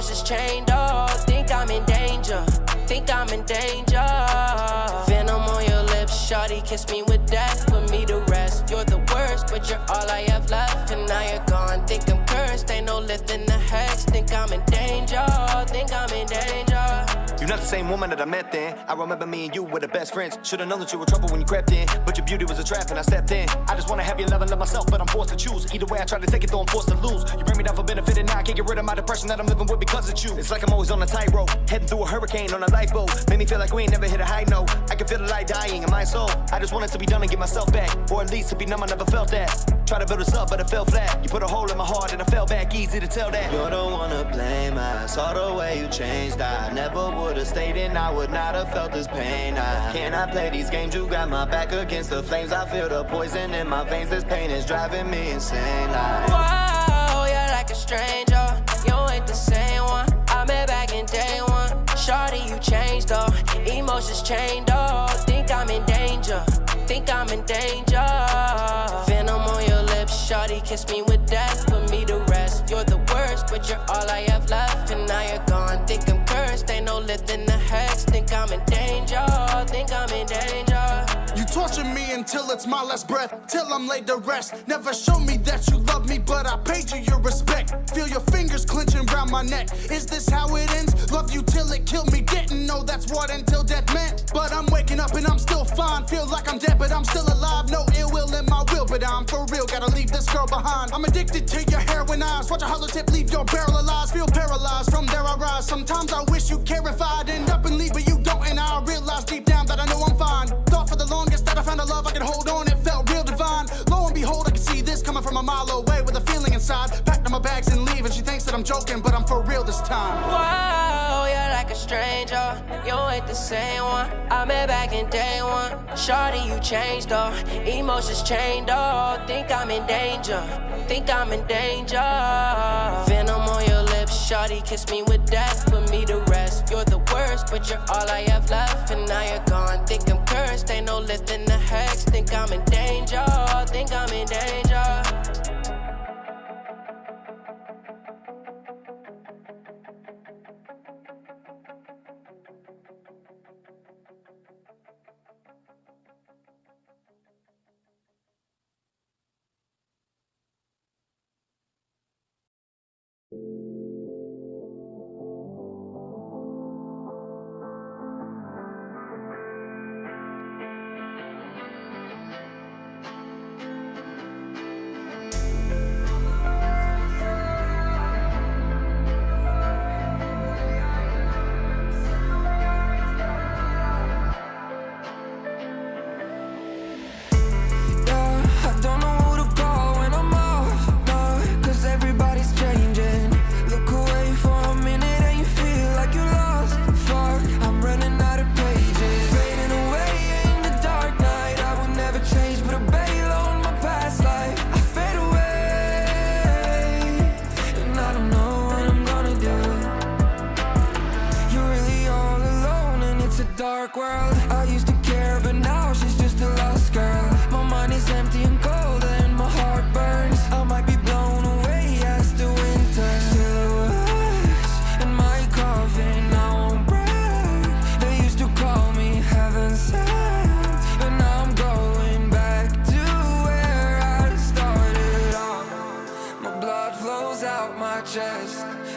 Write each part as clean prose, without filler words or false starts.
Emotions chained up, think I'm in danger. Think I'm in danger. Venom on your lips, shawty, kiss me with death. Put me to rest, you're the worst, but you're all I have left. And now you're gone, think I'm cursed. Ain't no lifting the hex, think I'm in danger. Think I'm in danger. You're not the same woman that I met then. I remember me and you were the best friends. Should've known that you were trouble when you crept in, but your beauty was a trap and I stepped in. I just wanna have your love and love myself, but I'm forced to choose. Either way I try to take it, though I'm forced to lose. You bring me down for benefit and now I can't get rid of my depression that I'm living with because of you. It's like I'm always on a tightrope, heading through a hurricane on a lifeboat. Made me feel like we ain't never hit a high note. I can feel the light dying in my soul. I just want it to be done and get myself back, or at least to be numb. I never felt that. Try to build us up, but it fell flat. You put a hole in my heart and I fell back. Easy to tell that. You're the one to blame. I saw the way you changed. I never would've stayed in. I would not have felt this pain. I cannot play these games. You got my back against the flames. I feel the poison in my veins. This pain is driving me insane. Like, whoa, you're like a stranger. You ain't the same one I met back in day one. Shawty, you changed though. Emotions chained up. Think I'm in danger. Think I'm in danger. Venom on your lips, shawty, kiss me with death. Put me to rest, you're the worst, but you're all I have left. And now you're gone, think I'm cursed. Ain't no lifting the hex, think I'm in danger. Think I'm in danger. You torture me until it's my last breath, till I'm laid to rest. Never show me that you love me, but I paid you your respect. Feel your fingers clenching round my neck. Is this how it ends? Love you till it killed me. Didn't know that's what until death meant. But I'm waking up and I'm still fine. Feel like I'm dead, but I'm still alive. No ill will in my will, but I'm for real. Gotta leave this girl behind. I'm addicted to your heroin eyes. Watch a hollow tip leave your barrel of lies. Feel paralyzed, from there I rise. Sometimes I wish you care if I'd end up and leave, but you don't. And I realize deep down that I know I'm fine. Thought for the longest that I found a love I could hold on. It felt real divine. Lo and behold, I can see this coming from a mile away with a feeling inside. Packed up my bags and leave, and she thinks that I'm joking, but I'm for real this time. Whoa, you're like a stranger. You ain't the same one I met back in day one. Shawty, you changed though. Emotions chained up. Think I'm in danger. Think I'm in danger. Venom on your lips, shawty, kiss me with death. Put me to rest, you're the worst, but you're all I have left. And now you're gone, think I'm cursed. Ain't no lifting the hex, think I'm in danger. Think I'm in danger.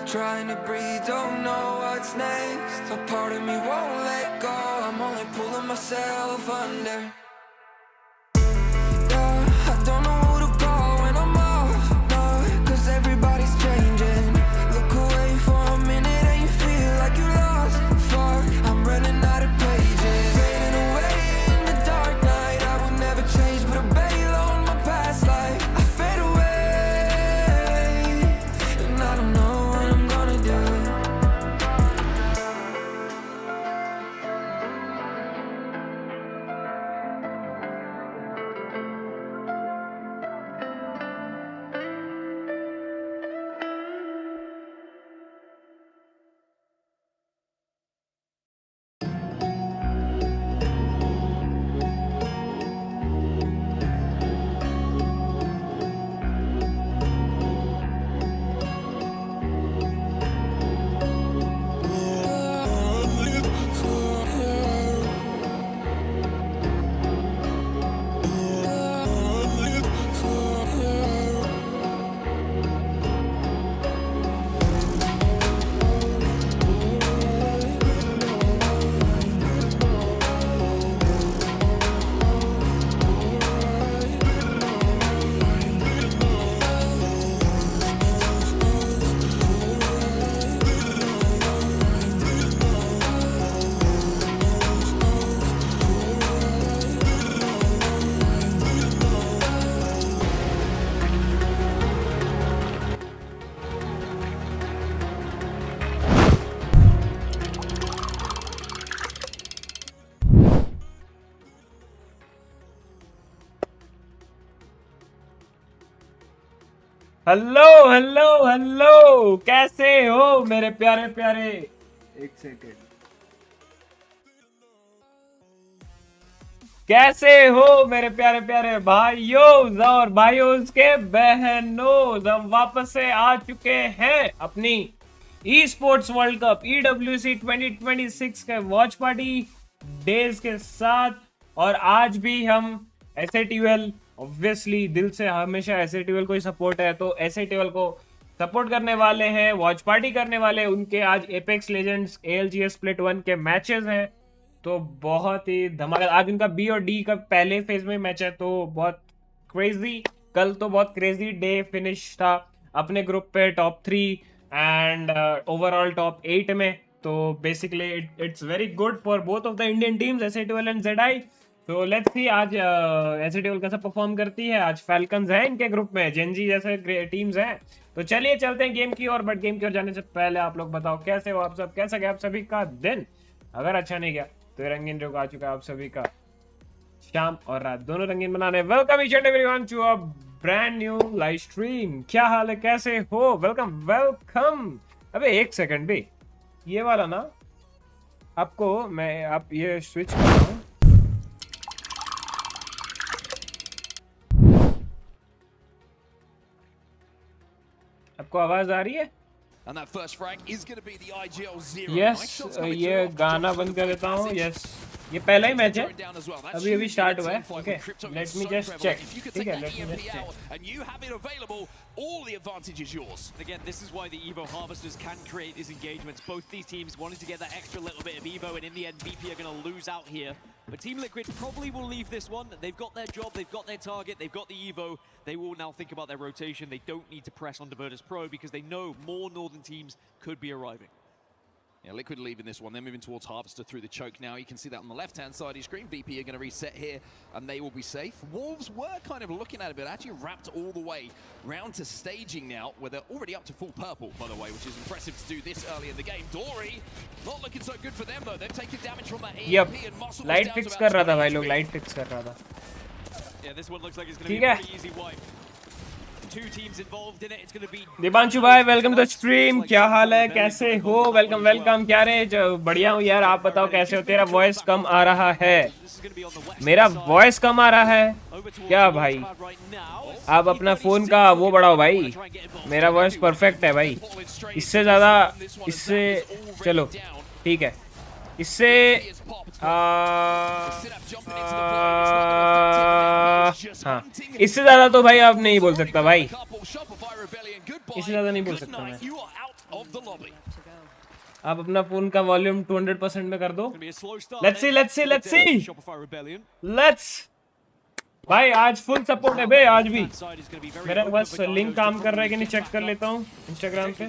Trying to breathe, don't know what's next. A part of me won't let go. I'm only pulling myself under. Yeah, I don't know who to call when I'm off. No, cause everybody's changing. Look away for a minute and you feel like you lost. Fuck, I'm running out of pages. Fading away in the dark night. I would never change, but I bail on my past life. I fade away, and I don't know. Hello hello hello, कैसे हो मेरे प्यारे प्यारे, एक second, कैसे हो मेरे प्यारे प्यारे भाइयों और भाइयों के बहनों, हम वापस से आ चुके हैं अपनी e sports world cup EWC 2026 के वॉच पार्टी डेज के साथ। और आज भी हम S8UL, ऑब्वियसली दिल से हमेशा S8UL को ही सपोर्ट है, तो S8UL को सपोर्ट करने वाले हैं, वॉच पार्टी करने वाले। उनके आज एपेक्स लेजेंड्स ALGS स्प्लिट 1 के मैचेस हैं, तो बहुत ही धमाका। आज उनका B और D का पहले फेज में मैच है, तो बहुत क्रेजी, कल तो बहुत क्रेजी डे फिनिश था अपने ग्रुप पे टॉप 3 एंड ओवरऑल टॉप 8 में। तो basically it's very good for both of the Indian teams S8UL and ZI। तो लेट्स सी आज S8UL कैसा परफॉर्म करती है। आज फैल्कन्स है इनके ग्रुप में, जेनजी जैसे टीम्स हैं। तो चलिए चलते हैं गेम की ओर। बट गेम की ओर जाने से पहले आप लोग बताओ कैसे हो आप सब, कैसा गया आप सभी का दिन। अगर अच्छा नहीं गया तो रंगीन जो आ चुका है आप सभी का शाम और रात दोनों रंगीन बनाने। Welcome each and everyone to a brand new live stream. क्या हाल है, कैसे हो, वेलकम वेलकम। अबे एक सेकंड भी, ये वाला ना आपको मैं आप ये स्विच कर रहा हूँ। आपको आवाज आ रही है? यस, ये गाना बंद कर देता हूँ। यस, ये पहला ही मैच है, अभी अभी स्टार्ट हुआ है। Okay, let me just check. ठीक है, let me just check. All the advantage is yours. Again, this is why the Evo harvesters can create these engagements. Both these teams wanting to get that extra little bit of Evo, and in the end, VP are going to lose out here. But Team Liquid probably will leave this one. They've got their job, they've got their target, they've got the Evo. They will now think about their rotation. They don't need to press on Virtus Pro because they know more Northern teams could be arriving. Yeah, Liquid leaving this one. They're moving towards Harvester through the choke now. You can see that on the left-hand side of your screen. VP are going to reset here, and they will be safe. Wolves were kind of looking at it, but actually wrapped all the way round to staging now, where they're already up to full purple, by the way, which is impressive to do this early in the game. Dory, not looking so good for them, though. They've taken damage from that AMP and muscle. Light fix कर रहा था भाई लोग, light fix कर रहा था। Yeah, this one looks like it's going to be a pretty easy wipe. Two teams involved in it. It's going to be Deepanshu भाई, welcome to the stream. क्या हाल है, कैसे हो, वेलकम वेलकम। क्या रे, बढ़िया हूँ यार, आप बताओ कैसे हो। तेरा वॉइस कम आ रहा है, मेरा वॉइस कम आ रहा है क्या भाई? आप अपना फोन का वो बढ़ाओ भाई, मेरा वॉइस परफेक्ट है भाई। इससे ज्यादा, इससे चलो ठीक है, इससे हाँ, इससे ज्यादा तो भाई आप नहीं बोल सकता भाई, इससे ज्यादा नहीं बोल सकता मैं। आप अपना फोन का वॉल्यूम 200% में कर दो। Let's see let's see let's see let's भाई, आज फुल सपोर्ट है बे। आज भी मेरा बस लिंक काम कर रहा है कि नहीं चेक कर लेता हूँ इंस्टाग्राम पे।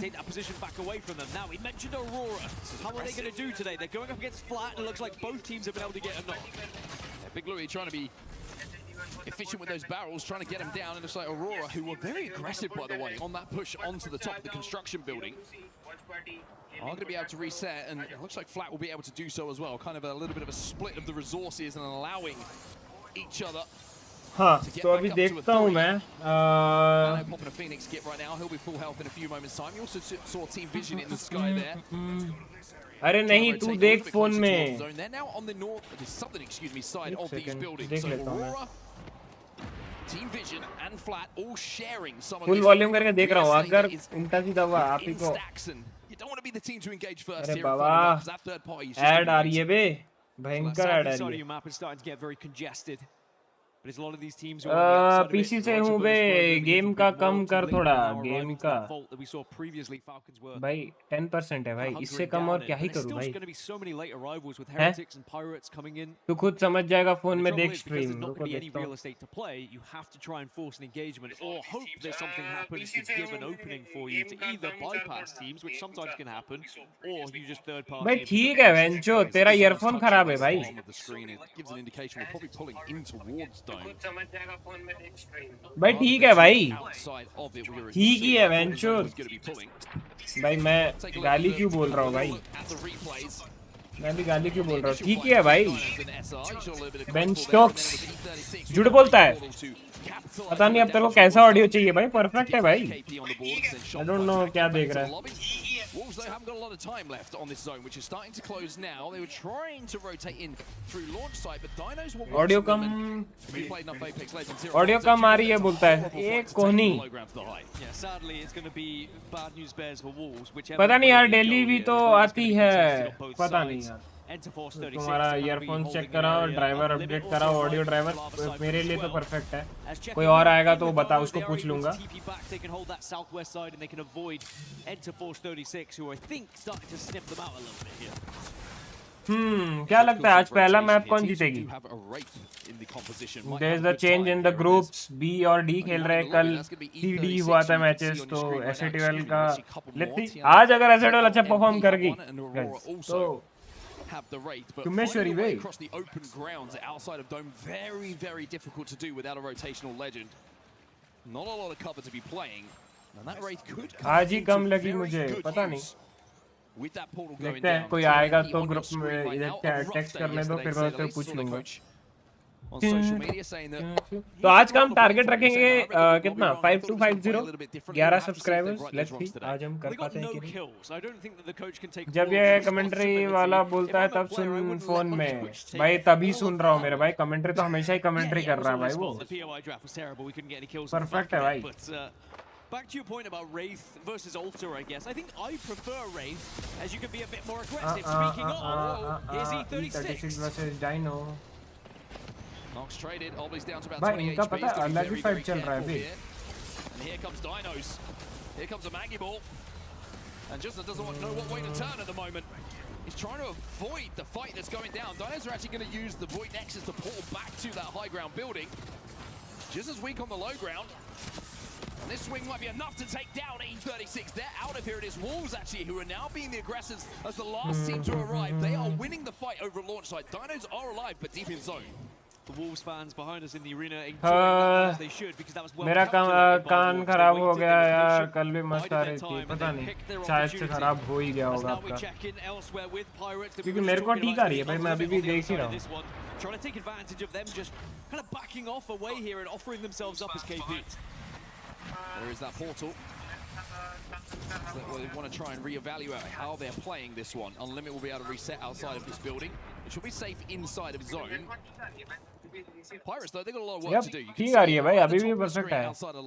Efficient with those barrels, trying to get him down, and it looks like Aurora, who were very aggressive, by the way, on that push onto the top of the construction building, are going to be able to reset, and it looks like Flat will be able to do so as well. Kind of a little bit of a split of the resources and allowing each other. हाँ, तो अभी देखता हूँ मैं। अरे नहीं, तू देख फोन में। देख लेता हूँ मैं, फुल वॉल्यूम करके देख रहा हूँ। अगर उल्टा सीधा हुआ आप ही को, अरे बाबा ऐड आ रही है बे, भयंकर ऐड आ रही है। पीसी से हूँ बे, गेम का कम कर थोड़ा, गेम का भाई 10% है भाई, इससे कम और क्या ही करूँ भाई। तू खुद समझ जाएगा, फोन में देख स्ट्रीम। भाई ठीक है वेंचो, तेरा ईयरफोन खराब है भाई। भाई ठीक है भाई, ठीक ही है वेंचो। भाई मैं गाली क्यों बोल रहा हूँ भाई, मैं भी गाली क्यों बोल रहा हूँ? ठीक ही है भाई। बेन स्टोक्स झूठ बोलता है। पता नहीं अब तेरे को कैसा ऑडियो चाहिए भाई, परफेक्ट है भाई। आई डोंट नो क्या देख रहा है। Wolves though haven't got a lot of time left on this zone, which is starting to close now. They were trying to rotate in through launch site, but Dinos were audio कम, audio कम आ रही है बोलता है एक कोहनी। पता नहीं यार, दिल्ली भी तो आती है, पता नहीं यार। तुम्हारा ईयरफोन चेक कराओ, ड्राइवर अपडेट कराओ, ऑडियो ड्राइवर मेरे लिए तो परफेक्ट है। कोई और आएगा तो बता, उसको पूछ लूंगा। क्या लगता है आज पहला मैप कौन जीतेगी? There is the change in the groups, B और D खेल रहे हैं। कल CD हुआ था मैचेस, तो S8UL का लेती। आज अगर S8UL अच्छा परफॉर्म करेगी तो have the rate, but Tumeshwari way across the open grounds outside of Dome, very difficult to do without a rotational legend. Not a lot of cover to be playing, and that rate could come आज ही कम लगी मुझे, पता नहीं। with that portal going देखते हैं down. कोई आएगा तो ग्रुप में इधर टेक्स्ट करने दो, फिर मैं उससे पूछ लूंगा। On social media saying that तो आज का हम टारगेट रखेंगे कितना? 5250 11 सब्सक्राइबर्स। लेट्स सी आज हम कर पाते हैं कि नहीं। जब ये कमेंट्री वाला बोलता है तब सुन फोन में भाई, तभी सुन रहा हूँ मेरे भाई। कमेंट्री तो हमेशा ही कमेंट्री कर रहा है भाई वो। परफेक्ट है भाई। Back to your point about Wraith versus Alter, I guess. I think I prefer Wraith, as you can be a bit more aggressive. Speaking of, here's E36 versus Dino. Nox traded, Obley's down to about भाई 20 इनका HP. पता है अलग ही fight चल रहा है अभी। And here comes Dinos. Here comes a Maggie Ball. And Justin doesn't know what way to turn at the moment. He's trying to avoid the fight that's going down. Dinos are actually going to use the Void Nexus to portal back to that high ground building. Just as weak on the low ground. And this swing might be enough to take down E36. They're out of here. It is Wolves actually who are now being the aggressors as the last team to arrive. They are winning the fight over launch site. Dinos are alive but deep in zone. The Wolves fans behind us in the arena enjoying that as they should, because that was well मेरा कान खराब हो गया यार। कल भी मस्त आ रही थी, time, पता and नहीं picked their शायद से opportunity. खराब हो ही गया As होगा now we आपका। check in elsewhere with Pirates, that we क्योंकि were मेरे just को talking ठीक आ about रही है भाई, मैं अभी भी on the देख ही other रहा side of हूँ। this one, trying to take advantage of them just kind of backing off away here and offering themselves up as KP. There is that portal. So they want to try and reevaluate how they're playing this one. Unlimit will be able to reset outside of this building. It should be safe inside of zone. Pirates though, they've got a lot of work to do. You can ठीक see आ रही है भाई, at अभी the भी top of the perfect screen है। outside of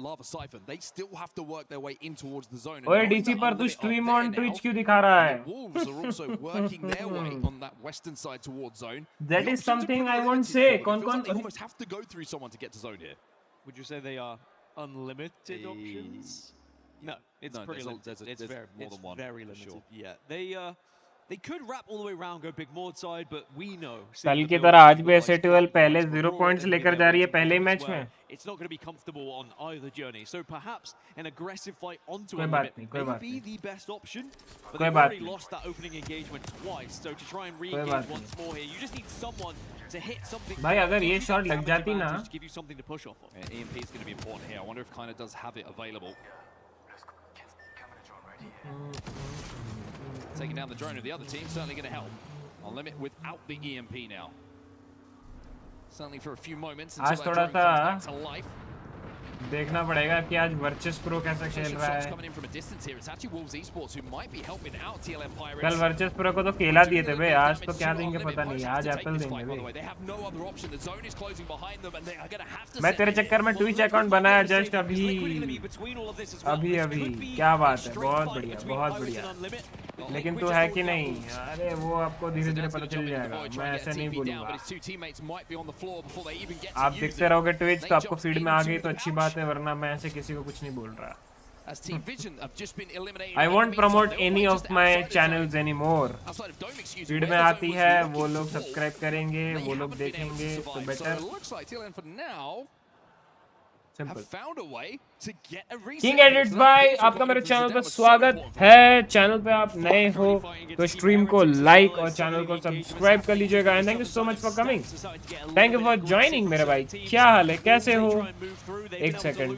lava siphon, they still have to work their way in towards the zone. ओए DC पर तू स्ट्रीम ऑन ट्विच क्यों दिखा रहा है? Wolves are also working their way on that western side towards zone. That is something I won't say. कौन-कौन? They almost have to go through someone to get to zone here. Would you say they are unlimited options? No, it's No, pretty there's limited. there's more It's than one, very for limited. sure. Yeah, they could wrap all the way around, go big mod side, but we know. कल की तरह आज भी S8UL पहले 0 points लेकर जा रही है पहले मैच में। It's not going to be comfortable on either journey, so perhaps an aggressive fight onto कोई a बात limit नहीं, कोई may बात be नहीं। the best option, but कोई they've बात already नहीं। lost that opening engagement twice, so to try and बात re-engage नहीं। once more here, you just need someone to hit something. भाई अगर ये give you शॉट that लग damage जाती ना, advantage to give you something to push off of. And EMP is going to be important here. I wonder if Kinda does have it available. Taking down the drone of the other team, certainly going to help. On limit without the EMP now. Certainly for a few moments until आज that थोड़ा drone comes सा back to life. देखना पड़ेगा कि आज वर्चस pro कैसा खेल रहा Shots है। coming in from a distance here. It's actually Wolves Esports who might be helping out TLM Pirates. कल वर्चस प्रो को तो केला दिए थे बे, आज तो क्या देंगे पता नहीं। आज एप्पल देंगे बे। They have no other option. The zone is closing behind them and they are going to have to मैं तेरे चक्कर में ट्विच अकाउंट बनाया जस्ट अभी क्या बात है, बहुत बढ़िया बहुत बढ़िया। लेकिन तू है कि नहीं? अरे वो आपको धीरे धीरे पता चल जाएगा, मैं ऐसे नहीं बोलूँगा। आप देखते रहोगे ट्विच तो आपको फीड में आ गई तो अच्छी बात है, वरना मैं ऐसे किसी को कुछ नहीं बोल रहा। I won't promote any of my channels anymore. Feed में आती है, वो लोग सब्सक्राइब करेंगे, वो लोग देखेंगे, तो better. Simple. found a way to get a reset. King edits भाई आपका मेरे चैनल पे स्वागत है। चैनल पे आप नए हो तो स्ट्रीम को लाइक और चैनल को सब्सक्राइब कर लीजिएगा। And thank you so much for coming, thank you for joining मेरे भाई। क्या हाल है, कैसे हो? एक second.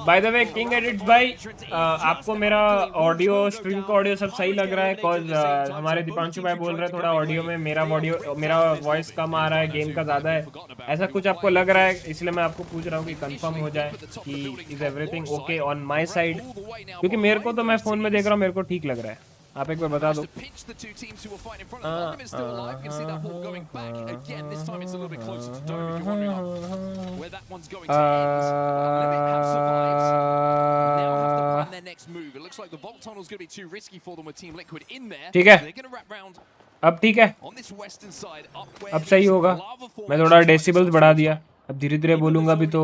By the way king edits भाई, आपको मेरा ऑडियो स्ट्रीम का ऑडियो सब सही लग रहा है? कॉज हमारे दीपांशु भाई बोल रहे हैं थोड़ा ऑडियो में मेरा वॉइस कम आ रहा है, गेम का ज़्यादा है, ऐसा कुछ आपको लग रहा है? इसलिए मैं आपको पूछ रहा हूँ कि कंफर्म हो जाए कि is everything okay on my side, क्योंकि मेरे को तो मैं फ़ोन में देख रहा हूँ, मेरे को ठीक लग रहा है। आप एक बार बता दो। ठीक है, अब ठीक है, अब सही होगा। मैं थोड़ा डेसिबल्स बढ़ा दिया, अब धीरे धीरे बोलूंगा भी तो।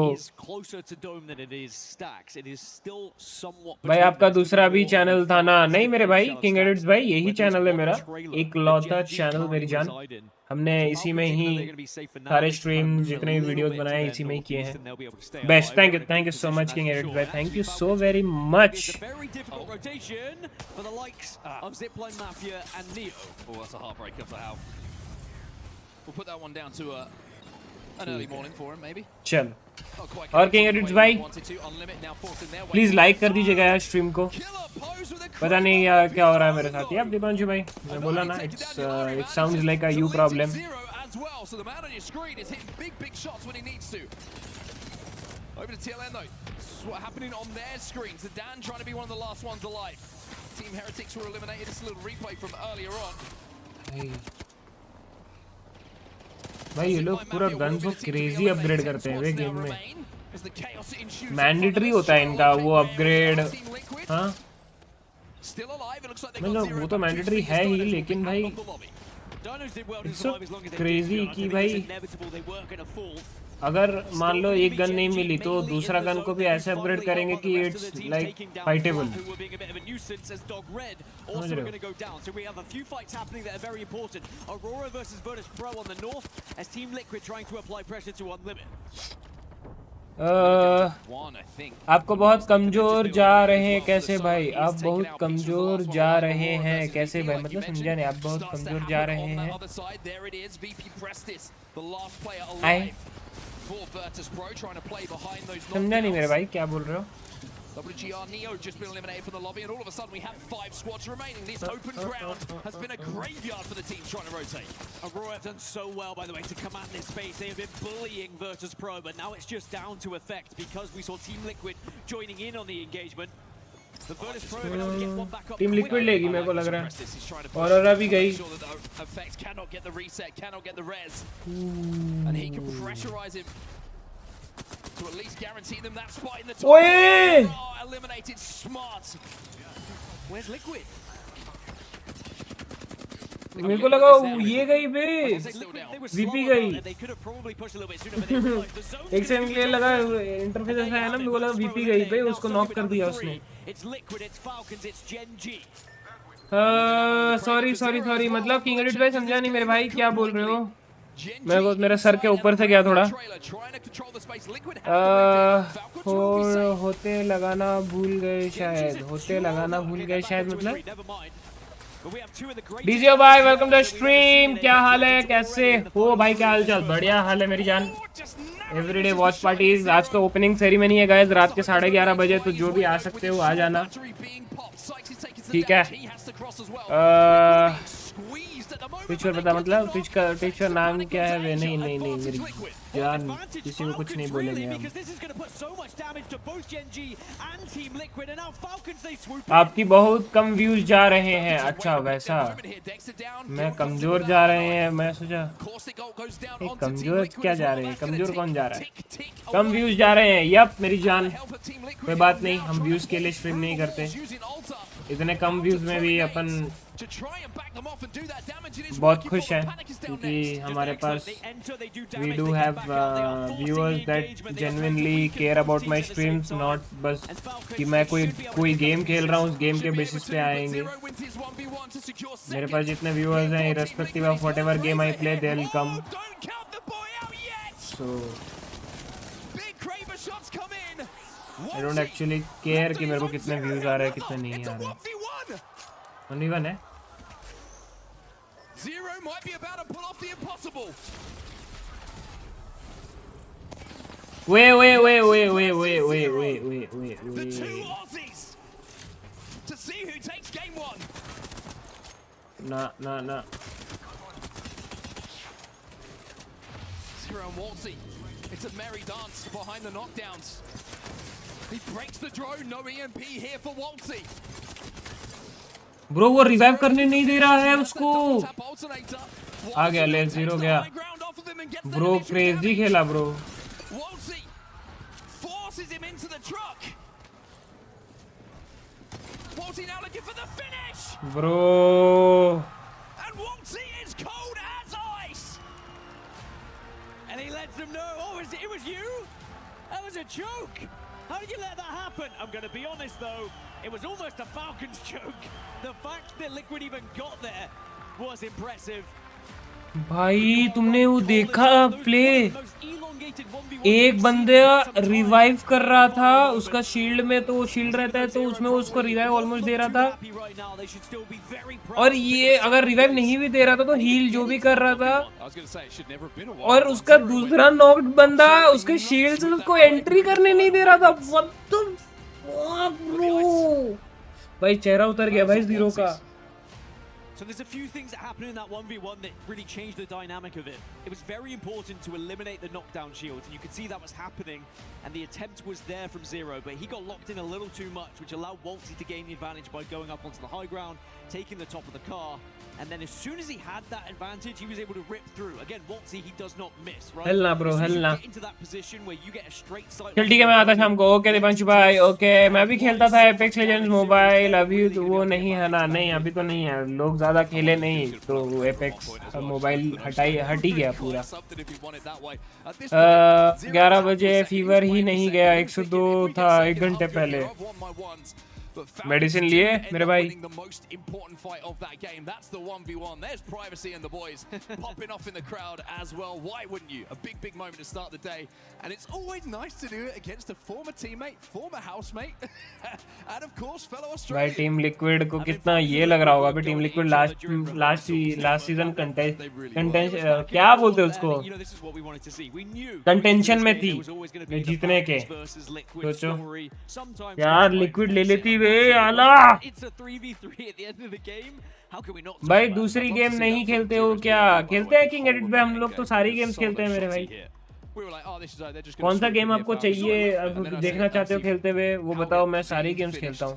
भाई आपका दूसरा भी चैनल था ना? नहीं मेरे भाई किंग एडिट्स भाई, यही चैनल है मेरा, एक लौता चैनल मेरी जान। हमने इसी में ही सारे स्ट्रीम जितने वीडियोस बनाए इसी में ही किए हैं। Best, thank you so much king edits भाई, thank you so very much. चल, और किंग एडिट्स भाई प्लीज लाइक कर दीजिएगा यार स्ट्रीम को। पता नहीं यार क्या हो रहा है मेरे साथ। यार दीपांशु भाई, मैं बोला ना, it sounds like a you problem. Over to TLN though. This is what happening on their screens. The Dan trying to be one of the last ones alive. Team Heretics were eliminated. It's a little replay from earlier on. भाई ये लोग पूरा gun को crazy upgrade करते हैं वे game में। Mandatory होता है इनका वो अपग्रेड। हाँ मतलब वो तो मैंडेटरी है ही, लेकिन भाई क्रेजी कि भाई अगर मान लो एक गन नहीं मिली तो दूसरा गन को भी ऐसे अपग्रेड करेंगे कि इट्स लाइक फाइटेबल। आपको बहुत कमजोर जा रहे हैं कैसे भाई? आप बहुत कमजोर जा रहे हैं कैसे भाई? मतलब समझा नहीं, आप बहुत कमजोर जा रहे हैं। समझा नहीं मेरे भाई, क्या बोल रहे हो? WGR Neo just been eliminated from the lobby, and all of a sudden we have 5 squads remaining. This open ground has been a graveyard for the team trying to rotate. Aurora have done so well, by the way, to command this space. They have been bullying Virtus Pro, but now it's just down to effect because we saw Team Liquid joining in on the engagement. The Virtus Pro are able to get one back up. Team Liquid लेगी मेरे को लग रहा है, और Aurora भी गई। Effect cannot get the reset, cannot get the res, and he can pressurize him to at least guarantee them that spot in the top. Eliminated smart. Where's Liquid? मेरे को लगा ये गई बे, वीपी गई। एक सेकंड के लिए लगा इंटरफेस ऐसा है ना, मेरे को लगा वीपी गई बे, उसको नॉक कर दिया उसने। सॉरी मतलब किंग एडिट भाई समझा नहीं मेरे भाई, क्या बोल रहे हो? मेरे सर के ऊपर से गया थोड़ा। होते लगाना भूल गए शायद, होते लगाना भूल गए शायद मतलब। डीजे भाई वेलकम टू स्ट्रीम, क्या हाल है, कैसे हो भाई? क्या हाल चाल? बढ़िया हाल है मेरी जान। एवरीडे वॉच पार्टीज, आज तो ओपनिंग सेरेमनी है गाइस, रात के 11:30 बजे, तो जो भी आ सकते हो आ जाना, ठीक है? ट्विच पर पता मतलब ट्विच का नाम क्या है वे? नहीं मेरी जान, किसी को कुछ नहीं बोलेंगे हम। आपकी बहुत कम व्यूज जा रहे हैं। अच्छा वैसा, मैं कमजोर जा रहे हैं, मैं सोचा कमजोर क्या जा रहे हैं, कमजोर कौन जा रहा है? कम व्यूज जा रहे हैं, यप मेरी जान, कोई बात नहीं, हम व्यूज के लिए स्ट्रीम नहीं करते। इतने कम व्यूज में भी अपन बहुत खुश हैं, क्योंकि हमारे पास we do have viewers that genuinely care about my streams, not बस कि मैं कोई गेम खेल रहा हूँ उस गेम के बेसिस पे आएंगे। मेरे पास जितने व्यूअर्स हैं, irrespective of whatever game I play, they will come. So Sniper shots come in. I don't actually care कि मेरे को कितने views आ रहे हैं कितने नहीं आ रहे हैं. 1v1 है. Zero might be about to pull off the impossible. Wait. The two Aussies to see who takes game one. Nah. Zero and Waltzy. It's a merry dance behind the knockdowns. He breaks the drone. No EMP here for Waltzy. Bro वो revive करने नहीं दे रहा है उसको. आ गया ले 0 गया. Bro crazy खेला bro. Waltzy forces him into the truck. Waltzy now looking for the finish. Bro. And Waltzy is cold as ice. And he lets them know, oh, it was you? That was a choke. How did you let that happen? I'm going to be honest, though. It was almost a Falcons choke. The fact that Liquid even got there was impressive. भाई तुमने वो देखा play? एक बंदे revive कर रहा था उसका शील्ड में, तो शील्ड रहता है तो उसमें उसको रिवाइव ऑलमोस्ट दे रहा था. और ये अगर रिवाइव नहीं भी दे रहा था तो हील जो भी कर रहा था, और उसका दूसरा नॉक्ड बंदा उसके शील्ड से उसको एंट्री करने नहीं दे रहा था. What the fuck bro? भाई चेहरा उतर गया भाई 0 का. So there's a few things that happened in that 1v1 that really changed the dynamic of it. It was very important to eliminate the knockdown shields, and you could see that was happening, and the attempt was there from Zero, but he got locked in a little too much, which allowed Waltzy to gain the advantage by going up onto the high ground, taking the top of the car, and then as soon as he had that advantage, he was able to rip through. Again, Waltzy, he does not miss, right? Hell nah, bro, hell nah. Get into that position where you get a straight sight. चल ठीक है मैं आता शाम को. Okay Dipanshu भाई. Okay मैं भी खेलता था एपेक्स लेजेंड्स मोबाइल. अभी तो वो नहीं है ना. नहीं अभी तो नहीं है. लोग ज्यादा खेले नहीं तो एपेक्स मोबाइल हट ही गया पूरा. 11 बजे फीवर ही नहीं गया. 102 था 1 घंटे पहले. मेडिसिन लिए मेरे भाई. The most important fight of that game. That's the 1v1. There's Privacy and the boys popping off in the crowd as well. Why wouldn't you? A big moment to start the day, and it's always nice to do it against a former teammate, former housemate, and of course fellow Australian. भाई team liquid को कितना ये लग रहा होगा. अभी team liquid last season क्या बोलते हैं उसको, कंटेंशन में थी जीतने के. सोचो यार लिक्विड ले लेती वे आला. भाई दूसरी गेम नहीं खेलते हो क्या? खेलते हैं किंग एडिट पे हम लोग तो सारी गेम्स खेलते हैं मेरे भाई. कौन सा गेम आपको चाहिए देखना चाहते हो खेलते हुए वो बताओ. मैं सारी गेम्स खेलता हूँ.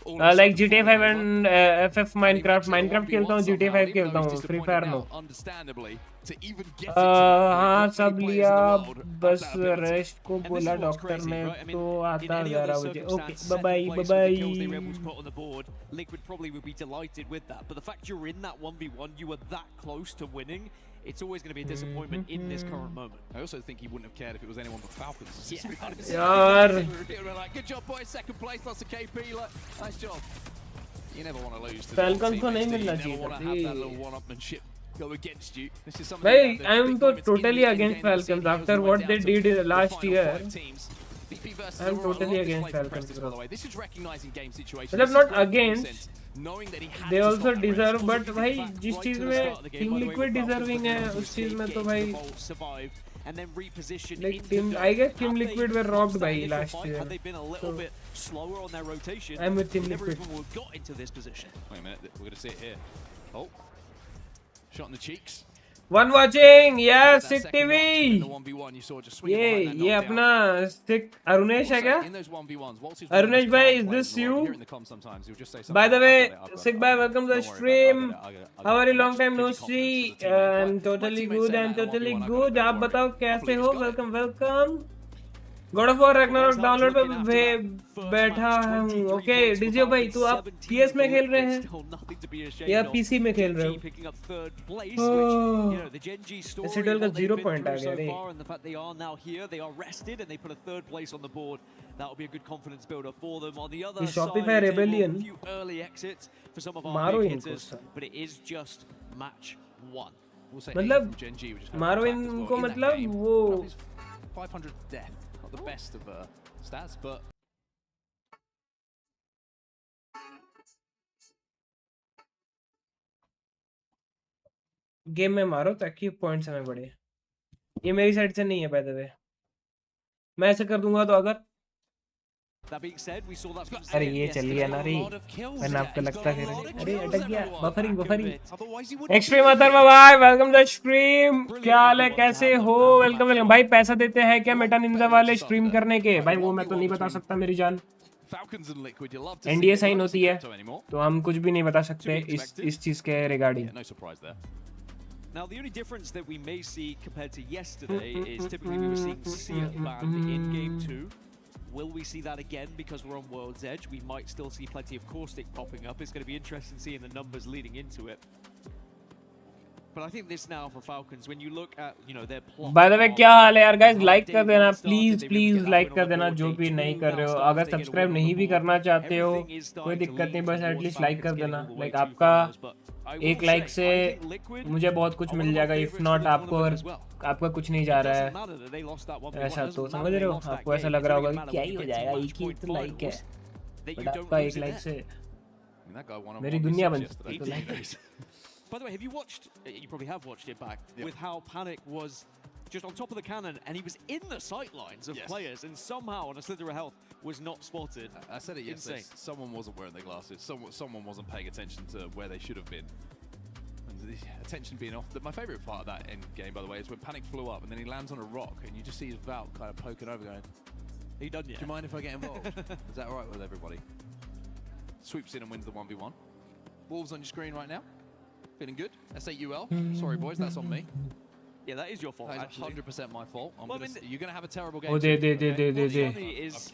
Like GTA 5 and FF Minecraft खेलता हूँ. GTA 5 खेलता हूँ. Free Fire no. हाँ सब लिया बस रेस्ट को बोला डॉक्टर ने तो आता 11 बजे. Okay bye bye. Liquid probably would be delighted with that, but the fact you're in that 1v1, you were that close to winning. It's always going to be a disappointment in this current moment. I also think he wouldn't have cared if it was anyone but Falcons. यार good job boys, second place, lots of KP, nice job. You never want to lose to Falcons को नहीं मिलना चाहिए. Go against you. This is something भाई I am तो totally against Falcons after what they did last year. I am totally against Falcons bro. This is recognizing game situations. मतलब not against, they also deserve, but भाई जिस चीज में team liquid deserving है उस चीज में तो भाई and then reposition like team, I guess Team Liquid were robbed by last year. Had they been a little bit slower on their rotation, I'm with Team never Liquid. even would have got into this position. Wait a minute, we're going to see it here. Oh, shot in the cheeks. One watching, yes, Sick TV. ये अपना Sick Arunesh है क्या? अरुणेश भाई, is this you? By the way, Sick भाई, welcome to the stream. How are you? Long time no see. I'm totally good. आप बताओ कैसे हो? Welcome. God of War Ragnarok download पे बैठा हूँ. ओके डीजे भाई, तू आप PS में खेल रहे हैं या PC में खेल रहे हो? S8UL का 0 पॉइंट आ गया रे. Shopify Rebellion मारो इनको. मतलब मारो इनको, मतलब वो 500th death. Not the best of stats, but game में मारो ताकि पॉइंट्स हमें बढ़े। ये मेरी साइड से नहीं है बाय द वे, मैं ऐसे कर दूंगा तो अगर अरे ये चलिए ना रे, मैंने आपको लगता है अरे अटक गया, बफरिंग एक्सट्रीम अथर्व भाई वेलकम टू स्ट्रीम, क्या हाल है, कैसे हो, वेलकम वेलकम भाई। पैसा देते हैं क्या मेटा निंजा वाले स्ट्रीम करने के? भाई वो मैं तो नहीं बता सकता मेरी जान, एनडीए साइन होती है तो हम कुछ भी नहीं बता सकते इस चीज के regarding. Now, the only difference that we may see compared to yesterday is typically we were seeing Seal banned in Game 2. Will we see that again because we're on World's Edge? We might still see plenty of Caustic popping up. It's going to be interesting seeing the numbers leading into it. But I think this now for Falcons, when you look at, you know, their plot. By the way, क्या हाल है यार guys, like कर देना please like कर देना जो भी नहीं कर रहे हो। अगर सब्सक्राइब नहीं भी करना चाहते हो कोई दिक्कत नहीं, बस एटलीस्ट लाइक कर देना। लाइक आपका एक लाइक से मुझे बहुत कुछ मिल जाएगा, इफ नॉट आपका कुछ नहीं जा रहा है ऐसा तो समझ रहे हो, आपको ऐसा लग रहा होगा कि क्या ही हो जाएगा, एक ही तो लाइक है, बट आपका एक लाइक से मेरी दुनिया बन सकती है। तो like By the way, have you watched, you probably have watched it back, with how Panic was just on top of the cannon and he was in the sight lines of players and somehow on a slither of health was not spotted. I said it yesterday, someone wasn't wearing their glasses, someone wasn't paying attention to where they should have been. And the attention being off. My favourite part of that end game, by the way, is when Panic flew up and then he lands on a rock and you just see his Valk kind of poking over going, are you done yet? Do you mind if I get involved? Is that alright with everybody? Swoops in and wins the 1v1. Wolves on your screen right now. Feeling good? S8UL. Sorry, boys, that's on me. Yeah, that is your fault. That is 100% my fault. You're going to have a terrible game. Oh, I'm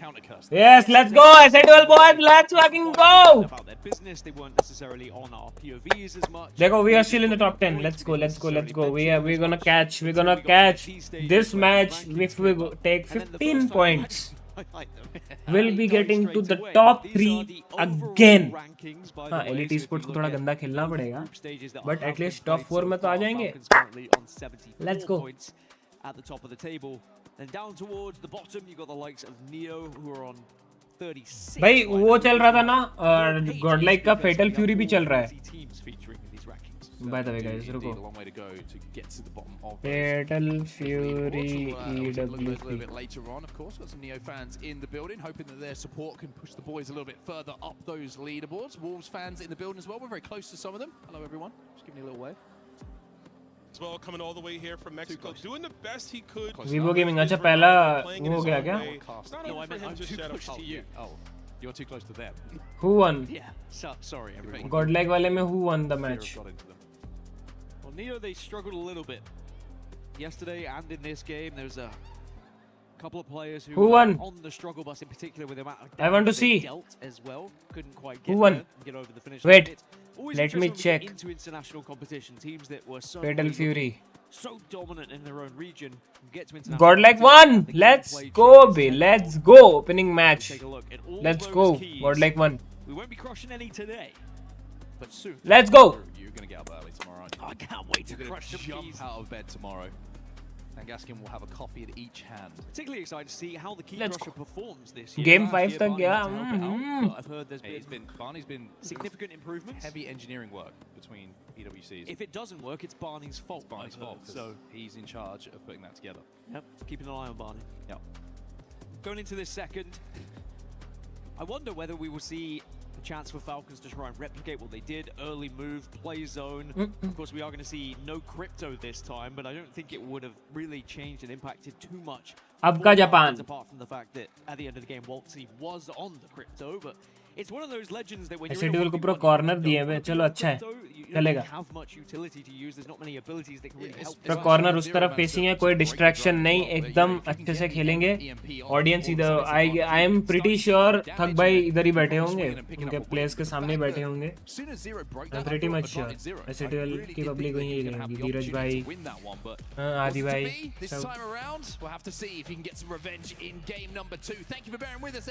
counter-cursed. Yes, let's go, S8UL boys, let's fucking go. About their business, they weren't necessarily on our POVs as much. देखो, we are still in the top 10. Let's go. We're gonna catch this match. If we take 15 points, we'll be getting to the top 3 again. हाँ, Elite Esports को थोड़ा गंदा खेलना पड़ेगा, but at least top 4 में तो आ जाएंगे. Let's go. At the top of the table, then down towards the bottom, you got the likes of Neo who are on 36. भाई वो चल रहा था ना, Godlike का Fatal Fury भी चल रहा है. By the way, guys, रुको. Fatal Fury EWC. A bit later on, of course, got some Neo fans in the building, hoping that their support can push the boys a little bit further up those leaderboards. Wolves fans in the building as well. We're very close to some of them. Hello, everyone. Just giving you a little wave. As well, coming all the way here from Mexico, doing the best he could. Vivo Gaming, अच्छा पहला वो हो गया क्या? No, I meant I'm too close to you. Oh, you're too close to them. Who won? Yeah, sorry, everyone. Godlike वाले में who won the match? Well, Neo, they struggled a little bit yesterday and in this game. There's a couple of players who won? On the struggle bus in particular with the amount of I want to see. dealt as well. Couldn't quite Who won? get over the finish. Wait, Always let me check. Into international competition, teams that were so Fatal Fury. so dominant in their own region get to international. Godlike won. Let's go, B. Let's go. Opening match. Take a look at all Let's those go. keys. Godlike won. We won't be crushing any today, but soon. Let's go. You're going to get up early tomorrow, aren't you? I can't wait to You're going crush to some jump keys. out of bed tomorrow. And Gaskin will have a coffee in each hand. Particularly excited to see how the key Let's crusher performs this year. Game Last 5 year, तक Barney गया. had to help it out, but I've heard there's Barney's been significant improvements. heavy engineering work between EWCs. If it doesn't work, it's Barney's fault. Barney's I've heard. fault, so he's in charge of putting that together. Yep, keeping an eye on Barney. Yep. Going into this second, I wonder whether we will see a chance for Falcons to try and replicate what they did. Early move, play zone. Of course, we are going to see no crypto this time, but I don't think it would have really changed and impacted too much. अब का Japan. Apart from the fact that at the end of the game, Waltzy was on the crypto, but it's one of those legends that when S8UL को पूरा corner दिए हुए, चलो अच्छा है, चलेगा. पूरा कॉर्नर उस तरफ फेसिंग है, कोई डिस्ट्रैक्शन नहीं, एकदम अच्छे से खेलेंगे. ऑडियंस इधर, आई एम प्रीटी श्योर थक भाई इधर ही बैठे होंगे, उनके प्लेयर्स के सामने बैठे होंगे. I am pretty much sure S8UL की पब्लिक वहीं रहेगी. धीरज भाई, आदि भाई,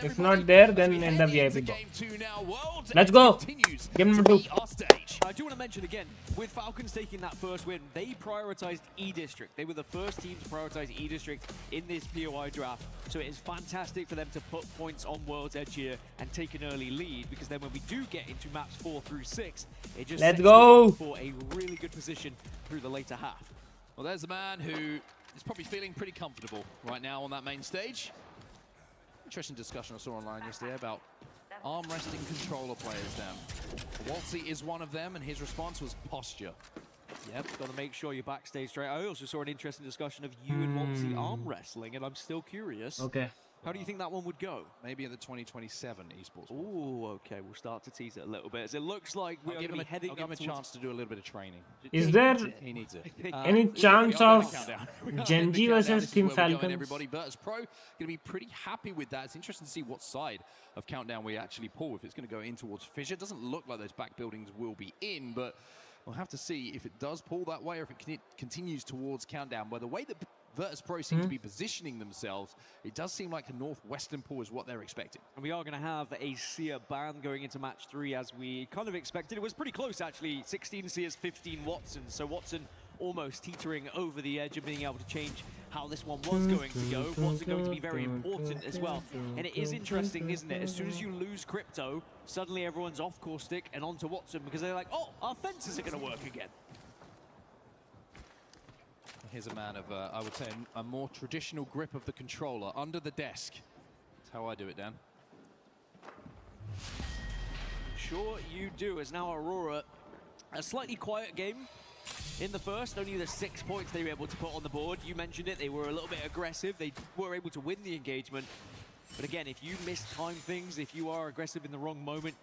if not there, then in the VIP box. 2 now. Worlds Let's go. continues Game to number 2. be our stage. I do want to mention again, with Falcons taking that first win, they prioritized E-District. They were the first team to prioritize E-District in this POI draft. So it is fantastic for them to put points on World's Edge here and take an early lead, because then when we do get into maps 4 through 6, it just Let's sets go. them up for a really good position through the later half. Well, there's a man who is probably feeling pretty comfortable right now on that main stage. Interesting discussion I saw online yesterday about arm resting controller players down. Waltzy is one of them, and his response was posture. Yep, got to make sure you're backstage straight. I also saw an interesting discussion of you and Waltzy arm wrestling, and I'm still curious. Okay. How do you think that one would go? Maybe in the 2027 esports. Ooh, okay, we'll start to tease it a little bit, as it looks like we're going to be heading I'll give him a towards- chance to do a little bit of training. Is there He needs it. any chance of Genji Countdown. versus This is Team where we're going, Falcons? everybody. Virtus Pro going to be pretty happy with that. It's interesting to see what side of Countdown we actually pull. If it's going to go in towards Fissure, it doesn't look like those back buildings will be in, but we'll have to see if it does pull that way or if it continues towards Countdown. Where the way that Virtus Pro seem to be positioning themselves, it does seem like a northwestern pull is what they're expecting. And we are going to have a Seer ban going into match 3 as we kind of expected. It was pretty close, actually. 16 Seers, 15 Watson. So Watson almost teetering over the edge of being able to change how this one was going to go. Watson going to be very important as well. And it is interesting, isn't it? As soon as you lose Crypto, suddenly everyone's off Caustic and onto Watson because they're like, oh, our fences are going to work again. Here's a man of, I would say, a more traditional grip of the controller under the desk. That's how I do it, Dan. Sure you do, as now Aurora, a slightly quiet game in the first, only the 6 points they were able to put on the board. You mentioned it, they were a little bit aggressive, they were able to win the engagement. But again, if you mistime things, if you are aggressive in the wrong moment,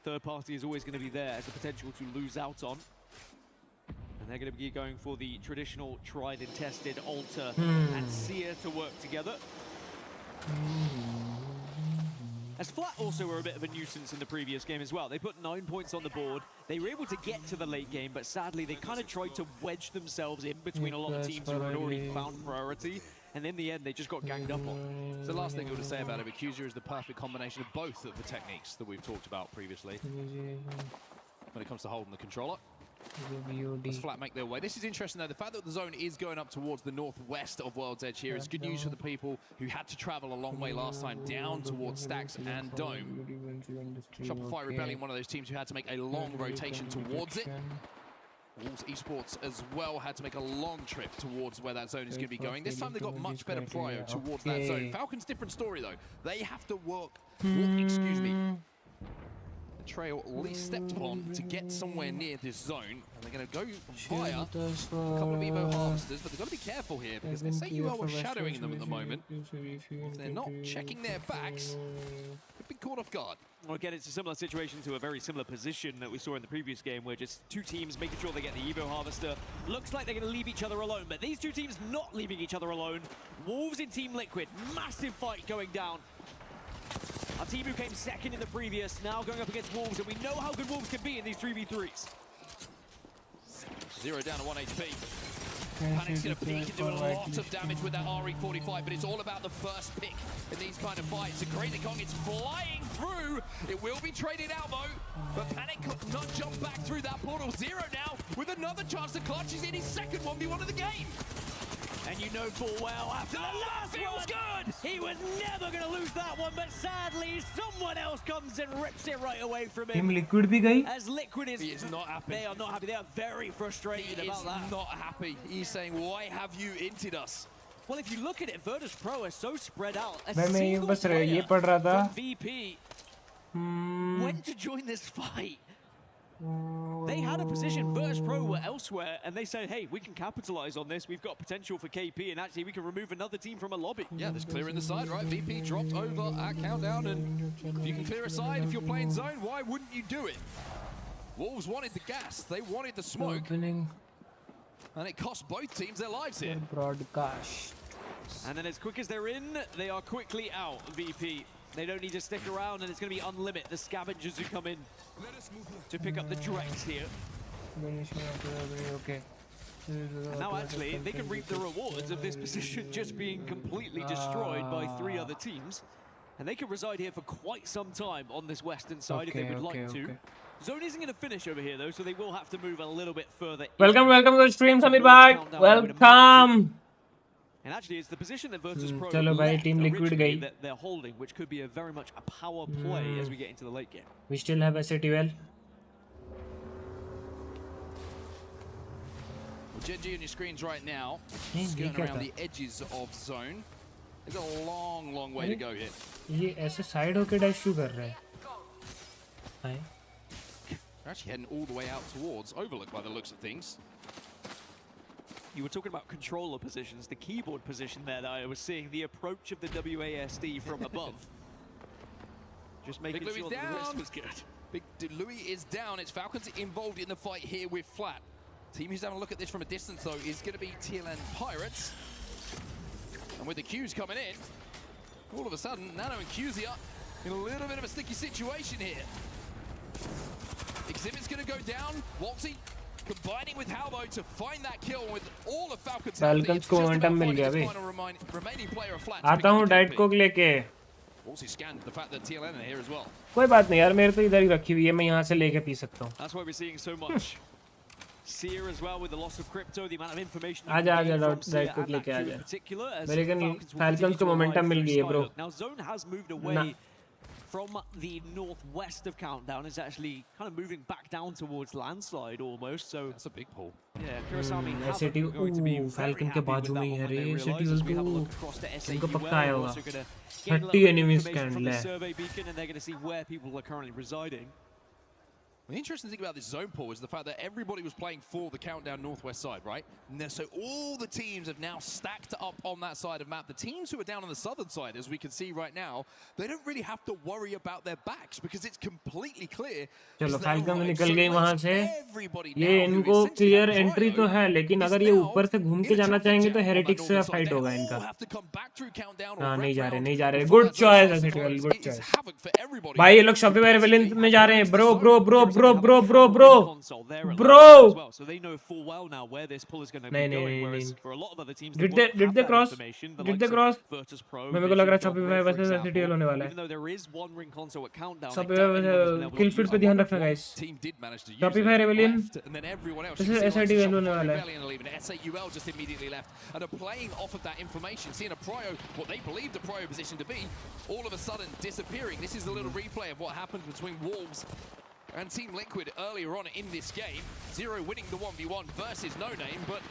third party is always going to be there as a potential to lose out on. And they're going to be going for the traditional tried and tested Alter and Seer to work together. As Flat also were a bit of a nuisance in the previous game as well. They put 9 points on the board. They were able to get to the late game, but sadly they kind of tried to wedge themselves in between a lot of teams who had already found priority. And in the end, they just got ganged up on. So the last thing I want to say about it, Accuser is the perfect combination of both of the techniques that we've talked about previously. When it comes to holding the controller. As Flat make their way. This is interesting though, the fact that the zone is going up towards the northwest of World's Edge here is good news for the people who had to travel a long way last time down towards Stacks and Dome. Shopify Rebellion, one of those teams who had to make a long rotation towards it. Wolves Esports as well had to make a long trip towards where that zone is going to be going. This time they got much better prio towards that zone. Falcons, different story though. They have to walk, excuse me, the trail at least stepped upon to get somewhere near this zone. And they're going to go via a couple of Evo Harvesters, but they've got to be careful here because S8UL are shadowing them at the moment. If they're not checking their backs, could be caught off guard. Well, again, it's a similar situation to a very similar position that we saw in the previous game, where just two teams making sure they get the Evo Harvester. Looks like they're going to leave each other alone, but these two teams not leaving each other alone. Wolves in Team Liquid, massive fight going down. Our team who came second in the previous, now going up against Wolves, and we know how good Wolves can be in these 3v3s. 0 down to 1 HP. Panic's going to peek and do a lot of damage with that RE45, but it's all about the first pick in these kind of fights. And Great Kong is flying through. It will be traded out though, but Panic could not jump back through that portal. 0 now with another chance to clutch. He's in his second 1v1 of the game. And you know full well, after the last feels good! He was never going to lose that one, but sadly, someone else comes and rips it right away from him. Team Liquid भी गई. As Liquid is... He is not happy. They are not happy. They are very frustrated He about is that. not happy. He's saying, why have you inted us? Well, if you look at it, Virtus Pro is so spread out. A मैं single बस player ये पढ़ रहा था. from VP went to join this fight. They had a position, Virtus Pro were elsewhere, and they said, hey, we can capitalize on this. We've got potential for KP, and actually we can remove another team from a lobby. Yeah, there's clearing the side, right? VP dropped over at Countdown, and if you can clear a side, if you're playing zone, why wouldn't you do it? Wolves wanted the gas, they wanted the smoke, and it cost both teams their lives here. Broadcast. And then as quick as they're in, they are quickly out, VP. They don't need to stick around, and it's going to be unlimit the scavengers who come in to pick up the Drex here. Okay. And now actually, they can reap the rewards of this position just being completely destroyed by 3 other teams. And they could reside here for quite some time on this western side if they would like to. Zone isn't going to finish over here though, so they will have to move a little bit further. Welcome to the stream, Samir bhai. Welcome. And actually, it's the position that Virtus Pro चलो भाई, left team Liquid originally गई. that they're holding, which could be a very much a power play as we get into the late game. We still have S8UL. Well, Gen G on your screens right now, नहीं, skirting क्या around था? the edges of zone. There's a long, long way to go here. ये ऐसे side होके dash क्यों कर रहा है? हाय. They're actually heading all the way out towards Overlook by the looks of things. You were talking about controller positions, the keyboard position there that I was seeing, the approach of the WASD from above. Just making Big Louis sure that the down. wrist was good. Big Louis is down. It's Falcons involved in the fight here with Flat. Team who's having a look at this from a distance though is going to be TLN Pirates. And with the Qs coming in, all of a sudden, Nano and QZ are in a little bit of a sticky situation here. Exhibit's going to go down. Waltzy combining with Halvo to find that kill with all of Falcons. Falcons को momentum मिल गया भाई. Remaining player of Flat. आता हूँ diet Coke लेके. Waltzy scanned the fact that TLN are here as well. कोई बात नहीं यार, मेरे तो इधर ही रखी हुई है, मैं यहाँ से लेके पी सकता हूँ. That's why we're seeing so much. Seer as well with the loss of crypto, the amount of information. आजा डाइट कोक लेके आजा. मेरे को Falcons को momentum मिल गई है bro. Now Zone has moved away from the northwest of Countdown. Is actually kind of moving back down towards landslide almost. So that's a big pull. Yeah, Kurosami going to be Falcon के बाजू में ही है रे. S8UL तो इनको पक्का आया होगा. 30 enemies scanned है. Survey beacon, and they're going to see where people are currently residing. The interesting thing about this zone pool is the fact that everybody was playing for the Countdown northwest side, right? So all the teams have now stacked up on that side of map. The teams who are down on the southern side, as we can see right now, they don't really have to worry about their backs because it's completely clear. चलो Falcons निकल गई वहाँ से. ये इनको clear entry तो है, लेकिन अगर ये ऊपर से घूम के जाना चाहेंगे तो Heretics से fight होगा इनका. हाँ नहीं जा रहे. Good choice S8UL, good choice. भाई ये लोग Shopify Rebellion में जा रहे हैं. Bro. So they know full well now where this pull is going to be going. Whereas for a lot of other teams, did they cross? Did they cross? Virtus Pro. मेरे को लग रहा है Shopify versus S8UL होने वाला है. Even though there is one ring console at Countdown. Shopify kill feed पे ध्यान रखना guys. Shopify Rebellion versus S8UL होने वाला है. S8UL just immediately left and are playing off of that information, seeing a prio, what they believed a prio position to be, all of a sudden disappearing. This is a little replay of what happened between Wolves and Team Liquid earlier on in this game. Zero winning the 1v1 versus No Name, but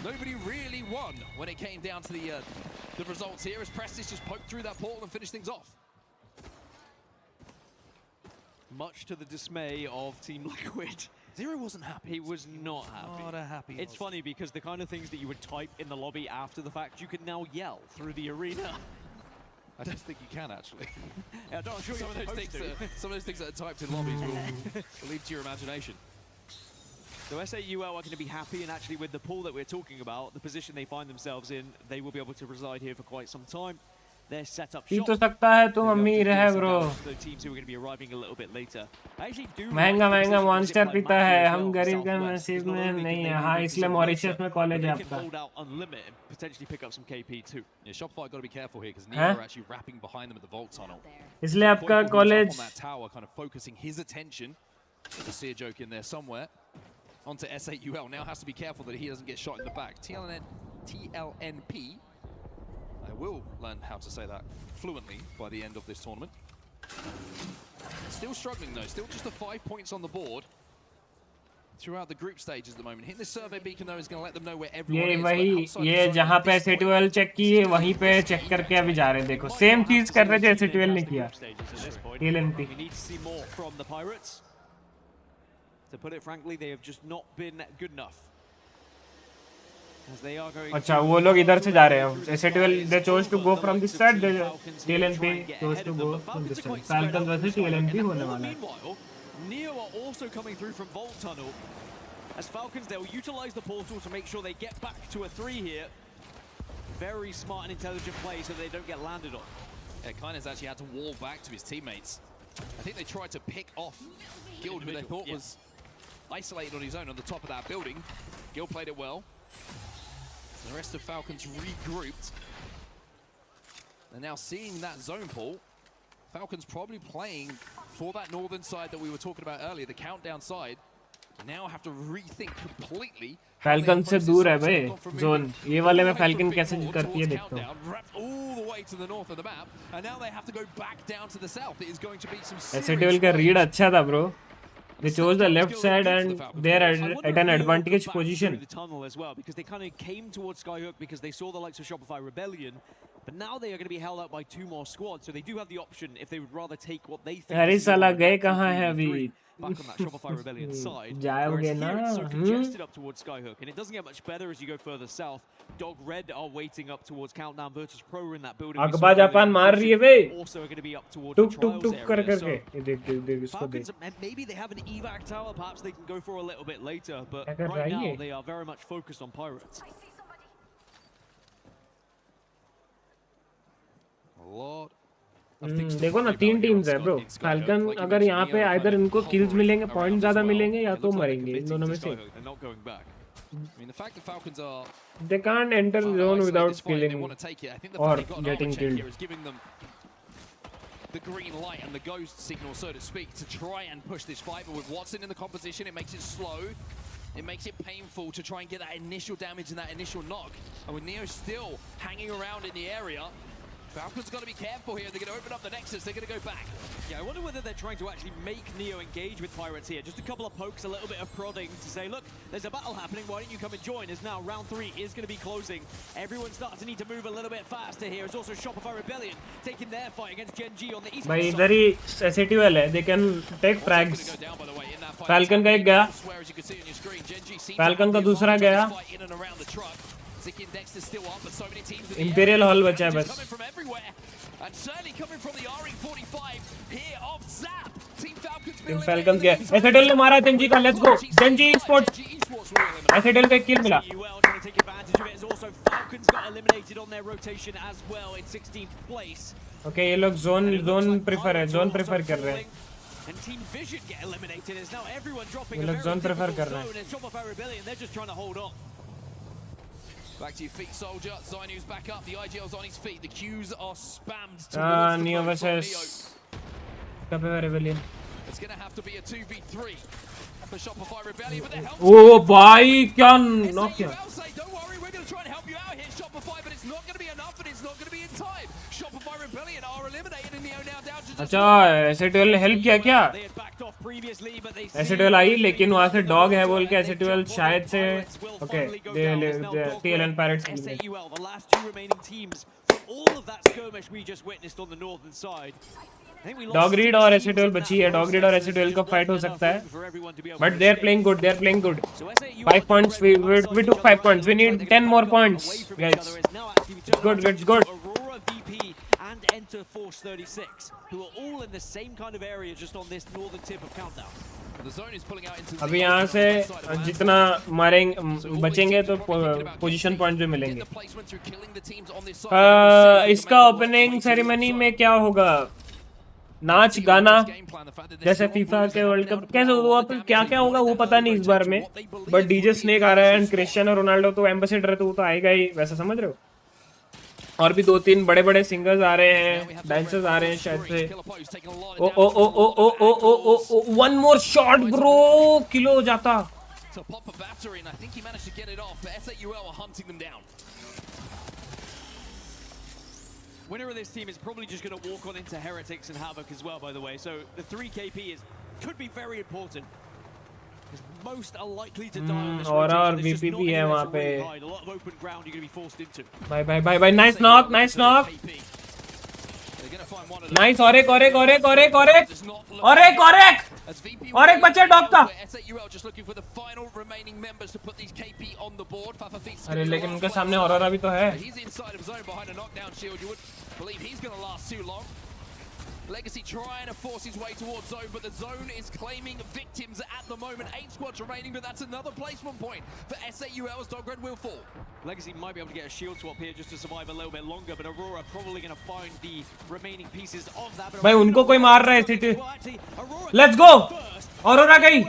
nobody really won when it came down to the results here as Prestige just poked through that portal and finished things off. Much to the dismay of Team Liquid. Zero wasn't happy. He was not happy. Not a happy. It's funny because the kind of things that you would type in the lobby after the fact, you can now yell through the arena. I don't think you can actually. Yeah, I'm sure some of those things that are typed in lobbies will leave to your imagination. So S8UL are going to be happy, and actually with the pool that we're talking about, the position they find themselves in, they will be able to reside here for quite some time. They're set up shop. तो सकता है तुम अमीर है bro. The teams who are going to be arriving a little bit later. I actually do. महंगा monster पीता है. हम गरीब के नसीब में नहीं है. हाँ इसलिए मॉरिशस में कॉलेज है आपका. Hold out unlimited, potentially pick up some KP too. Yeah, Shopify got to be careful here because Neo are actually wrapping behind them at the vault tunnel. इसलिए आपका college. On that tower, kind of focusing his attention. The Seer joke in there somewhere. Onto S8UL now has to be careful that he doesn't get shot in the back. TLNP. I will learn how to say that fluently by the end of this tournament. Still struggling though, still just the 5 points on the board throughout the group stages at the moment. Hitting the survey beacon though is going to let them know where everyone is. ये जहाँ पे S8UL check किए वहीं पे check करके अभी जा रहे हैं. देखो सेम चीज कर रहे थे S8UL ने किया. TLNP. We need to see more from the Pirates. To put it frankly, they have just not been good enough. As they are going. अच्छा वो लोग इधर से जा रहे हैं. S8UL they chose to go from this side. TLNP chose to go from this side. Falcons versus TLNP होने वाला है. Meanwhile, Neo are also coming through from Vault Tunnel. As Falcons, they'll utilize the portal to make sure they get back to a 3 here. Very smart and intelligent play so they don't get landed on. Yeah, Kainer's actually had to wall back to his teammates. I think they tried to pick off Guild, who they thought was isolated on his own on the top of that building. Guild played it well. The rest of Falcons regrouped. They're now seeing that zone pool. Falcons probably playing for that northern side that we were talking about earlier, the countdown side. Now have to rethink completely. Falcon से दूर है भाई zone, ये वाले में falcon कैसे करती है देखता हूँ. All the way to the north of the map, and now they have to go back down to the south. It is going to be some S8UL का रीड अच्छा था bro. They chose the left side and they are at an advantage position. The tunnel as well, because they kind of came towards SkyHook because they saw the likes of Shopify Rebellion, but now they are going to be held up by 2 more squads, so they do have the option if they would rather take what they think. अरे साला गए कहाँ है अभी? Back on that Shopify Rebellion side. जाओगे Whereas ना? here it's so congested up towards SkyHook, and it doesn't get much better as you go further south. Dog Red are waiting up towards Countdown. Virtus Pro are in that building. अकबा Japan मार रही है बे. Also are going to be up towards took the took trials टुक कर area. करके. ये देख इसको देख. Falcons, and maybe they have an evac tower. Perhaps they can go for a little bit later, but क्या कर right रही now है? they are very much focused on Pirates. a lot. देखो ना 3 टीम्स है ब्रो. फैल्कन अगर यहाँ पे आइदर इनको किल्स मिलेंगे, पॉइंट ज्यादा मिलेंगे, या तो मरेंगे इन दोनों में से. I mean, the fact that Falcons are They can't enter the zone without they killing want to take it. I think the or fact they got an getting armor check killed. here is giving them the green light and the ghost signal, so to speak, to try and push this fight. But with Watson in the composition, it makes it slow. It makes it painful to try and get that initial damage and that initial knock. And with Neo still hanging around in the area, Falcons got to be careful here. They're going to open up the Nexus. They're going to go back. Yeah, I wonder whether they're trying to actually make Neo engage with Pirates here. Just a couple of pokes, a little bit of prodding to say, look, there's a battle happening. Why don't you come and join? As now round 3 is going to be closing. Everyone starts to need to move a little bit faster here. It's also Shopify Rebellion taking their fight against Gen G on the east भाई side. इधर ही S8UL है. They can take frags. Falcon का एक गया. Falcon का दूसरा गया. Imperial hall बचा है बस. And certainly coming from the RE45 here of Zap. Team Falcons falcon गया. S8UL ने मारा Gen G का. Let's go. Gen G Esports. S8UL का एक किल मिला. S8UL trying to take advantage of it as also Falcons got eliminated on their rotation as well in 16th place. Okay, ये लोग zone prefer है. Zone prefer कर रहे हैं. And Team Vision get eliminated as now everyone dropping ये a लोग very zone prefer difficult कर रहे zone. And Shopify Rebellion, they're just trying to hold on. Back to your feet, soldier. Zainu's back up. The IGL's on his feet. The Qs are spammed हैं. towards the Neo boat from versus Shopify Rebellion. It's going to have to be a 2v3 for Shopify Rebellion, but they're helping. ओ भाई क्या knock किया. S8UL say, don't worry, we're going to try and help you out here, Shopify, but it's not going to be enough and it's not going to be in time. Shopify Rebellion are eliminated and Neo now down to just... अच्छा S8UL ने help किया क्या? They had backed off previously, but they S8UL आई लेकिन वहाँ से dog है बोल के S8UL शायद से okay TLN Pirates S8UL, the last 2 remaining teams from all of that skirmish we just witnessed on the northern side. Dog read और S8UL बची है. डॉग रीड और S8UL का फाइट हो सकता है. But they are playing good. They are playing good. 5 points. We took 5 points. We need 10 more points, guys. Good. Aurora VP and Enter Force 36, who are all in the same kind of area just on this northern tip of Countdown. The zone is pulling out into अभी यहाँ से जितना मारेंगे बचेंगे तो position point भी मिलेंगे. इसका ओपनिंग सेरेमनी में क्या होगा? नाच गाना जैसे फीफा के वर्ल्ड कप कैसे हुआ, क्या क्या होगा वो पता नहीं इस बार में. बट डीजे स्नेक आ रहा है एंड क्रिस्टियानो रोनाल्डो तो एम्बेसडर है तो वो तो आएगा ही, वैसा समझ रहे हो. और भी 2-3 बड़े सिंगर्स आ रहे हैं, डांसर्स आ रहे हैं शायद से. Oh one more shot bro, किलो जाता. Winner of this team is probably just going to walk on into Heretics and Havoc as well, by the way. So the 3 KP could be very important. Most are likely to die on this और rotation. VPP है वहाँ पे. A lot of open ground you're going to be forced into. Bye. Nice knock. Nice. और एक बच्चा dog का. अरे लेकिन उनके सामने ऑरोरा भी तो है. Legacy trying to force his way towards zone, but the zone is claiming victims at the moment. 8 squads remaining, but that's another placement point for S8UL as Dog Red will fall. Legacy might be able to get a shield swap here just to survive a little bit longer, but Aurora probably going to find the remaining pieces of that. भाई उनको कोई मार रहा है city. Let's go. Aurora गई.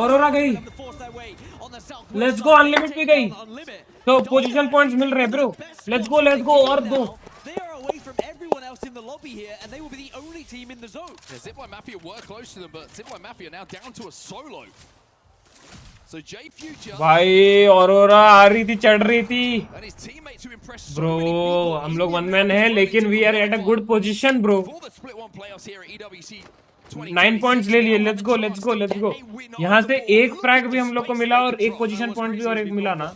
Aurora गई. Let's go. Unlimited भी गई. तो पोजीशन पॉइंट्स मिल रहे हैं ब्रो. Let's go और दो. They are away from everyone else in the lobby here, and they will be the only team in the zone. Yeah, Zipline Mafia were close to them, but Zipline Mafia now down to a solo. So J Future भाई aurora आ रही थी, चढ़ रही थी and his teammates who impressed bro. so many people. हम लोग one man है, लेकिन we are at a good position bro. For the split one playoffs here at EWC 9 points ले लिए. Let's go let's go let's go. यहाँ से एक frag भी हम लोग को मिला और एक पोजीशन पॉइंट भी और एक मिला ना.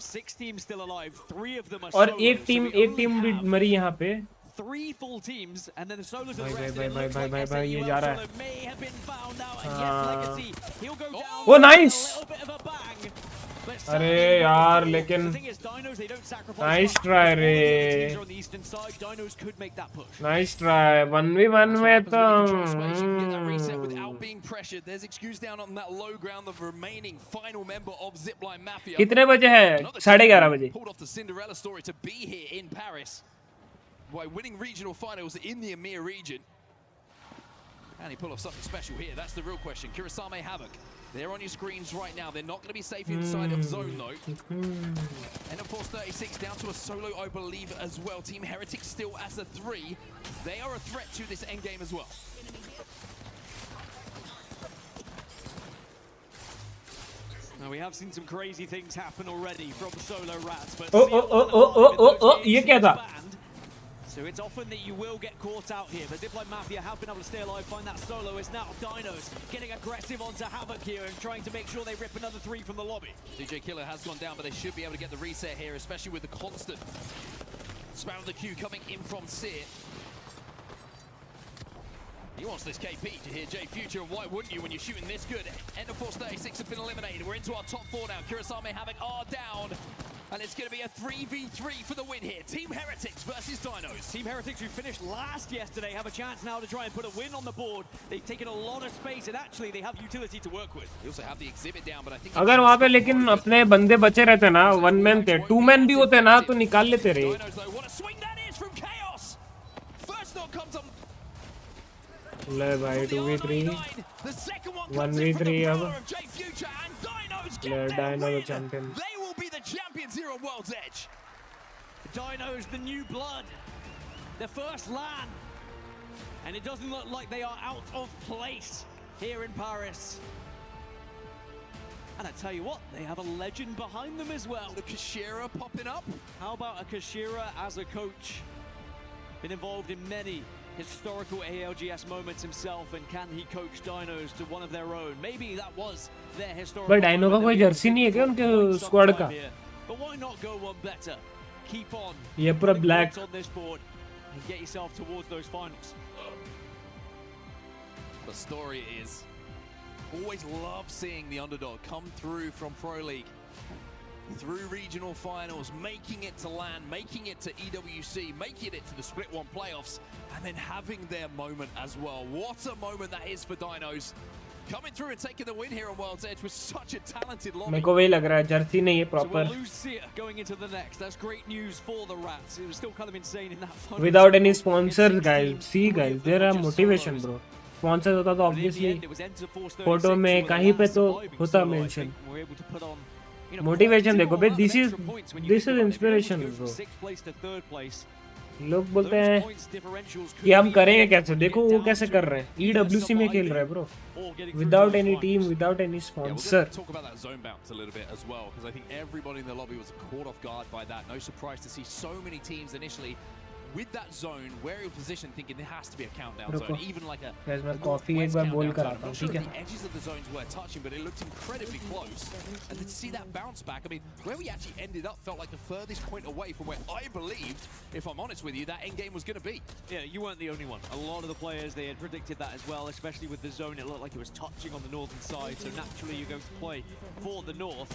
और एक टीम भी मरी यहाँ पे. 3 full teams and then the solos are भाई ये जा रहा है. may have been found out and yes Legacy he'll go down. Oh nice. A little bit of a bang. अरे यार लेकिन नाइस ट्राई रे. Nice try. 1v1 में तो कितने बजे है? 11:30 बजे. By winning regional finals in the EMEA region. And he pulled off something special here. That's the real question. Kurasame HyperX. They're on your screens right now. They're not going to be safe inside of zone though. And of course 36 down to a solo I believe as well. Team Heretics still as a 3. They are a threat to this end game as well. Now we have seen some crazy things happen already from solo rats, but ये क्या था? so it's often that you will get caught out here, but Zipline Mafia have been able to stay alive, find that solo. It's now Dinos getting aggressive onto HyperX here and trying to make sure they rip another 3 from the lobby. DJ Killer has gone down, but they should be able to get the reset here, especially with the constant spam of the Q coming in from Sear. He wants this KP to hear J Future, and why wouldn't you when you're shooting this good? End of Force 36 have been eliminated. We're into our top 4 now. Kurasame HyperX are down. And it's going to be a 3v3 for the win here. Team Heretics versus Dinos. Team Heretics, who finished last yesterday, have a chance now to try and put a win on the board. They've taken a lot of space, and actually they have utility to work with. They also have the exhibit down, but I think अगर वहाँ पे लेकिन अपने बंदे बचे रहते ना, 1 man थे, 2 मैन भी होते ना, तो निकाल लेते रहे. Dinos though, what a swing that is from Chaos. First knock comes on. ले भाई 2v3 1v3 अब. ले Dino the champion. They will be the champions here on World's Edge. Dinos, the new blood, the first LAN, and it doesn't look like they are out of place here in Paris. And I tell you what, they have a legend behind them as well. The Kashira popping up. How about a Kashira as a coach? Been involved in many historical ALGS moments himself, and can he coach Dinos to one of their own? Maybe that was their historical. But Dino का कोई Jersey नहीं है क्या उनके squad का? But why not go one better? Keep on. ये पूरा black on this board and get yourself towards those finals. The story is always love seeing the underdog come through from Pro League, through regional finals, making it to LAN, making it to EWC, making it to the Split 1 playoffs, and then having their moment as well. What a moment that is for Dinos. Coming through and taking the win here on World's Edge with such a talented lobby. मेरे को वही लग रहा है, Jersey नहीं है proper. So we'll lose Sear going into the next. That's great news for the Rats. It was still kind of insane in that final. Without any sponsors, guys. See, guys, there are motivation, bro. Sponsors होता तो obviously photo में कहीं पे तो होता mention. Motivation देखो बे, this is inspiration, bro. लोग बोलते हैं कि हम करेंगे कैसे, देखो वो कैसे कर रहे हैं. EWC में खेल रहे हैं bro, without any team, without any sponsor. Talk about that zone bounce a little bit as well, because I think everybody in the lobby was caught off guard by that. No surprise to see so many teams initially with that zone, where you're positioned, thinking there has to be a countdown zone, even like a coffee एक बार बोल कर आता हूँ, ठीक है? The edges of the zones were touching, but it looked incredibly close. And then to see that bounce back, I mean, where we actually ended up felt like the furthest point away from where I believed, if I'm honest with you, that end game was going to be. Yeah, you weren't the only one. A lot of the players, they had predicted that as well, especially with the zone. It looked like it was touching on the northern side, so naturally you're going to play for the north.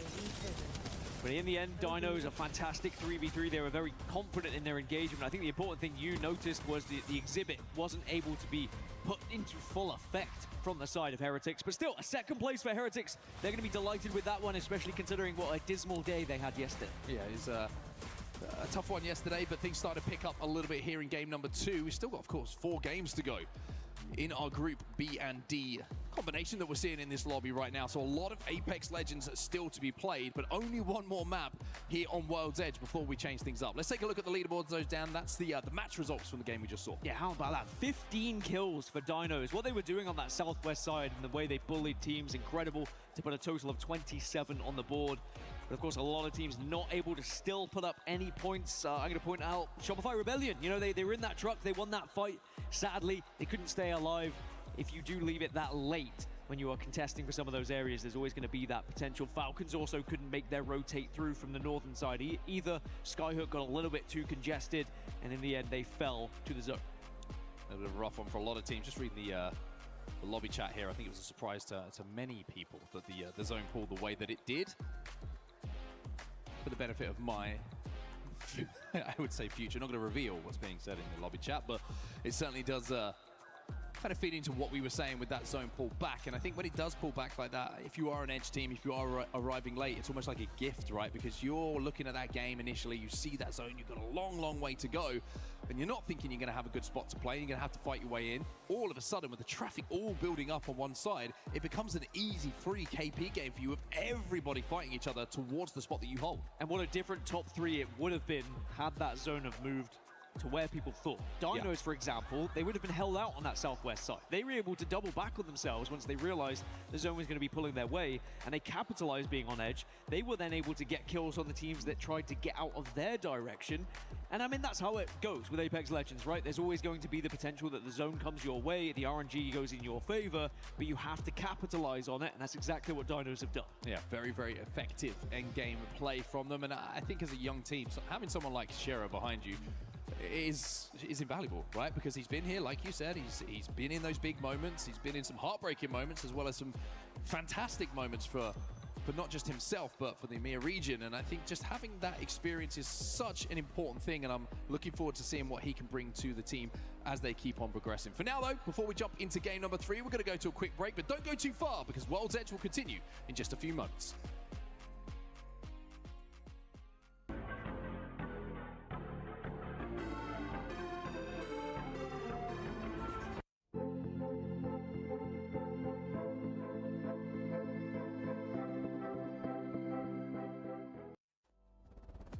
But in the end, Dinos a fantastic 3v3. They were very confident in their engagement. I think the important thing you noticed was the exhibit wasn't able to be put into full effect from the side of Heretics. But still, a second place for Heretics. They're going to be delighted with that one, especially considering what a dismal day they had yesterday. Yeah, it was a tough one yesterday, but things started to pick up a little bit here in game number 2. We've still got, of course, 4 games to go in our group B and D combination that we're seeing in this lobby right now. So a lot of Apex Legends are still to be played, but only one more map here on World's Edge before we change things up. Let's take a look at the leaderboards, those down. That's the match results from the game we just saw. Yeah, how about that? 15 kills for Dinos. What they were doing on that southwest side and the way they bullied teams, incredible to put a total of 27 on the board. But of course, a lot of teams not able to still put up any points. I'm going to point out Shopify Rebellion. You know, they were in that truck, they won that fight. Sadly, they couldn't stay alive. If you do leave it that late when you are contesting for some of those areas, there's always going to be that potential. Falcons also couldn't make their rotate through from the northern side. Either Skyhook got a little bit too congested, and in the end, they fell to the zone. A bit of a rough one for a lot of teams. Just reading the lobby chat here, I think it was a surprise to many people that the zone pulled the way that it did. For the benefit of my, I would say, future, not going to reveal what's being said in the lobby chat, but it certainly does kind of feed into what we were saying with that zone pull back. And I think when it does pull back like that, if you are an Edge team, if you are arriving late, it's almost like a gift, right? Because you're looking at that game initially, you see that zone, you've got a long, long way to go, and you're not thinking you're going to have a good spot to play, you're going to have to fight your way in. All of a sudden, with the traffic all building up on one side, it becomes an easy, free KP game for you, with everybody fighting each other towards the spot that you hold. And what a different top three it would have been had that zone have moved to where people thought. Dinos, for example, they would have been held out on that southwest side. They were able to double back on themselves once they realized the zone was going to be pulling their way, and they capitalized being on edge. They were then able to get kills on the teams that tried to get out of their direction. And I mean, that's how it goes with Apex Legends, right? There's always going to be the potential that the zone comes your way, the RNG goes in your favor, but you have to capitalize on it, and that's exactly what Dinos have done. Yeah, very, very effective end-game play from them, and I think as a young team, so having someone like Shero behind you is invaluable, right? Because he's been here, like you said, he's been in those big moments, he's been in some heartbreaking moments, as well as some fantastic moments for not just himself, but for the EMEA region. And I think just having that experience is such an important thing, and I'm looking forward to seeing what he can bring to the team as they keep on progressing. For now, though, before we jump into game number 3, we're going to go to a quick break, but don't go too far, because World's Edge will continue in just a few moments.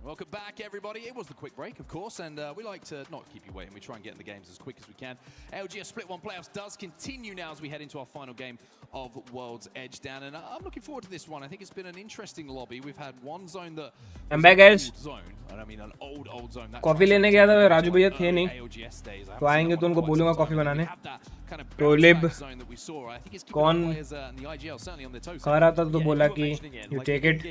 Welcome back, everybody. It was the quick break, of course, and we like to not keep you waiting. We try and get in the games as quick as we can. LGS Split 1 Playoffs does continue now as we head into our final game of World's Edge, Dan, and I'm looking forward to this one. I think it's been an interesting lobby. We've had one zone that I'm back, guys. Zone, and I mean an old zone. Coffee लेने गया था, राजू भैया थे नहीं, तो आएंगे तो उनको बोलूंगा कॉफी बनाने. तो लिब कौन खा रहा था तो बोला कि you take it,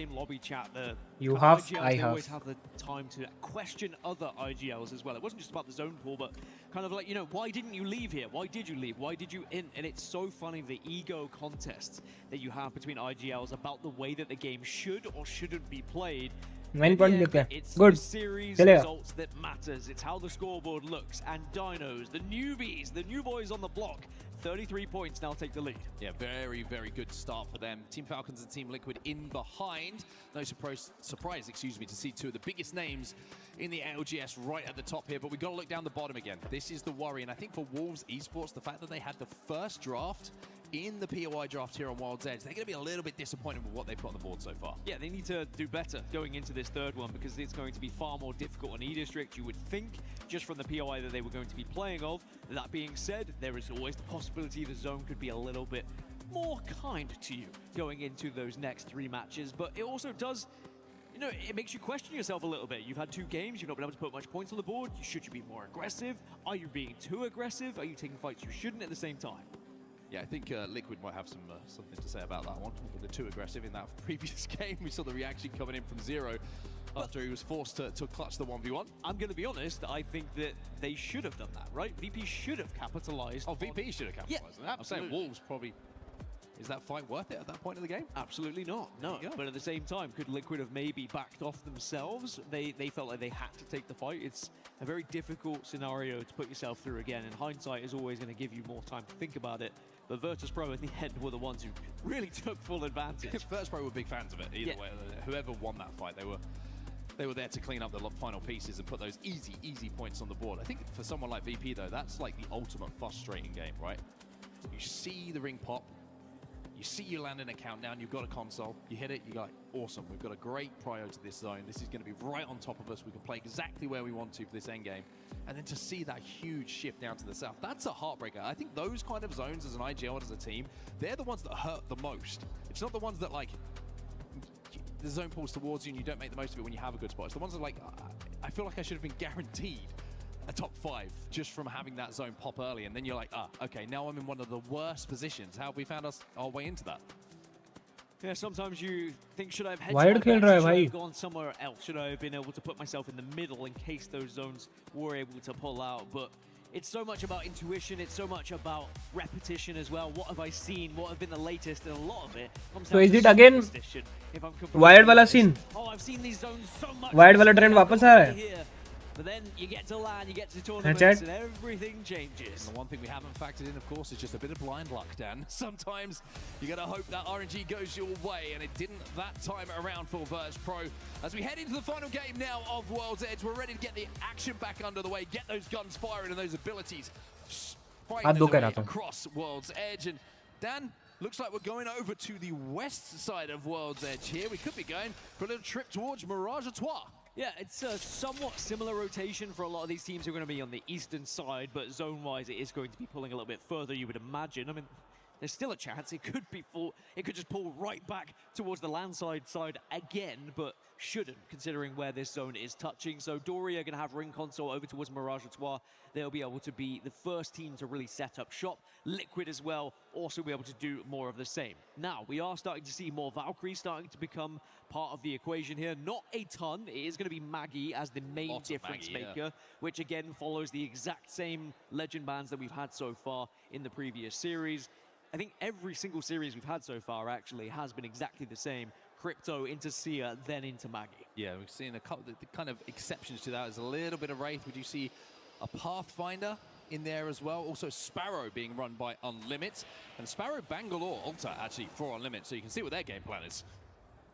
you have, I have. Always have the time to question other IGLs as well. It wasn't just about the zone pool, but kind of like, you know, why didn't you leave here? Why did you leave? Why did you in? And it's so funny, the ego contests that you have between IGLs about the way that the game should or shouldn't be played. 9 points लिखते हैं. It's Good. the series चलेगा. results that matters. It's how the scoreboard looks. And Dinos, the newbies, the new boys on the block, 33 points now take the lead. Yeah, very, very good start for them. Team Falcons and Team Liquid in behind. No surprise, excuse me, to see two of the biggest names in the LGS right at the top here, but we've got to look down the bottom again. This is the worry, and I think for Wolves Esports, the fact that they had the first draft in the POI draft here on World's Edge, they're going to be a little bit disappointed with what they've put on the board so far. Yeah, they need to do better going into this third one, because it's going to be far more difficult on E-District, you would think, just from the POI that they were going to be playing of. That being said, there is always the possibility the zone could be a little bit more kind to you going into those next 3 matches, but it also does, you know, it makes you question yourself a little bit. You've had 2 games, you've not been able to put much points on the board. Should you be more aggressive? Are you being too aggressive? Are you taking fights you shouldn't at the same time? Yeah, I think Liquid might have some something to say about that one. They're too aggressive in that previous game. We saw the reaction coming in from Zero after he was forced to clutch the 1v1. I'm going to be honest, I think that they should have done that, right? VP should have capitalized. Oh, VP should have capitalized. Yeah, I'm saying Wolves probably... Is that fight worth it at that point of the game? Absolutely not, no. But at the same time, could Liquid have maybe backed off themselves? They felt like they had to take the fight. It's a very difficult scenario to put yourself through again, and hindsight is always going to give you more time to think about it. But Virtus.pro in the end were the ones who really took full advantage. Virtus.pro were big fans of it, either way. Whoever won that fight, they were there to clean up the final pieces and put those easy points on the board. I think for someone like VP, though, that's like the ultimate frustrating game, right? You see the ring pop, You see you land in a countdown, you've got a console, you hit it, you go like, awesome, we've got a great prio to this zone. This is going to be right on top of us. We can play exactly where we want to for this end game. And then to see that huge shift down to the south, that's a heartbreaker. I think those kind of zones as an IGL and as a team, they're the ones that hurt the most. It's not the ones that like, the zone pulls towards you and you don't make the most of it when you have a good spot. It's the ones that like, I feel like I should have been guaranteed a top 5 just from having that zone pop early, and then you're like, okay, now I'm in one of the worst positions. How have we found our way into that? Yeah, sometimes you think, should I have Wired hedged खेल my रहा है bets? Should I भाई. have gone somewhere else? Should I have been able to put myself in the middle in case those zones were able to pull out? But it's so much about intuition, it's so much about repetition as well. What have I seen? What have been the latest? And a lot of it comes So down is to it again superstition, if I'm completely wired वाला honest. scene? Oh, I've seen these zones so much. Wired वाला trend वापस आ रहा है. Here. But then you get to land, you get to tournaments, chat. and everything changes. And the one thing we haven't factored in, of course, is just a bit of blind luck, Dan. Sometimes you gotta hope that RNG goes your way, and it didn't that time around for Virtus Pro. As we head into the final game now of World's Edge, we're ready to get the action back under the way, get those guns firing and those abilities fighting their way across World's Edge. And Dan, looks like we're going over to the west side of World's Edge here. We could be going for a little trip towards Mirage Etoile. Yeah, it's a somewhat similar rotation for a lot of these teams who are going to be on the eastern side, but zone-wise it is going to be pulling a little bit further, you would imagine. I mean, there's still a chance it could be it could just pull right back towards the landside side again, but shouldn't, considering where this zone is touching. So Dory are going to have ring console over towards Mirage Etoile. They'll be able to be the first team to really set up shop. Liquid as well, also be able to do more of the same. Now, we are starting to see more Valkyries starting to become part of the equation here. Not a ton. It is going to be Maggie as the main difference maker, which again follows the exact same legend bans that we've had so far in the previous series. I think every single series we've had so far actually has been exactly the same. Crypto into Sia, then into Maggie. Yeah, we've seen a couple the kind of exceptions to that. There's a little bit of Wraith. We do see a Pathfinder in there as well. Also Sparrow being run by Unlimit. And Sparrow Bangalore Alta actually for Unlimit, so you can see what their game plan is.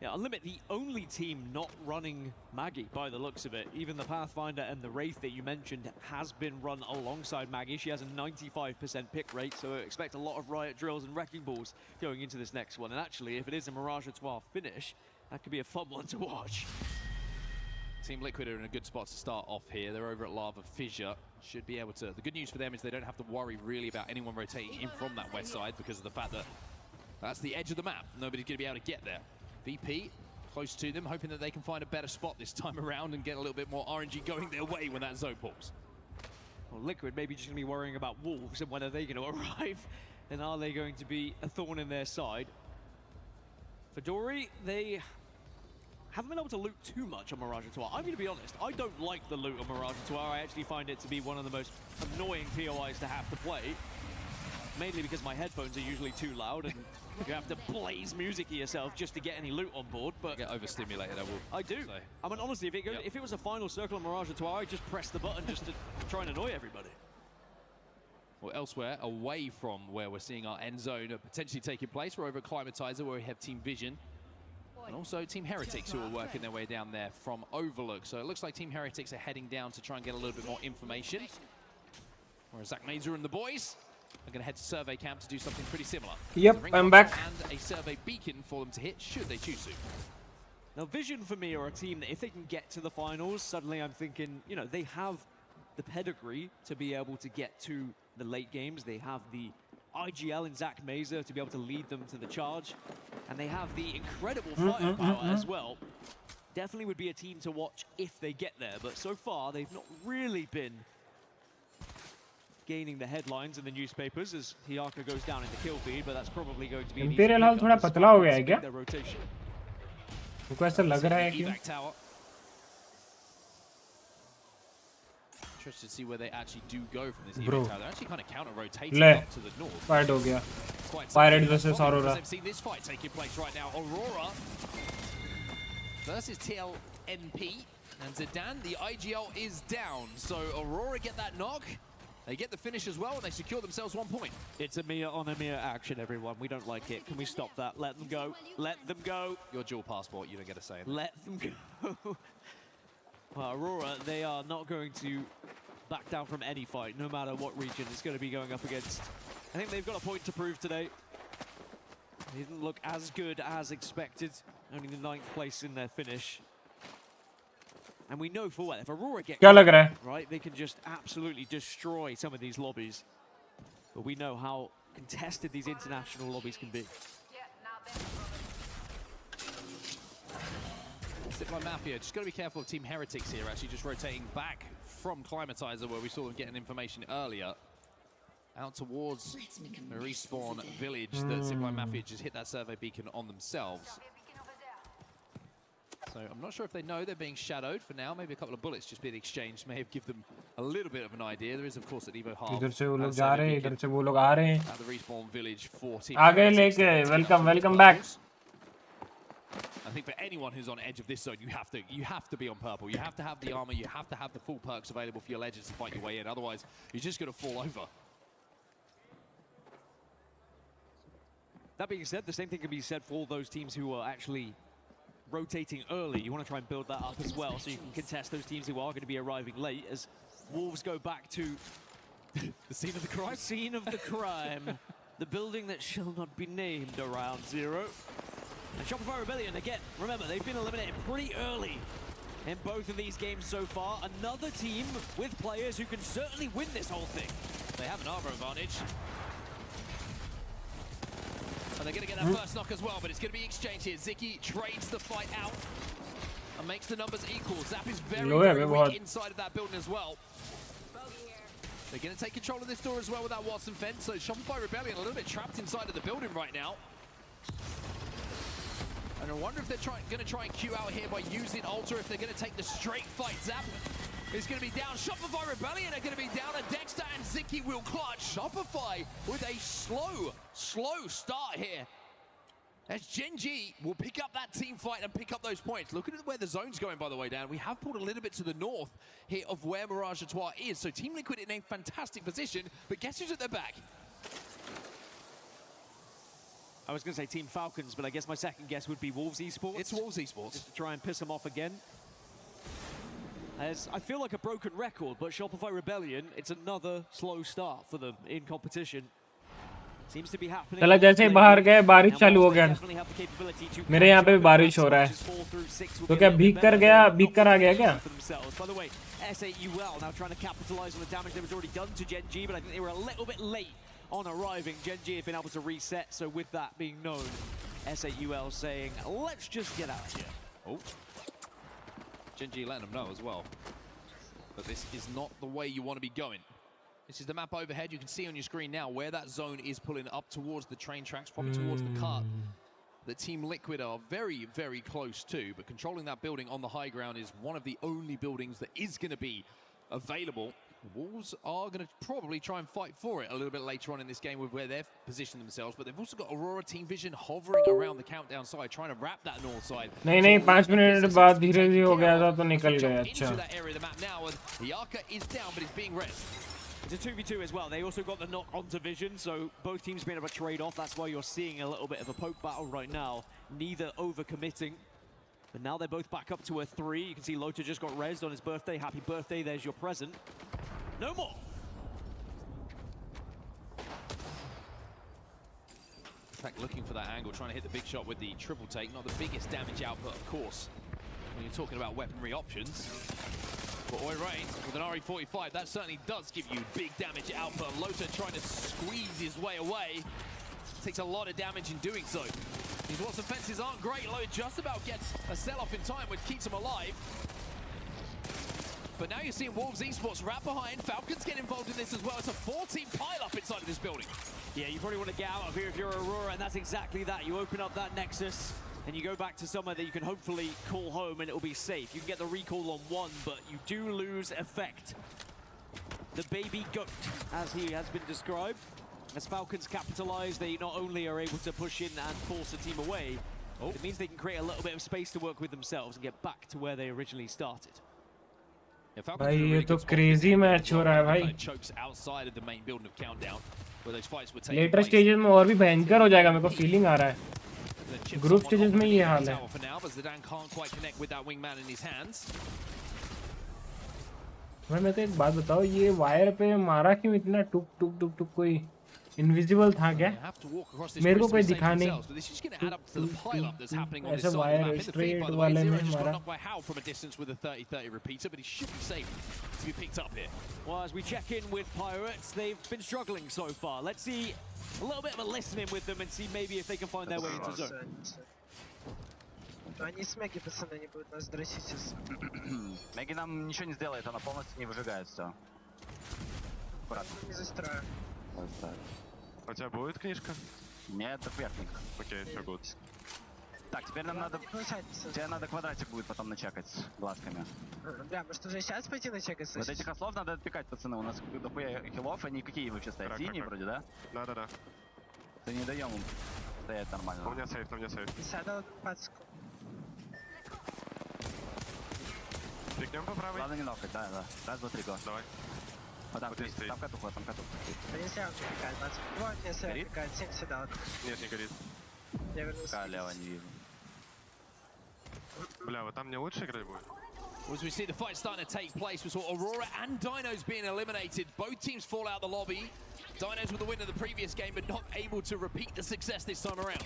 Yeah, Unlimit, the only team not running Maggie by the looks of it. Even the Pathfinder and the Wraith that you mentioned has been run alongside Maggie. She has a 95% pick rate, so expect a lot of riot drills and wrecking balls going into this next one. And actually, if it is a Mirage Etoile finish, that could be a fun one to watch. Team Liquid are in a good spot to start off here. They're over at Lava Fissure. Should be able to... The good news for them is they don't have to worry really about anyone rotating in from that west side because of the fact that that's the edge of the map. Nobody's going to be able to get there. VP close to them, hoping that they can find a better spot this time around and get a little bit more RNG going their way when that zone pulls. Well, Liquid maybe just going to be worrying about Wolves and when are they going to arrive, and are they going to be a thorn in their side? For Dory, they haven't been able to loot too much on Mirage Etoile. I'm going to be honest, I don't like the loot on Mirage Etoile. I actually find it to be one of the most annoying POIs to have to play. Mainly because my headphones are usually too loud and you have to blaze music at yourself just to get any loot on board. But get overstimulated, I do. So. I mean, honestly, if it was a final circle on Mirage Etoile, I'd just press the button just to try and annoy everybody. Well, elsewhere, away from where we're seeing our end zone potentially taking place, we're over at Climatizer where we have Team Vision. And also Team Heretics who are working their way down there from Overlook. So it looks like Team Heretics are heading down to try and get a little bit more information. Whereas Zach Mazer and the boys are going to head to Survey Camp to do something pretty similar. Yep, I'm back. And a Survey Beacon for them to hit, should they choose to. Now, Vision for me are a team that if they can get to the finals, suddenly I'm thinking, you know, they have the pedigree to be able to get to the late games. They have the IGL and Zach Mazer to be able to lead them to the charge. And they have the incredible firepower as well. Definitely would be a team to watch if they get there. But so far, they've not really been gaining the headlines in the newspapers as RyuK goes down in the kill feed, but that's probably going to be Imperial हाल थोड़ा पतला हो गया है क्या? मुझको ऐसा लग रहा है कि Interested to see where they actually do go from this evac tower. They're actually kind of counter-rotating up to the north. Fight हो गया. Pirate versus Aurora. I've seen this fight taking place right now. Aurora versus TLNP. And Zidane, the IGL is down. So Aurora get that knock. They get the finish as well, and they secure themselves 1 point. It's a Mia on a Mia action, everyone. We don't like it. Can we stop that? Let them go. Let them go. Your dual passport, you don't get a say. Let them go. Well, Aurora, they are not going to back down from any fight, no matter what region it's going to be going up against. I think they've got a point to prove today. didn't look as good as expected. Only the 9th place in their finish. And we know for what, if Aurora get क्या लग रहा है? right, they can just absolutely destroy some of these lobbies. But we know how contested these international lobbies can be. Zipline Mafia, just got to be careful of Team Heretics here, actually just rotating back from Climatizer, where we saw them getting information earlier, out towards the respawn village that Zipline Mafia just hit that survey beacon on themselves. So I'm not sure if they know they're being shadowed for now. Maybe a couple of bullets just being exchanged may have given them a little bit of an idea. There is, of course, an Evo half. इधर से वो लोग जा रहे हैं, इधर से वो लोग आ रहे हैं. At the respawn village for Team आगे Heretics. लेके, welcome back. I think for anyone who's on edge of this zone, you have to be on purple. You have to have the armor. You have to have the full perks available for your legends to fight your way in. Otherwise, you're just going to fall over. That being said, the same thing can be said for all those teams who are actually rotating early. You want to try and build that up as well, so you can contest those teams who are going to be arriving late, as Wolves go back to the scene of the crime. Scene of the crime. The building that shall not be named around Zero. And Shopify Rebellion, again, remember, they've been eliminated pretty early in both of these games so far. Another team with players who can certainly win this whole thing. They have an armor advantage. And they're going to get that first knock as well, but it's going to be exchanged here. Ziki trades the fight out and makes the numbers equal. Zap is very, very weak inside of that building as well. They're going to take control of this door as well with that Watson fence. So Shopify Rebellion a little bit trapped inside of the building right now. And I wonder if they're going to try and queue out here by using Alter, if they're going to take the straight fight. Zap is going to be down. Shopify Rebellion are going to be down. And Dexter and Ziki will clutch. Shopify with a slow start here. As Gen G will pick up that team fight and pick up those points. Look at where the zone's going, by the way, Dan. We have pulled a little bit to the north here of where Mirage Etoile is. So Team Liquid in a fantastic position. But guess who's at their back? I was going to say Team Falcons, but I guess my second guess would be Wolves Esports. It's Wolves Esports. Just to try and piss them off again. As I feel like a broken record, but Shopify Rebellion, it's another slow start for them in competition. Seems to be happening. चला जैसे ही बाहर गए बारिश चालू हो गया. मेरे यहाँ पे भी बारिश हो रहा है. तो क्या भीग कर आ गया क्या? By the way, S8UL now trying to capitalize on the damage that was already done to Gen G, but I think they were a little bit late on arriving. Gen G have been able to reset, so with that being known, S8UL saying, let's just get out of here. Oh. Gen G letting them know as well. But this is not the way you want to be going. This is the map overhead. You can see on your screen now where that zone is pulling up towards the train tracks, probably towards the cart. The Team Liquid are very, very close to, but controlling that building on the high ground is one of the only buildings that is going to be available. The Wolves are going to probably try and fight for it a little bit later on in this game with where they've positioned themselves, but they've also got Aurora Team Vision hovering around the countdown side, trying to wrap that north side. नहीं 5 minute बाद धीरे-धीरे हो गया था तो निकल गया. अच्छा. Into that area of the map now, and the Arca is down, but it's being res. It's a 2v2 as well. They also got the knock onto Vision, so both teams being able to trade off. That's why you're seeing a little bit of a poke battle right now. Neither overcommitting. But now they're both back up to a 3. You can see Lota just got rezzed on his birthday. Happy birthday, there's your present. No more. Looking for that angle, trying to hit the big shot with the triple take. Not the biggest damage output, of course, when you're talking about weaponry options. But Oi Rain with an RE45, that certainly does give you big damage output. Lota trying to squeeze his way away. Takes a lot of damage in doing so. These Watson fences aren't great. Lota just about gets a sell-off in time, which keeps him alive. But now you're seeing Wolves Esports wrap behind. Falcons get involved in this as well. It's a 4-team pile-up inside of this building. Yeah, you probably want to get out of here if you're Aurora, and that's exactly that. You open up that Nexus, and you go back to somewhere that you can hopefully call home, and it'll be safe. You can get the recall on 1, but you do lose effect. The baby goat, as he has been described. As Falcons capitalize, they not only are able to push in and force a team away, it means they can create a little bit of space to work with themselves and get back to where they originally started. भाई ये तो crazy match हो रहा है भाई. Later stages में और भी भयंकर हो जाएगा, मेरे को feeling आ रहा है. Group stages में ये हाल है. भाई मैं तो एक बात बताओ, ये वायर पे मारा क्यों इतना टुक टुक टुक टुक कोई इनविजिबल था क्या? They have to walk across this मेरे को bridge कोई to save दिखा नहीं। themselves, but this is going to add up to the pile-up that's happening on this ऐसे side of the wire map. In the feed, straight by the way, वाले Zero में just got हमारा knocked by Hal from a distance with a 30-30 repeater, but he should be safe to be picked up here. Well, as we check in with Pirates, they've been struggling so far. Let's see a little bit of a listening with them and see maybe if they can find their way into zone. Они с Мэги, пацаны, они будут нас дросить сейчас. Мэгги нам ничего не сделает, она полностью не выжигает все. Аккуратно. Не застрою. У тебя будет книжка? Нет, так верхник. Окей, все гуд. Так, теперь нам надо... Тебе надо квадратик будет потом начекать глазками. Бля, может уже сейчас пойти начекаться? Вот этих ослов надо отпекать, пацаны. У нас дохуя хилов, они какие вообще стоят? Синие вроде, да? Да-да-да. То не даем им стоять нормально. У меня сейф, у меня сейф. Садал пацку. Пикнем по правой? Главное не нокать, да. Раз, два, три, го. Давай. Вот там катух, там катух. Они слева пикают, пацку. Вот мне слева пикают, 70 дал. Нет, не горит. Я вернулся. Пока лево не вижу. Бля, вот там мне лучше играть будет? As we see the fight starting to take place, we saw Aurora and Dinos being eliminated. Both teams fall out the lobby. Dinos with the win of the previous game, but not able to repeat the success this time around.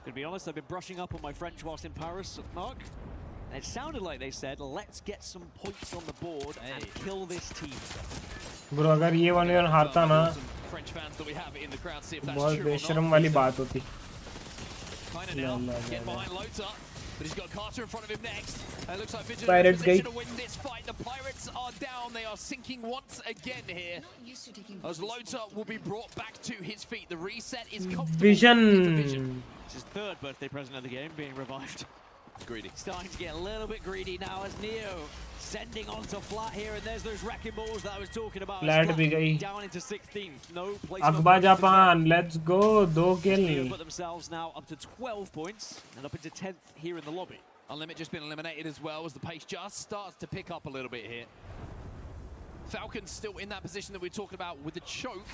To be honest, I've been brushing up on my French whilst in Paris, Mark. And it sounded like they said, let's get some points on the board and kill this team. Bro, अगर ये 1v1 हारता ना, French fans that we have in the crowd, see if that's बहुत true or बेशरम not. वाली बात होती। Kind of now, get behind Lota, but he's got Carter in front of him next. And it looks like Vision Pirates in position gate. to win this fight. The Pirates are down. They are sinking once again here. As Lota will be brought back to his feet. The reset is comfortable. Vision. It's his third birthday present of the game, being revived. Greedy. Starting to get a little bit greedy now as Neo sending on to flat here, and there's those wrecking balls that I was talking about. Flat भी गई। Down into 16th. No place. अकबा Japan, let's go, 2 kill. Put themselves now up to 12 points and up into 10th here in the lobby. Unlimit just been eliminated as well as the pace just starts to pick up a little bit here. Falcons still in that position that we were talking about with the choke,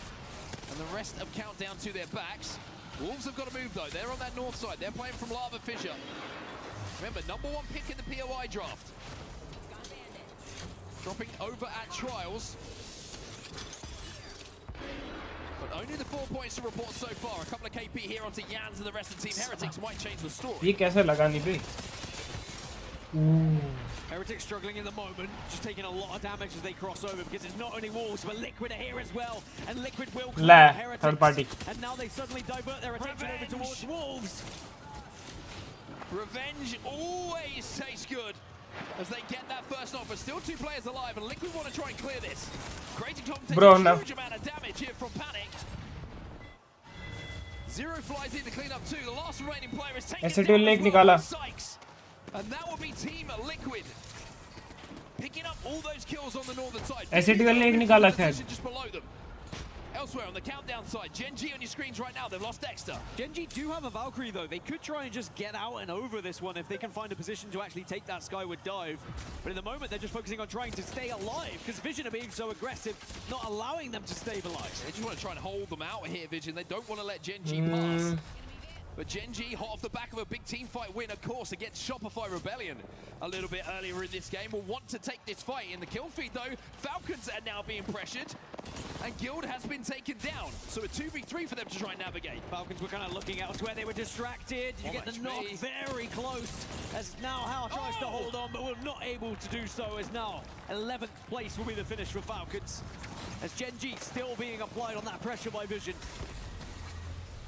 and the rest of Countdown to their backs. Wolves have got to move though. They're on that north side. They're playing from Lava Fissure. Remember, #1 pick in the POI draft. Dropping over at Trials. But only the 4 points to report so far. A couple of KP here onto Yans and the rest of Team Heretics might change the story. ये कैसे लगा नहीं बे? Heretics struggling in the moment, just taking a lot of damage as they cross over because it's not only Wolves, but Liquid are here as well. And Liquid will come La, Heretics. third party. And now they suddenly divert their attention over towards Wolves. Revenge always tastes good as they get that first off, but still 2 players alive, and Liquid want to try and clear this. Crazy Tom takes a huge amount of damage here from Panic. Zero flies in to clean up 2. The last remaining player is taken S8UL down निकाला। as well by Sykes. And that will be Team Liquid picking up all those kills on the northern side. S8UL ने एक निकाला शायद। Just below them. Elsewhere on the Countdown side, Gen.G on your screens right now, they've lost Dexter. Gen.G do have a Valkyrie though. They could try and just get out and over this one if they can find a position to actually take that skyward dive. But in the moment, they're just focusing on trying to stay alive because Vision are being so aggressive, not allowing them to stabilize. They just want to try and hold them out here, Vision. They don't want to let Gen.G pass. But Gen.G, hot off the back of a big teamfight win, of course, against Shopify Rebellion a little bit earlier in this game, will want to take this fight. In the kill feed, though, Falcons are now being pressured, and Guild has been taken down. So a 2v3 for them to try and navigate. Falcons were kind of looking elsewhere. They were distracted. You get the knock very close, as now Hal tries to hold on, but we're not able to do so, as now 11th place will be the finish for Falcons, as Gen.G still being applied on that pressure by Vision.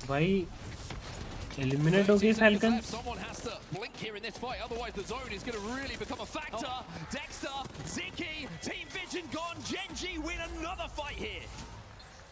भाई eliminate हो गई Falcons. Someone has to blink here in this fight, otherwise the zone is going to really become a factor. Dexter, Ziki, Team Vision gone. Gen.G win another fight here.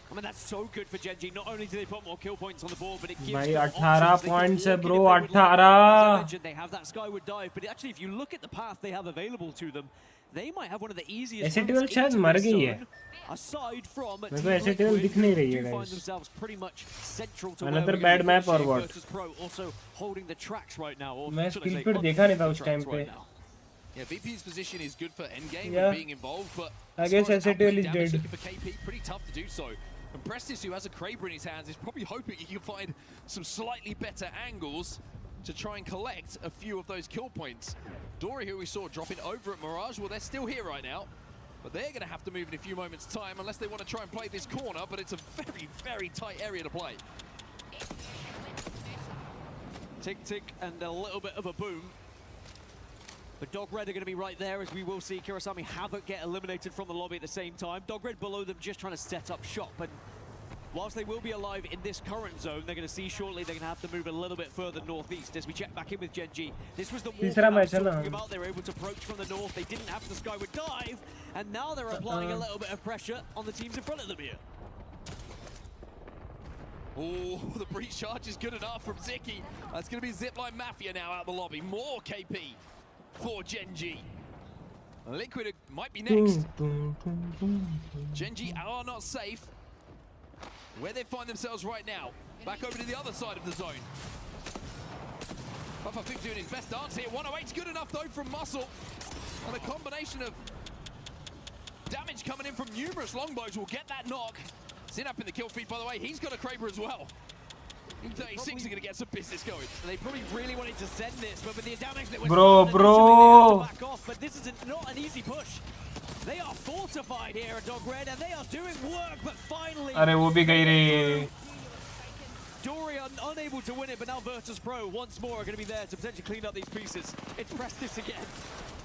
I mean, that's so good for Gen.G. Not only do they put more kill points on the board, but it gives भाई them 18 options. They can points है walk in bro, if they would like. 18. As I mentioned, they have that skyward dive, but actually, if you look at the path they have available to them, they might have one of the easiest S8UL runs शायद into मर this गई zone, है। aside from मेरे को Team S8UL Liquid, दिख नहीं who रही है, do find guys। themselves pretty much central to Another where bad we're map or seeing what? Virtus Pro also holding the tracks right now. Or मैं should I skill say, feed on देखा नहीं था the उस tracks time right पे। now. Yeah, VP's position is good for endgame Yeah. and being involved, but I guess as far as S8UL output is damage dead. looking for KP, pretty tough to do so. And Prestis, who has a Kraber in his hands, is probably hoping he can find some slightly better angles to try and collect a few of those kill points. Dory, who we saw dropping over at Mirage, well, they're still here right now. But they're going to have to move in a few moments' time unless they want to try and play this corner, but it's a very, very tight area to play. Tick, tick, and a little bit of a boom. But Dog Red are going to be right there, as we will see Kurosami Havoc get eliminated from the lobby at the same time. Dog Red below them just trying to set up shop. And whilst they will be alive in this current zone, they're going to see shortly they're going to have to move a little bit further northeast. As we check back in with GenG, this was the warp I was talking about. They were able to approach from the north. They didn't have the skyward dive. And now they're applying a little bit of pressure on the teams in front of them here. Oh, the breach charge is good enough from Ziki. That's going to be Zipline Mafia now out the lobby. More KP for GenG. Liquid might be next. GenG are not safe. Where they find themselves right now. Back over to the other side of the zone. Buffer doing his best dance here. 108's good enough though from Muscle. And a combination of damage coming in from numerous longbows will get that knock. Sin up in the kill feed, by the way. He's got a Kraber as well. E36 are going to get some business going. They probably really wanted to send this, but with the damage that was bro. back off. But this is not an easy push. They are fortified here at Dog Red, and they are doing work, but finally... अरे वो भी गई रे. Dory are unable to win it, but now Virtus Pro once more are going to be there to potentially clean up these pieces. It's Prestis again.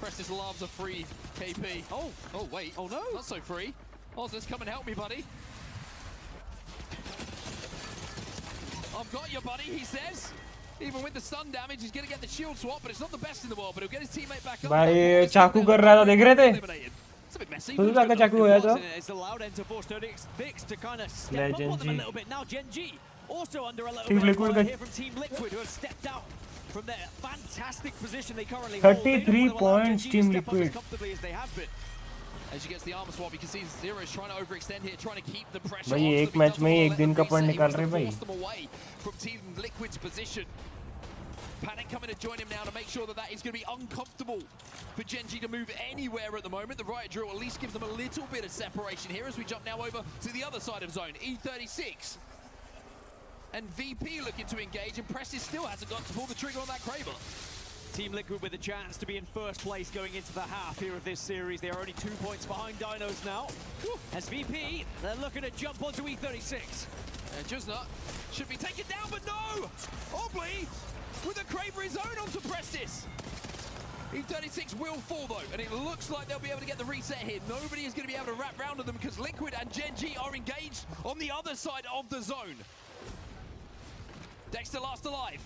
Prestis loves a free KP. Oh wait. Oh no. Not so free. Ozus, come and help me, buddy. I've got you, buddy, he says. Even with the stun damage, he's going to get the shield swap, but it's not the best in the world, but he'll get his teammate back up. भाई चाकू कर रहा था, देख रहे थे? It's a bit messy. तो जाकर चाकू होया था. It's allowed Enter-Force Fix to kind of step up on them a little bit. Now GenG also under a little bit of fire here from Team Liquid, who have stepped out from their fantastic position they currently hold. 33 points, Team Liquid. As comfortably as they have been. As he gets the armor swap, you can see Zero is trying to overextend here, trying to keep the pressure. भाई एक match में एक दिन का point निकाल रहे भाई. From Team Liquid's position. Panic coming to join him now to make sure that is going to be uncomfortable for GenG to move anywhere at the moment. The Riot Drill at least gives them a little bit of separation here as we jump now over to the other side of zone. E36 and VP looking to engage, and Prestis still hasn't got to pull the trigger on that Kraber. Team Liquid with a chance to be in first place going into the half here of this series. They are only 2 points behind Dinos now. As VP, they're looking to jump onto E36. And Jusna should be taken down, but no! Obli with a Kraber his own onto Prestis. E36 will fall though, and it looks like they'll be able to get the reset here. Nobody is going to be able to wrap round to them because Liquid and GenG are engaged on the other side of the zone. Dexter last alive.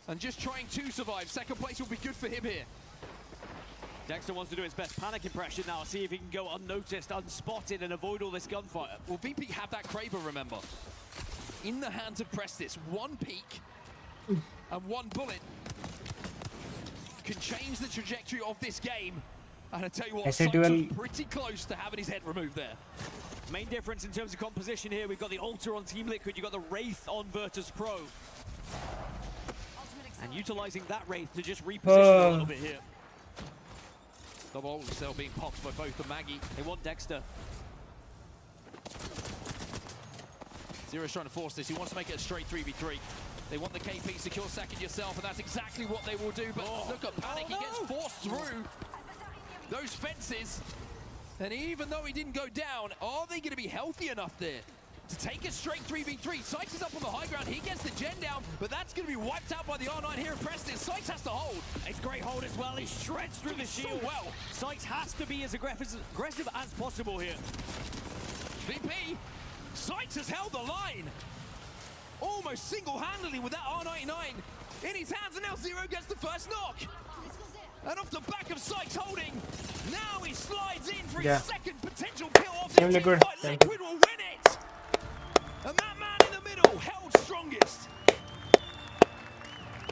And just trying to survive. Second place will be good for him here. Dexter wants to do his best panic impression now, see if he can go unnoticed, unspotted, and avoid all this gunfire. Well, VP have that Kraber, remember. In the hands of Prestis, one peek and one bullet can change the trajectory of this game. And I tell you what, S8UL pretty close to having his head removed there. Main difference in terms of composition here, we've got the Alter on Team Liquid, you've got the Wraith on Virtus Pro. And utilizing that Wraith to just reposition a little bit here. Double ult cell being popped by both the Maggie. They want Dexter. Zero's trying to force this. He wants to make it a straight 3v3. They want the KP, secure second yourself, and that's exactly what they will do. But look at Panic, he gets forced through those fences. And even though he didn't go down, are they going to be healthy enough there to take a straight 3v3? Sykes is up on the high ground. He gets the gen down, but that's going to be wiped out by the R9 here in Preston. Sykes has to hold. It's a great hold as well. He shreds through the shield. So well. Sykes has to be as aggressive as possible here. VP, Sykes has held the line. Almost single-handedly with that R99 in his hands, and now Zero gets the first knock. And off the back of Sykes holding, now he slides in for his second potential kill off the Liquid. Liquid will win it. And that man in the middle held strongest.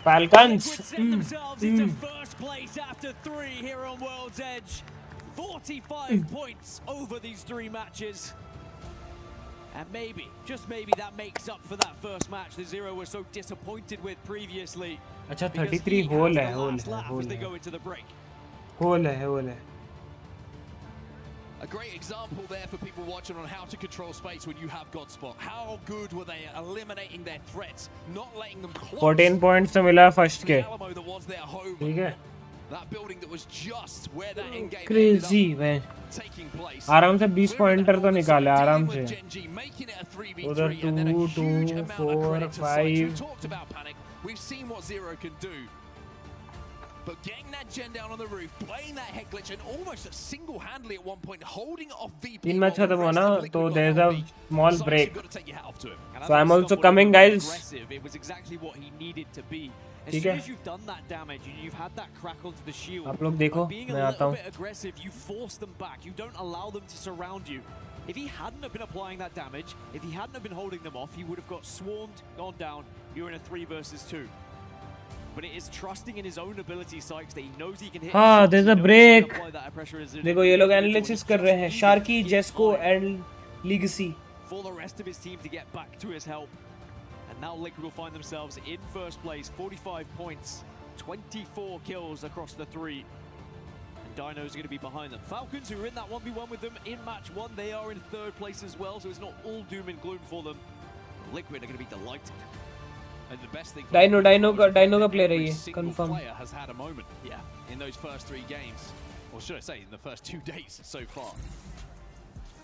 Falcons Set themselves into first place after 3 here on World's Edge. 45 points over these 3 matches. And maybe, just maybe, that makes up for that first match that Zero was so disappointed with previously. अच्छा 33 whole है A great example there for people watching on how to control space when you have Godspot. How good were they at eliminating their threats, not letting them close 14 points तो मिला first के, Alamo that was their home. ठीक है. That building that was just where that end game Crazy man. taking place. आराम से 20 pointer तो निकाले आराम से. Making it a 3v3 उधर and then a 2 huge 2 amount of 4 credit to Sykes. We 5. talked about Panic. We've seen what Zero can do. But getting that gen down on the roof, playing that head glitch, and almost single-handedly at one point holding off VP. 3 match खत्म हुआ ना, तो there's a small break. Got to take your hat off to him. So I'm also coming, guys. It was exactly what he needed to be. As ठीक soon है. as you've done that damage and you've had that crack onto the shield, आप लोग देखो, by being a मैं आता little हूँ. bit aggressive, you force them back. You don't allow them to surround you. If he hadn't have been applying that damage, if he hadn't have been holding them off, he would have got swarmed, gone down. You're in a 3 versus 2. But it is trusting in his own ability, Sykes, that he knows he can hit. हाँ, there's a break. Pressure is देखो ये लोग analysis कर रहे हैं. Sharky, Jesko and legacy. For the rest of his team to get back to his help. And now Liquid will find themselves in first place, 45 points, 24 kills across the 3. And Dino's going to be behind them. Falcons, who are in that 1v1 with them in match 1, they are in 3rd place as well, so it's not all doom and gloom for them. Liquid are going to be delighted. And the best thing Dino का player है ये, confirm. player has had a moment, in those first 3 games, or should I say, in the first 2 days so far.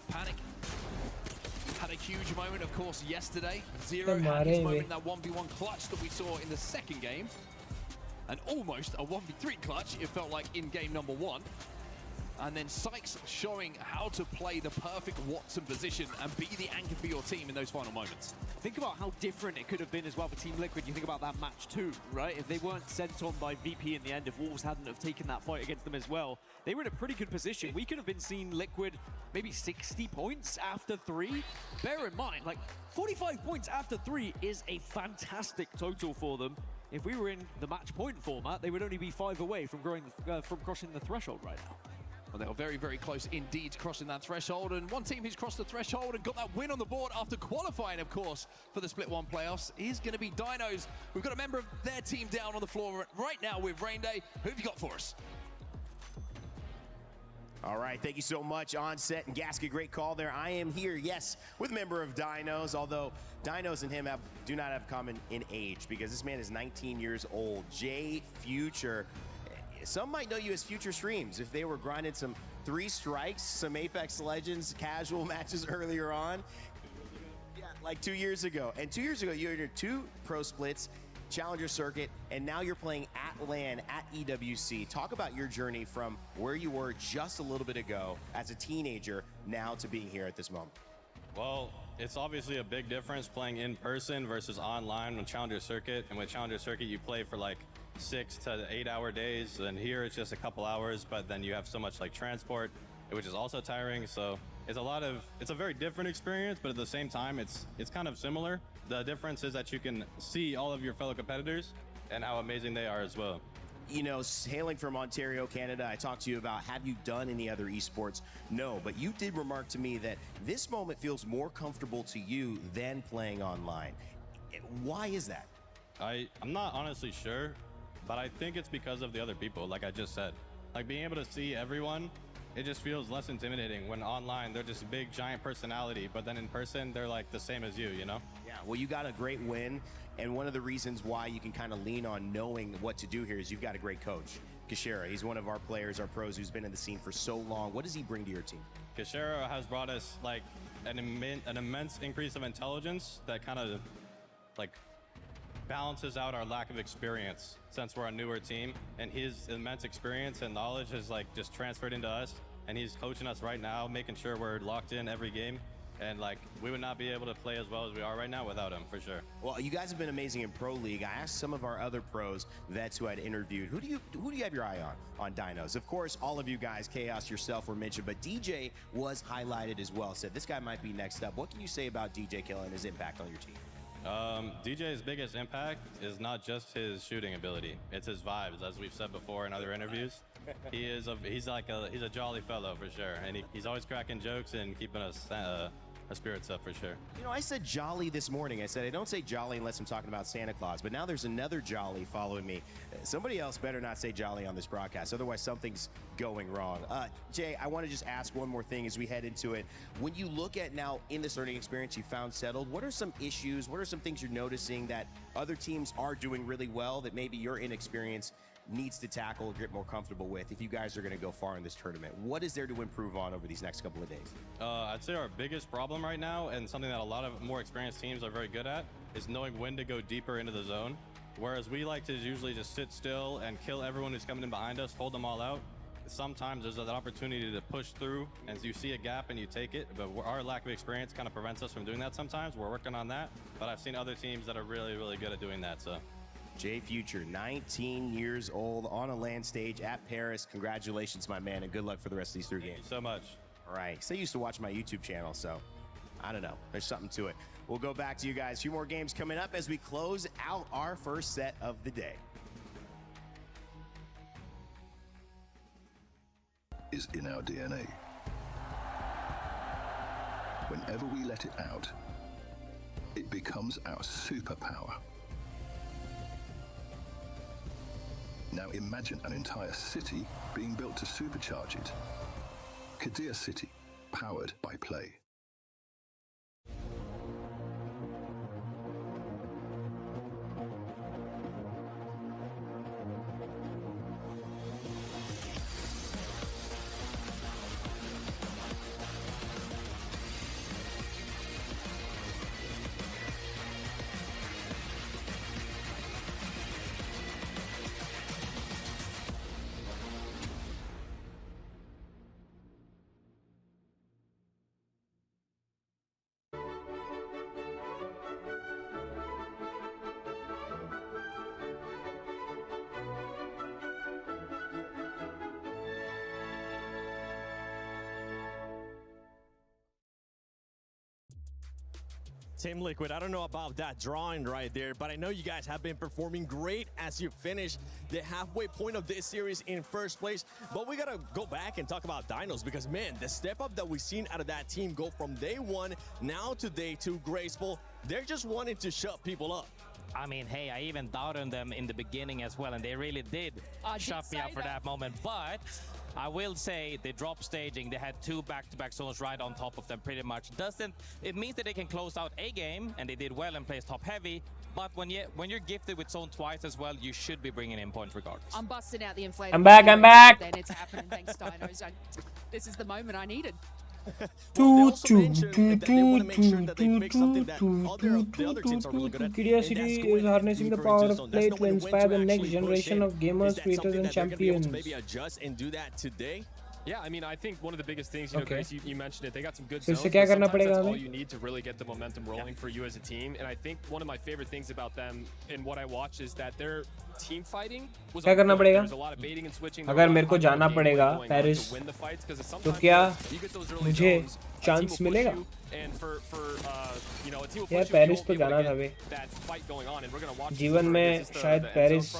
Panic had a huge moment, of course, yesterday. Zero had his moment in that 1v1 clutch that we saw in the second game, and almost a 1v3 clutch, it felt like in game number 1. And then Sykes showing how to play the perfect Watson position and be the anchor for your team in those final moments. Think about how different it could have been as well for Team Liquid. You think about that match 2, right? If they weren't sent on by VP in the end, if Wolves hadn't have taken that fight against them as well, they were in a pretty good position. We could have been seeing Liquid maybe 60 points after 3. Bear in mind, like 45 points after 3 is a fantastic total for them. If we were in the match point format, they would only be 5 away from crossing the threshold right now. Well, they were very, very close indeed to crossing that threshold, and one team who's crossed the threshold and got that win on the board after qualifying, of course, for the Split 1 playoffs is going to be Dinos. We've got a member of their team down on the floor right now with Rain Day. Who have you got for us? All right, thank you so much, Onset and Gasket. Great call there. I am here, yes, with a member of Dinos, although Dinos and him do not have common in age, because this man is 19 years old. Jay Future. Some might know you as Future Streams if they were grinding some 3 strikes, some Apex Legends casual matches earlier on. Yeah, like 2 years ago. And 2 years ago, you entered 2 pro splits, Challenger Circuit, and now you're playing at LAN at EWC. Talk about your journey from where you were just a little bit ago as a teenager now to being here at this moment. Well, it's obviously a big difference playing in person versus online with Challenger Circuit. And with Challenger Circuit, you play for like 6 to 8 hour days, and here it's just a couple hours, but then you have so much like transport, which is also tiring. So it's a very different experience, but at the same time it's kind of similar. The difference is that you can see all of your fellow competitors and how amazing they are as well. You know, hailing from Ontario, Canada, I talked to you about, have you done any other esports? No, but you did remark to me that this moment feels more comfortable to you than playing online. Why is that? I'm not honestly sure, but I think it's because of the other people, like I just said. Like being able to see everyone, it just feels less intimidating. When online, they're just big, giant personality, but then in person, they're like the same as you know? Yeah, well, you got a great win, and one of the reasons why you can kind of lean on knowing what to do here is you've got a great coach. Kashera, he's one of our players, our pros, who's been in the scene for so long. What does he bring to your team? Kashera has brought us like an immense increase of intelligence that kind of like balances out our lack of experience since we're a newer team, and his immense experience and knowledge has like just transferred into us, and he's coaching us right now, making sure we're locked in every game, and like we would not be able to play as well as we are right now without him, for sure. Well, you guys have been amazing in Pro League. I asked some of our other pros, vets who I'd interviewed, who do you have your eye on Dinos? Of course, all of you guys, Chaos, yourself were mentioned, but DJ was highlighted as well. Said this guy might be next up. What can you say about DJ Kill and his impact on your team? DJ's biggest impact is not just his shooting ability, it's his vibes, as we've said before in other interviews. He's a jolly fellow for sure, and he's always cracking jokes and keeping us our spirits up for sure. You know, I said jolly this morning. I said I don't say jolly unless I'm talking about Santa Claus, but now there's another jolly following me. Somebody else better not say jolly on this broadcast, otherwise something's going wrong. Jay, I want to just ask one more thing as we head into it. When you look at now in this learning experience you found settled, what are some issues, what are some things you're noticing that other teams are doing really well that maybe your inexperience needs to tackle or get more comfortable with if you guys are going to go far in this tournament? What is there to improve on over these next couple of days? I'd say our biggest problem right now, and something that a lot of more experienced teams are very good at, is knowing when to go deeper into the zone. Whereas we like to usually just sit still and kill everyone who's coming in behind us, hold them all out. Sometimes there's an opportunity to push through and you see a gap and you take it, but our lack of experience kind of prevents us from doing that sometimes. We're working on that, but I've seen other teams that are really, really good at doing that. So Jay Future, 19 years old, on a LAN stage at Paris. Congratulations, my man, and good luck for the rest of these 3 games. Thank you so much. All right, so I used to watch my YouTube channel, so I don't know. There's something to it. We'll go back to you guys. A few more games coming up as we close out our first set of the day. Is in our DNA. Whenever we let it out, it becomes our superpower. Now imagine an entire city being built to supercharge it. Kadir City, powered by Play. Team Liquid, I don't know about that drawing right there, but I know you guys have been performing great as you finish the halfway point of this series in first place. But we got to go back and talk about Dinos because, man, the step up that we've seen out of that team go from day one now to day two, graceful. They're just wanting to shut people up. I mean, hey, I even doubted them in the beginning as well, and they really did shut me up for that moment. But I will say the drop staging, they had 2 back-to-back zones right on top of them pretty much. It means that they can close out a game, and they did well and plays top heavy. But when you're gifted with zone twice as well, you should be bringing in points regardless. I'm busting out the inflated. I'm back. Then it's happening. Thanks, Dinos. This is the moment I needed. Curiosity is harnessing the power of play to inspire the next generation of gamers, creators, and champions. Maybe adjust and do that today. Yeah, I mean, I think one of the biggest things, you know, Grace, you mentioned it, they got some good So zones, क्या but करना sometimes पड़ेगा that's all हमें? you need to really get the momentum rolling for you as a team. And I think one of my favorite things about them and what I watch is that their team fighting was क्या करना पड़ेगा? there's a lot of baiting and switching. अगर मेरे को जाना पड़ेगा Paris, तो क्या मुझे चांस मिलेगा? यार पेरिस तो जाना था बे। जीवन में शायद पेरिस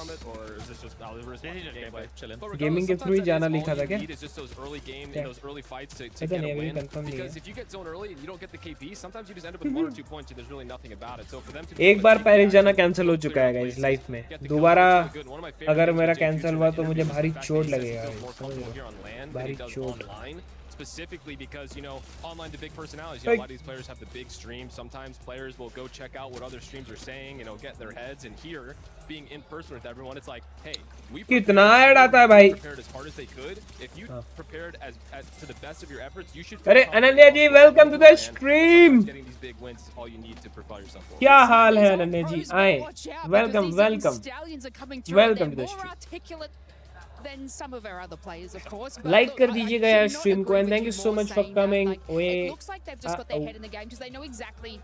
गेमिंग के थ्रू ही जाना लिखा था क्या? पता नहीं, अभी कंफर्म नहीं है। एक बार पेरिस जाना कैंसिल हो चुका है गाइस लाइफ में। दोबारा अगर मेरा कैंसिल हुआ तो मुझे भारी चोट लगेगा, भारी चोट। Specifically because, you know, online the big personalities, you know, a lot of these players have the big streams. Sometimes players will go check out what other streams are saying, you know, get their heads. And here, being in person with everyone, it's like, hey, we prepared as hard as they could. If you prepared as to the best of your efforts, you should. अरे अनन्या जी, welcome to the stream. Getting these big wins is all you need to prepare yourself for. क्या हाल है अनन्या जी? आए, welcome to the stream. Than some of our other players, of course. Like कर दीजिएगा यार stream को, and thank you so much for coming. It looks like they've just got their head in the game because they know exactly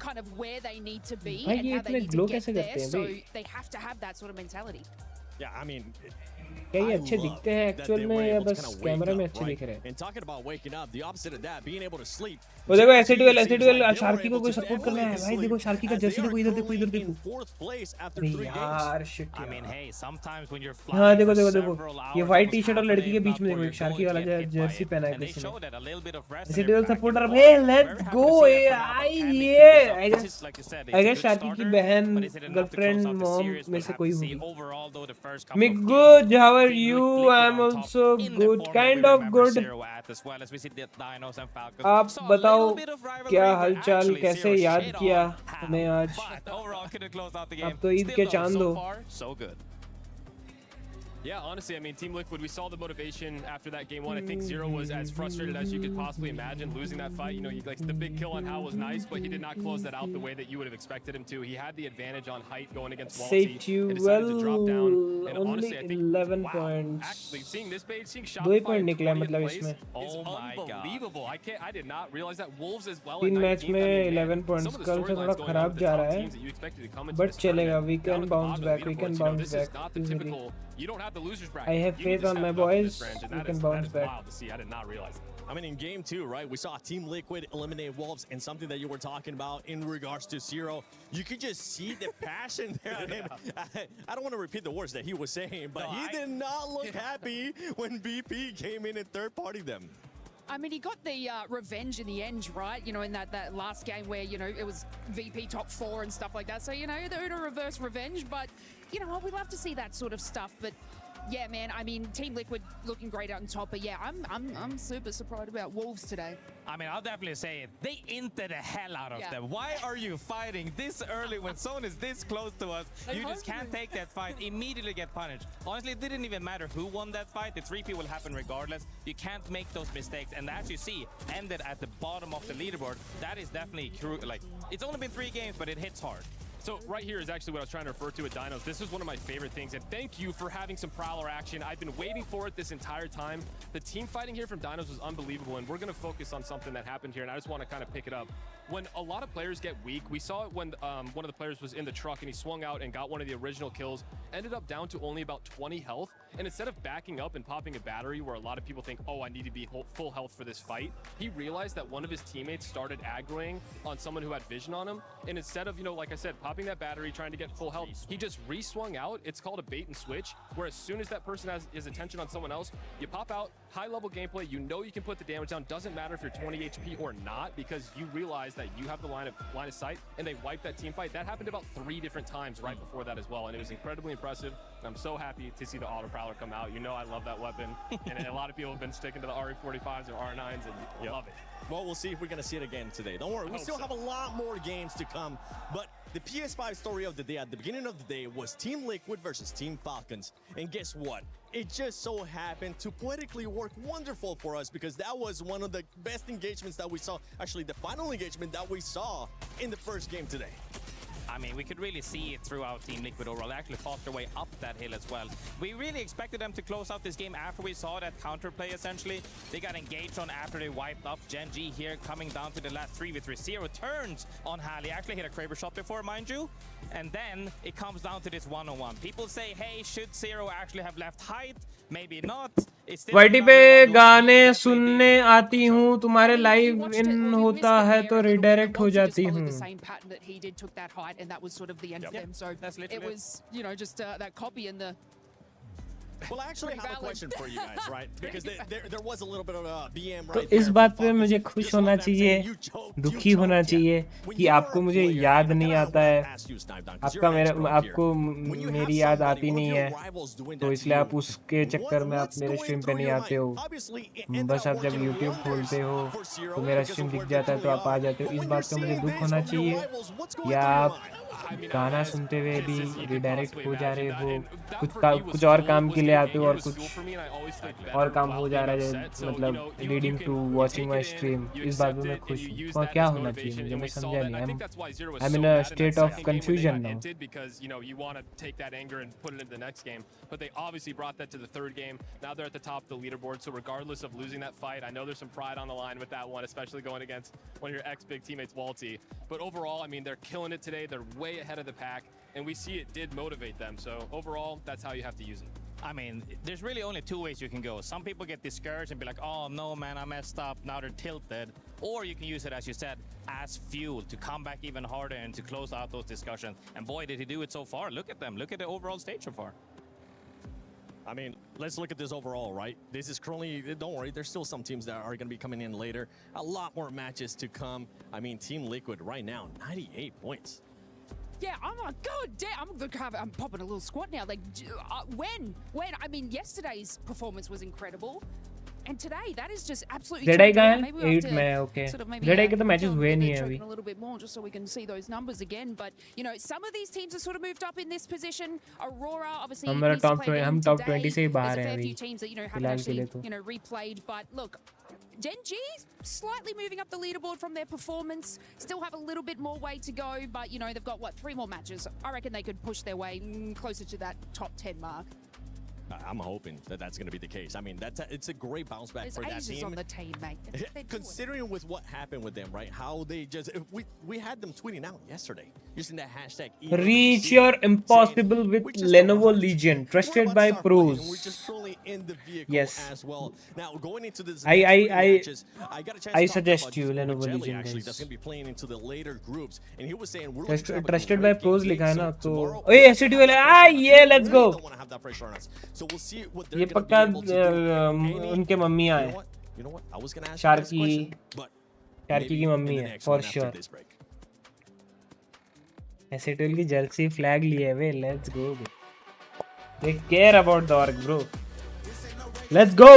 kind of where they need to be भाई and ये how they इतने need to glow get कैसे there. करते हैं So भाई? they have to have that sort of mentality. Yeah, I mean, क्या ये अच्छे दिखते हैं एक्चुअल में या बस कैमरा में अच्छे दिख रहे हैं? And talking about waking up, the opposite of that, being able to sleep. वो देखो S8UL शार्की को कोई सपोर्ट करना है भाई। देखो शार्की का जर्सी देखो, इधर देखो, इधर देखो। अरे यार शिट यार। I mean, hey, sometimes when you're हाँ देखो ये व्हाइट टी शर्ट और लड़की के बीच में देखो एक शार्की वाला जर्सी पहना है किसी ने। S8UL supporter, hey let's go. I guess Sharky की बहन, गर्लफ्रेंड, मॉम में से कोई होगी। Miggu, how are you? I am also good, kind of good. आप बताओ क्या हालचाल, कैसे याद किया हमें आज? अब तो ईद के चांद हो। Yeah, honestly, I mean, Team Liquid, we saw the motivation after that game one. I think Zero was as frustrated as you could possibly imagine losing that fight. You know, like the big kill on Hal was nice, but he did not close that out the way that you would have expected him to. He had the advantage on height going against Walty and decided to drop down. And honestly, I think 11 wow, points. actually seeing this page, seeing 2 point निकला मतलब is इसमें. unbelievable. I did not realize that Wolves as well. 3 match में 11 points. कल से थोड़ा खराब जा रहा है. But चलेगा. We can bounce back. We can bounce back easily. You don't have the losers bracket. I have faith on my boys. We can bounce back. Wild to see. I did not realize that. I mean, in game 2, right, we saw Team Liquid eliminate Wolves, and something that you were talking about in regards to Zero, you could just see the passion there. I don't want to repeat the words that he was saying, but he did not look happy when BP came in and third-partied them. I mean, he got the revenge in the end, right? You know, in that last game where, you know, it was VP top 4 and stuff like that. So, you know, they're a reverse revenge, but, you know, we love to see that sort of stuff. But yeah, man, I mean, Team Liquid looking great out on top, but yeah, I'm super surprised about Wolves today. I mean, I'll definitely say it. They inted the hell out of them. Why are you fighting this early when someone is this close to us? You just can't take that fight, immediately get punished. Honestly, it didn't even matter who won that fight. The 3P will happen regardless. You can't make those mistakes. And as you see, ended at the bottom of the leaderboard. That is definitely true. Like, it's only been 3 games, but it hits hard. So right here is actually what I was trying to refer to with Dinos. This is one of my favorite things, and thank you for having some Prowler action. I've been waiting for it this entire time. The team fighting here from Dinos was unbelievable, and we're going to focus on something that happened here, and I just want to kind of pick it up. When a lot of players get weak, we saw it when one of the players was in the truck, and he swung out and got one of the original kills, ended up down to only about 20 health, and instead of backing up and popping a battery where a lot of people think, oh, I need to be full health for this fight, he realized that one of his teammates started aggroing on someone who had vision on him, and instead of, you know, like I said, popping that battery, trying to get full health, he just re-swung out. It's called a bait and switch, where as soon as that person has his attention on someone else, you pop out, high-level gameplay, you know you can put the damage down, doesn't matter if you're 20 HP or not, because you realize that you have the line of sight, and they wipe that team fight. That happened about 3 different times right before that as well, and it was incredibly impressive. I'm so happy to see the Auto Prowler come out. You know I love that weapon, and a lot of people have been sticking to the RE45s or R9s, and love it. Well, we'll see if we're going to see it again today. Don't worry, we still have a lot more games to come. But the PS5 story of the day at the beginning of the day was Team Liquid versus Team Falcons. And guess what? It just so happened to poetically work wonderful for us, because that was one of the best engagements that we saw. Actually, the final engagement that we saw in the first game today. I mean, we could really see it throughout Team Liquid overall. They actually fought their way up that hill as well. We really expected them to close out this game after we saw that counterplay, essentially. They got engaged on after they wiped up. Gen G here coming down to the last 3v3. Zero turns on Hal. He actually hit a Kraber shot before, mind you. And then it comes down to this one-on-one. People say, hey, should Zero actually have left height? Maybe not. YT पे गाने सुनने आती हूँ, तुम्हारे live in होता है तो redirect हो जाती हूँ. The same pattern that he did took that height, and that was sort of the end for them. So it was, you know, just that copy and the. Well, I actually have a question for you guys, right? Because there was a little bit of a BM तो right इस there. बात पे मुझे खुश होना चाहिए, दुखी होना चाहिए कि आपको मुझे याद नहीं आता है, आपको मेरी याद आती नहीं है, तो इसलिए आप उसके चक्कर में आप मेरे स्ट्रीम पे नहीं आते हो. बस आप जब YouTube खोलते हो तो मेरा स्ट्रीम दिख जाता है तो आप आ जाते हो. इस बात पे मुझे दुख होना चाहिए, या आप गाना सुनते हुए भी रिडायरेक्ट हो जा रहे हो, कुछ और काम के लिए आते हो और कुछ और काम हो जा रहा है, मतलब leading to watching my stream. इस बात में मैं खुश हूँ. और क्या होना चाहिए मुझे, मैं समझा नहीं. I am in a state of confusion now. Because, you know, you want to take that anger and put it into the next game, but they obviously brought that to the third game. Now they're at the top of the leaderboard, so regardless of losing that fight, I know there's some pride on the line with that one, especially going against one of your ex-big teammates, Walty. But overall, I mean, they're killing it today. They're way ahead of the pack, and we see it did motivate them. So overall, that's how you have to use it. I mean, there's really only 2 ways you can go. Some people get discouraged and be like, oh no man, I messed up, now they're tilted. Or you can use it, as you said, as fuel to come back even harder and to close out those discussions. And boy, did he do it so far. Look at them, look at the overall stage so far. I mean, let's look at this overall, right? This is currently, don't worry, there's still some teams that are going to be coming in later. A lot more matches to come. I mean, Team Liquid right now, 98 points. Yeah, I'm like, god damn, I'm popping a little squat now. Like, when? I mean, yesterday's performance was incredible. And today, that is just absolutely ZI का है maybe we'll have 8 to में okay. sort of maybe, ZI के तो matches go हुए a नहीं bit है अभी. choking a little bit more just so we can see those numbers again. But you know, some of these teams have sort of moved up in this position. Aurora, obviously, हम मेरा needs to top play 20 again हम top today. 20 से ही बाहर There's a हैं fair अभी. few teams that you know haven't फिलहाल के actually लिए तो. you know replayed. But look, GenG slightly moving up the leaderboard from their performance. Still have a little bit more way to go, but you know they've got what 3 more matches. I reckon they could push their way closer to that top 10 mark. I'm hoping that that's going to be the case. I mean, it's a great bounce back for that There's ages team. on the team, mate. Considering with what happened with them, right? How they just we had them tweeting out yesterday using that hashtag. Reach your impossible with Lenovo Legion, trusted by pros. We're just truly in the vehicle Yes. as well. Now going into this, I matches, I got a chance I to talk suggest about you just Lenovo Jelly, Legion actually, guys. that's going to be playing into the later groups, and he was saying we're looking to have a Trusted great by pros game लिखा है ना so तो. tomorrow- ओए S8UL yeah let's go. don't want to have that pressure on us. So we'll see what ये they're पक्का going to be able to do. उनके mummy आए. You know what? I was going to ask you this Sharky question, but Sharky की maybe mummy in the है next for one after sure. this break. S8UL की Jersey flag लिए हुए. Let's go. They care about the org bro. Let's go.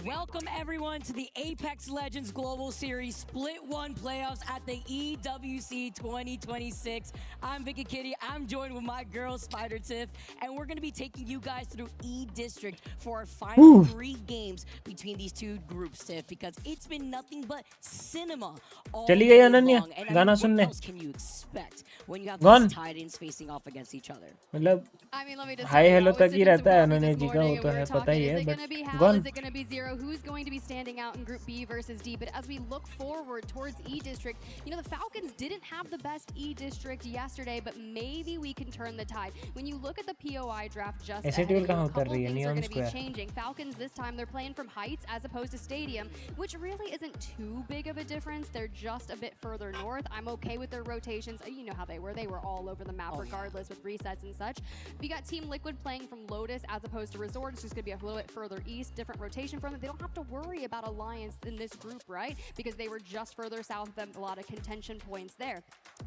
Welcome everyone to the Apex Legends Global Series Split 1 playoffs at the EWC 2026. I'm Vicky Kitty. I'm joined with my girl Spider Tiff, and we're going to be taking you guys through E District for our final 3 games between these two groups, Tiff, because it's been nothing but cinema all चली गई day Ananya long. And I गाना mean, सुनने. what else can you expect when you have Gone. these Titans facing off against each other? मतलब I mean, let me just high tell you, hello I was तक ही sitting रहता है some coffee Ananya this जी का morning वो तो and we है were पता ही talking, है is it but going to be Hal? gone. Is it going to be Zero? Who's going to be standing out in Group B versus D? But as we look forward towards E District, you know, the Falcons didn't have the best E District yesterday, but maybe we can turn the tide. When you look at the POI draft just ahead, S8UL of you, कहाँ a उतर couple रही है? things are Neon going to be Square. changing. Falcons this time, they're playing from heights as opposed to stadium, which really isn't too big of a difference. They're just a bit further north. I'm okay with their rotations. You know how they were. They were all over the map regardless with resets and such. We got Team Liquid playing from Lotus as opposed to Resort. It's just going to be a little bit further east, different rotation from them. They don't have to worry about Alliance in this group, right? Because they were just further south of them, a lot of contention points there.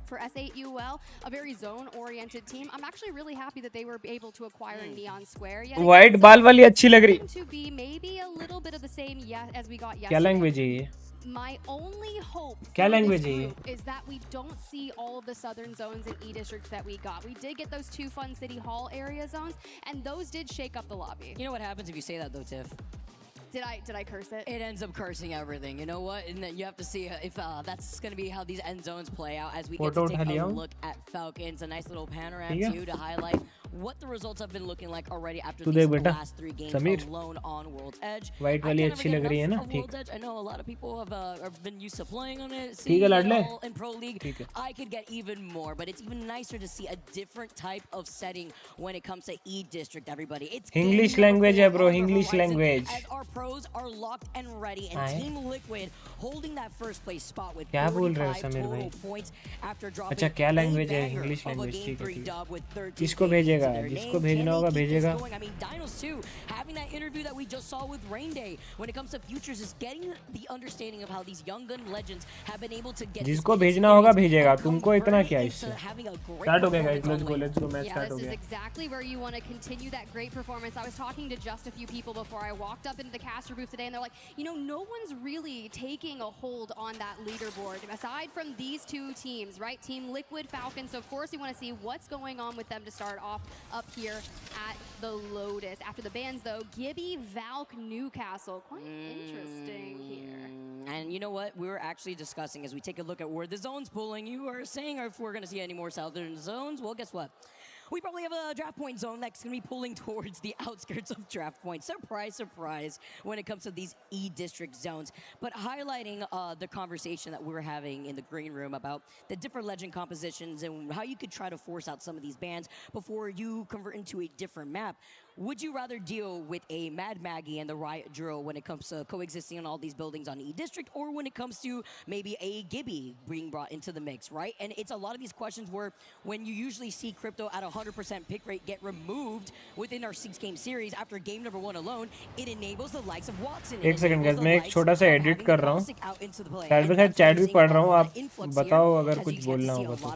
For S8UL, a very zone-oriented team, I'm actually really happy that they were able to acquire Neon Square. Yet White again, बाल वाली अच्छी लग रही. to be maybe a little bit of the same as we got क्या yesterday. Language है ये? My only hope क्या for language this है ये? group is that we don't see all of the southern zones in E District that we got. We did get those 2 fun City Hall area zones, and those did shake up the lobby. You know what happens if you say that though, Tiff? Did I curse it? It ends up cursing everything. You know what? And then you have to see if that's going to be how these end zones play out as we get to take a look at Falcons. A nice little panorama too to highlight what the results have been looking like already after these last 3 games alone on World's Edge. White वाली अच्छी लग रही है ना? World's Edge. I know a lot of people have been used to playing on it. ठीक है लाडले. In Pro League, I could get even more, but it's even nicer to see a different type of setting when it comes to E District. Everybody, it's English language है bro, English language. As our pros are locked and ready, and Team Liquid holding that first place spot with क्या बोल रहे हो 35 Sameer total भाई? points after dropping अच्छा क्या a language है? banger English of a language game ठीक है 3 ठीक dub with है. 13 किसको games भेजेगा? to their जिसको name. भेजना Can होगा they keep this भेजेगा. going? I mean, Dinos too, having that interview that we just saw with Rain Day when it comes to futures is getting the understanding of how these young gun legends have been able to get जिसको भेजना होगा भेजेगा. तुमको इतना क्या इससे? Start हो गया guys. Let's go. Match start हो This is गया. exactly where you want to continue that great performance. I was talking to just a few people before I walked up into the caster booth today, and they're like, you know, no one's really taking a hold on that leaderboard aside from these 2 teams, right? Team Liquid, Falcons. So of course we want to see what's going on with them to start off up here at the Lotus. After the bans though, Gibby, Valk, Newcastle. Quite interesting here. And you know what? We were actually discussing as we take a look at where the zone's pulling. You are saying if we're going to see any more southern zones. Well, guess what? We probably have a draft point zone that's going to be pulling towards the outskirts of draft point. Surprise, surprise, when it comes to these E-District zones. But highlighting the conversation that we were having in the green room about the different legend compositions and how you could try to force out some of these bans before you convert into a different map. Would you rather deal with a Mad Maggie and the Riot Drill when it comes to coexisting on all these buildings on E District, or when it comes to maybe a Gibby being brought into the mix, right? And it's a lot of these questions where when you usually see Crypto at 100% pick rate get removed within our 6-game series after game number 1 alone, it enables the likes of Watson. एक second guys, मैं एक छोटा सा edit कर रहा हूँ, side by side chat भी पढ़ रहा हूँ, आप बताओ अगर कुछ बोलना होगा तो.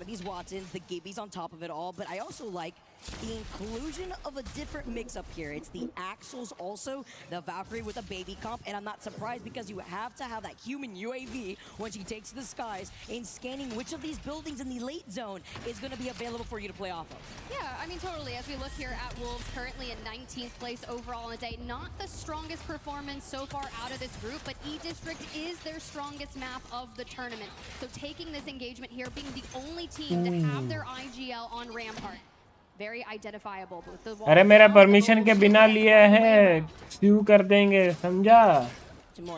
The inclusion of a different mix-up here. It's the Axles also, the Valkyrie with a baby comp, and I'm not surprised because you have to have that human UAV when she takes to the skies in scanning which of these buildings in the late zone is going to be available for you to play off of. Yeah, I mean, totally. As we look here at Wolves, currently in 19th place overall on the day. Not the strongest performance so far out of this group, but E-District is their strongest map of the tournament. So taking this engagement here, being the only team to have their IGL on Rampart. Very identifiable with the wall. अरे मेरा permission के बिना लिए है, स्यू कर देंगे, समझा?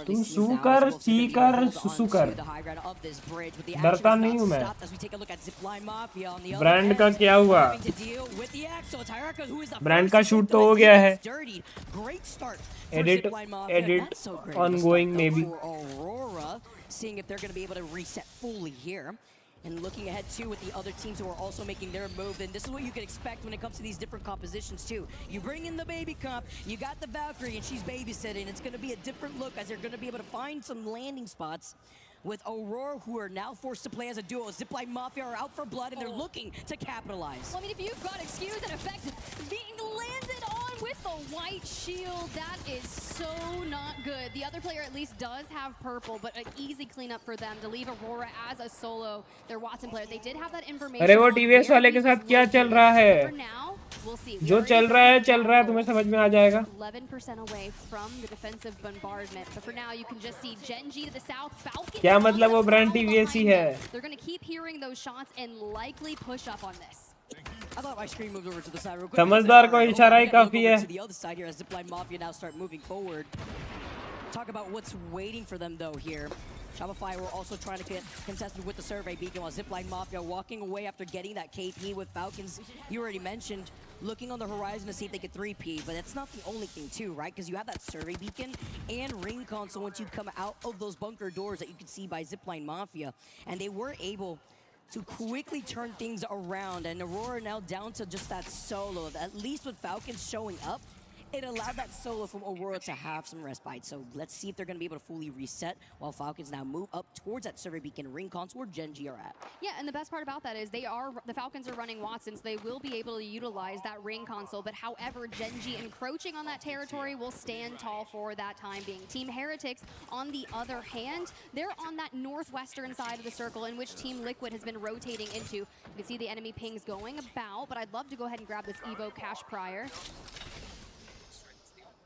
तू सू कर, सी कर, सुसु कर. डरता नहीं हूँ मैं. ब्रांड का क्या हुआ? ब्रांड का शूट तो हो गया है. Edit ongoing maybe. Seeing if they're going to be able to reset fully here. And looking ahead too with the other teams who are also making their move, and this is what you can expect when it comes to these different compositions too. You bring in the baby comp, you got the Valkyrie, and she's babysitting. It's going to be a different look as they're going to be able to find some landing spots with Aurora, who are now forced to play as a duo. Zipline Mafia are out for blood, and they're looking to capitalize. Well, I mean, if you've got Excuse and Effect being landed on with the white shield, that is so not good. The other player at least does have purple, but an easy cleanup for them to leave Aurora as a solo. Their Watson player, they did have that information. अरे वो TVS वाले के साथ क्या चल रहा है? For now, we'll see. जो चल रहा है, तुम्हें समझ में आ जाएगा. 11% away from the defensive bombardment, but for now you can just see Genji to the south, Falcon. क्या मतलब वो ब्रांड TVS ही है? They're going to keep hearing those shots and likely push up on this. I thought my screen moved over to the side real quick. समझदार को इशारा ही काफी है. To the other side here as Zipline Mafia now start moving forward. Talk about what's waiting for them though here. Shopify were also trying to get contested with the survey beacon while Zipline Mafia walking away after getting that KP with Falcons. You already mentioned looking on the horizon to see if they could 3P, but that's not the only thing too, right? Because you have that survey beacon and ring console once you come out of those bunker doors that you can see by Zipline Mafia. And they were able to quickly turn things around, and Aurora now down to just that solo. At least with Falcons showing up, it allowed that solo from Aurora to have some respite. So let's see if they're going to be able to fully reset while Falcons now move up towards that survey beacon ring console where Genji are at. Yeah, and the best part about that is the Falcons are running Watson, so they will be able to utilize that ring console. But however, Genji encroaching on that territory will stand tall for that time being. Team Heretics, on the other hand, they're on that northwestern side of the circle in which Team Liquid has been rotating into. You can see the enemy pings going about, but I'd love to go ahead and grab this Evo cash prior.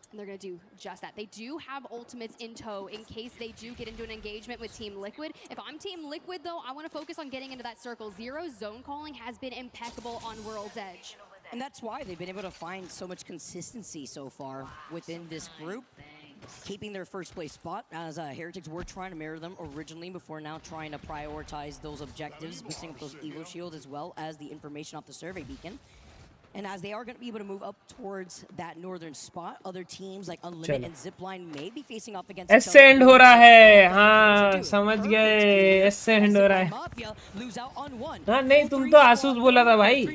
And they're going to do just that. They do have ultimates in tow in case they do get into an engagement with Team Liquid. If I'm Team Liquid, though, I want to focus on getting into that circle. Zero's zone calling has been impeccable on World's Edge. And that's why they've been able to find so much consistency so far within this group, keeping their first place spot, as Heretics were trying to mirror them originally before now trying to prioritize those objectives, mixing up those Evo shields as well as the information off the survey beacon. And as they are going to be able to move up towards that northern spot, other teams like Unlimited and Zipline may be facing off against ascend हो रहा है. हाँ, समझ गए. ascend हो रहा है. हाँ, नहीं, तुम तो आसूस बोला था भाई.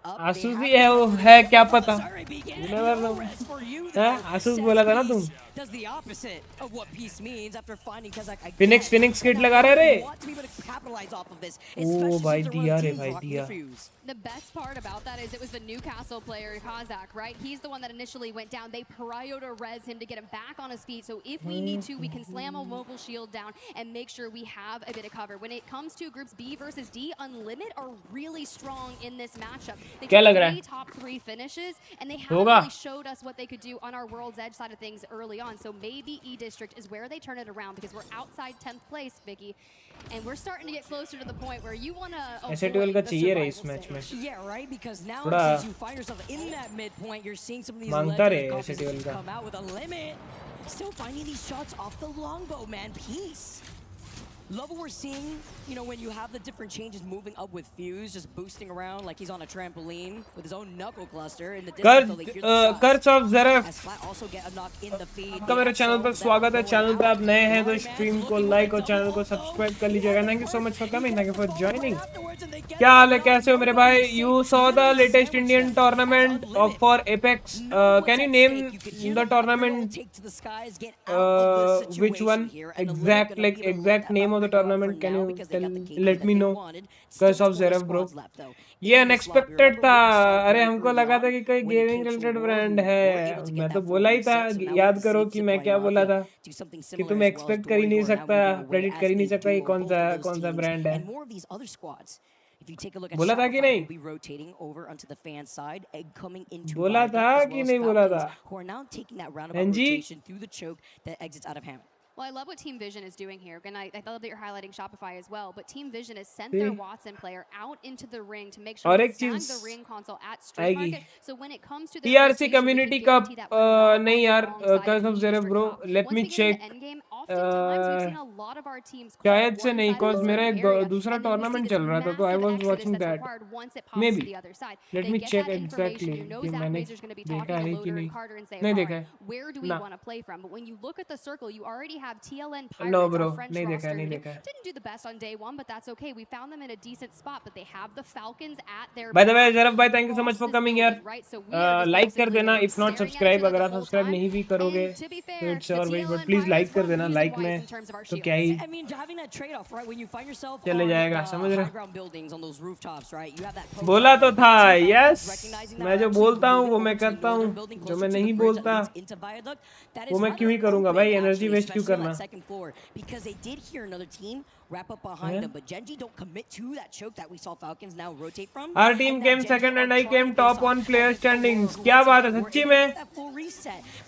आसूस भी है, वो है क्या पता. आसूस बोला था ना तुम. Does the opposite of what peace means after finding Kazakh Phoenix kit लगा रहे रे. Oh, भाई दिया रे, भाई दिया. The best part about that is it was the Newcastle player, Kazakh, right? He's the one that initially went down. They prio to res him to get him back on his feet. So if we need to, we can slam a mobile shield down and make sure we have a bit of cover. When it comes to groups B versus D, Unlimited are really strong in this matchup. They took 3 top 3 finishes, and they haven't really showed us what they could do on our World's Edge side of things early on. So maybe E-District is where they turn it around because we're outside 10th place, Vicky. And we're starting to get closer to the point where you want to S8UL का चाहिए रे इस match में. Yeah, right, because now since you find yourself in that midpoint, you're seeing some of these legends come out with a limit. Still finding these shots off the longbow, man. Peace. Love what we're seeing, you know, when you have the different changes moving up with Fuse, just boosting around like he's on a trampoline with his own knuckle cluster in the distance. Though, they hear the shots. Curse of ज़रफ As Flat also get a knock in the feed. आपका मेरे channel पर स्वागत है। Channel पे आप नए हैं तो स्ट्रीम को लाइक और चैनल को सब्सक्राइब कर लीजिएगा। Thank you so much for coming, thank you for joining. क्या हाल है, कैसे हो मेरे भाई? You saw the latest Indian tournament for apex, can you name the tournament, which one exact, like exact name of the tournament? Can you let me know? Curse of Zeref bro, ये unexpected था। अरे हमको लगा था कि कोई gaming related brand है, मैं तो बोला ही था। याद करो कि मैं क्या बोला था कि तुम एक्सपेक्ट कर ही नहीं सकता, प्रेडिक्ट कर ही नहीं सकता कि कौन सा ब्रांड है। बोला था कि नहीं? बोला था कि नहीं बोला था? जी Well, I love what Team Vision is doing here. And I love that you're highlighting Shopify as well. But Team Vision has sent their Watson player out into the ring to make sure they snag the ring console at Street Market. So when it comes to the TRC Community Cup, नहीं यार, Curse of Zeref bro, let me check. शायद से नहीं, cause मेरा एक दूसरा tournament चल रहा था तो I was watching that. Maybe. Let me check exactly कि मैंने देखा है कि नहीं देखा है। Where do we want to play from? But when you look at the circle, you already have TLN Pirates, No bro, our French नहीं देखा roster. नहीं देखा। Didn't do the best on day one, but that's okay. We found them in a decent spot, but they have the Falcons at their. By the way, Zaref bhai, thank you so much for coming here. Like कर देना, if not subscribe, अगर आप subscribe नहीं भी करोगे तो it's your wish, but please like कर देना। like में तो क्या ही चले जाएगा, समझ रहे हो? बोला तो था, yes, मैं जो बोलता हूँ वो मैं करता हूँ, जो मैं नहीं बोलता वो मैं क्यों ही करूँगा भाई, एनर्जी वेस्ट क्यों करना? wrap up behind them, but Genji don't commit to that choke that we saw Falcons now rotate from. Our team came second and I came top on player standings. क्या बात है सच्ची में?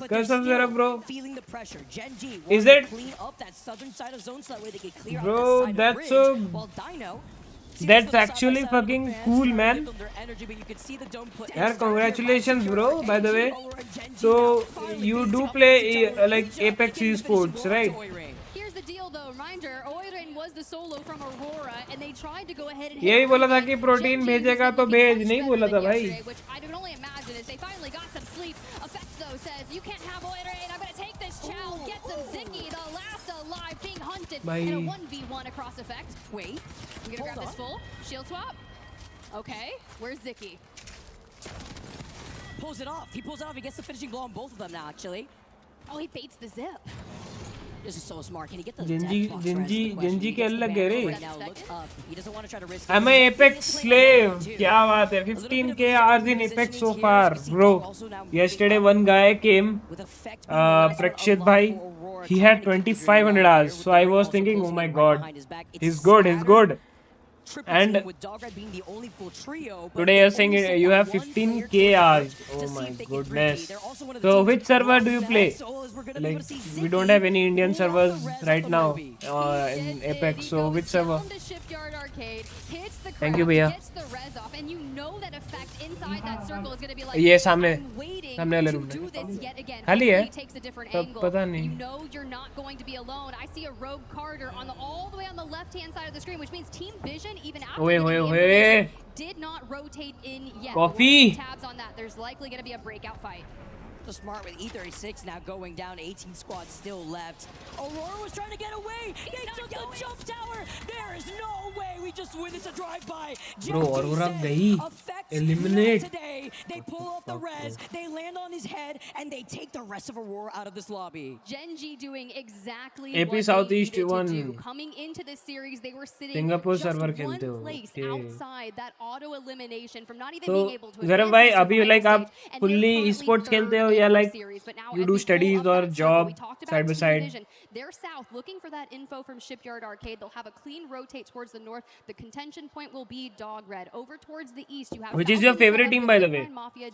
Curse of Zeref bro. Feeling the pressure. Genji is it? Clean up that southern side of zone so that way they can clear bro, out the side that's of so. While Dino That's actually fucking cool, man. यार congratulations bro, by the way. So you do play like Apex esports, right? ये भी बोला था कि protein भेजेगा तो भेज, नहीं बोला था भाई। भाई Wait, I'm gonna grab this full shield swap. Okay, where's Zicky? Pulls it off. He pulls it off. He gets the finishing blow on both of them now, actually. Oh, he baits the zip. This is so smart. Can he get the Genji के अलग है रे। I'm a Apex slave. क्या बात है? 15k hours in Apex so far, bro. Yesterday one guy came, Prakshit bhai. He had 2500 hours. So I was thinking, oh my god, he's good, he's good. And today you're saying you have 15k hours. Oh my goodness. So which server do you play? Like we don't have any Indian servers right now in Apex. So which server? Thank you भैया। ये सामने वाले room में खाली है, तब पता नहीं। ओए did not rotate in yet. Coffee. Tabs on that. There's likely going to be a breakout fight. Smart with E36 now going down, 18 squads still left. Aurora was trying to get away. They took the jump tower. There is no way we just witnessed a drive-by. Bro, Aurora gayi. Eliminate. Today, they pull off the res, they land on his head, and they take the rest of Aurora out of this lobby. Genji doing exactly AP what Southeast they needed one. to do. Coming into this series, they were sitting Singapore just server one खेलते हो। place outside that auto elimination from not even तो being able to. ज़रा भाई अभी like आप fully esports खेलते हो या like you do studies or job side by side? They're south looking for that info from Shipyard Arcade. They'll have a clean rotate towards the north. The contention point will be Dog Red. Over towards the east, you have. Which is your favorite team, by the way?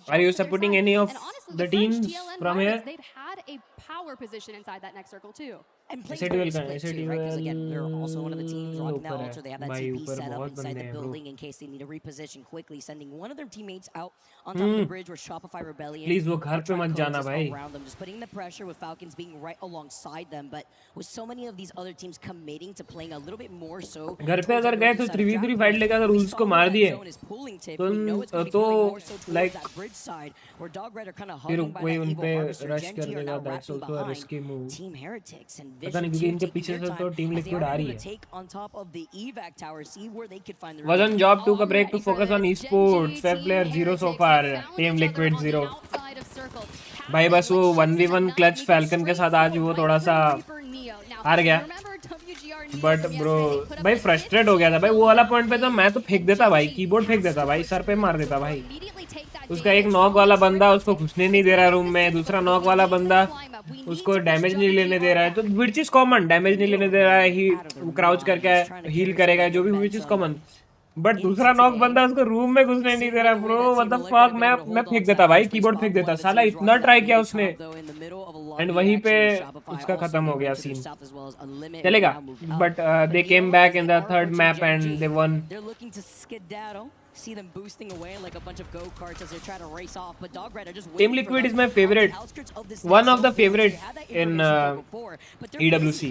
Are you supporting any of the teams from here? They've had a power position inside that next circle too. And S8UL because again, they're also one of the teams rocking that altar. They have that TP set up inside the building in case they need to reposition quickly, sending one of their teammates out on top of the bridge where Shopify Rebellion. Please वो घर पे मत मत जाना भाई. around them, just putting the pressure with Falcons being right alongside them, but with so many of these other teams committing to playing a little bit more so. घर पे अगर गए तो 3v3 फाइट लेके अगर रूल्स को मार दिए तो लाइक फिर कोई उन पे रश कर देगा. That's also a risky move. पता नहीं क्योंकि इनके पीछे से तो टीम लिक्विड आ रही है. Wasn't job took a break to focus on esports. Fair player 0 so far. Team Liquid 0. भाई बस वो 1v1 क्लच फैल्कन के साथ आज वो थोड़ा सा हार गया. बट ब्रो भाई फ्रस्ट्रेट हो गया था भाई. वो वाला पॉइंट पे तो मैं तो फेंक देता भाई, कीबोर्ड फेंक देता भाई, सर पे मार देता भाई. उसका एक नॉक वाला बंदा उसको घुसने नहीं दे रहा रूम में, दूसरा नॉक वाला बंदा उसको डैमेज नहीं लेने दे रहा है. तो विच इज कॉमन, डैमेज नहीं लेने दे रहा है, ही क्राउच करके हील करेगा जो भी, विच इज कॉमन. बट दूसरा नॉक बंदा उसको रूम में घुसने नहीं दे रहा. ब्रो मतलब फक, मैं फेंक देता भाई, कीबोर्ड फेंक देता. साला इतना ट्राई किया उसने एंड वहीं पे उसका खत्म हो गया सीन. चलेगा. But they came back in the third map and they one. See them boosting away like a bunch of go-karts as they try to race off, but Dog Red are just Team Liquid is my favorite, one of the favorite in EWC.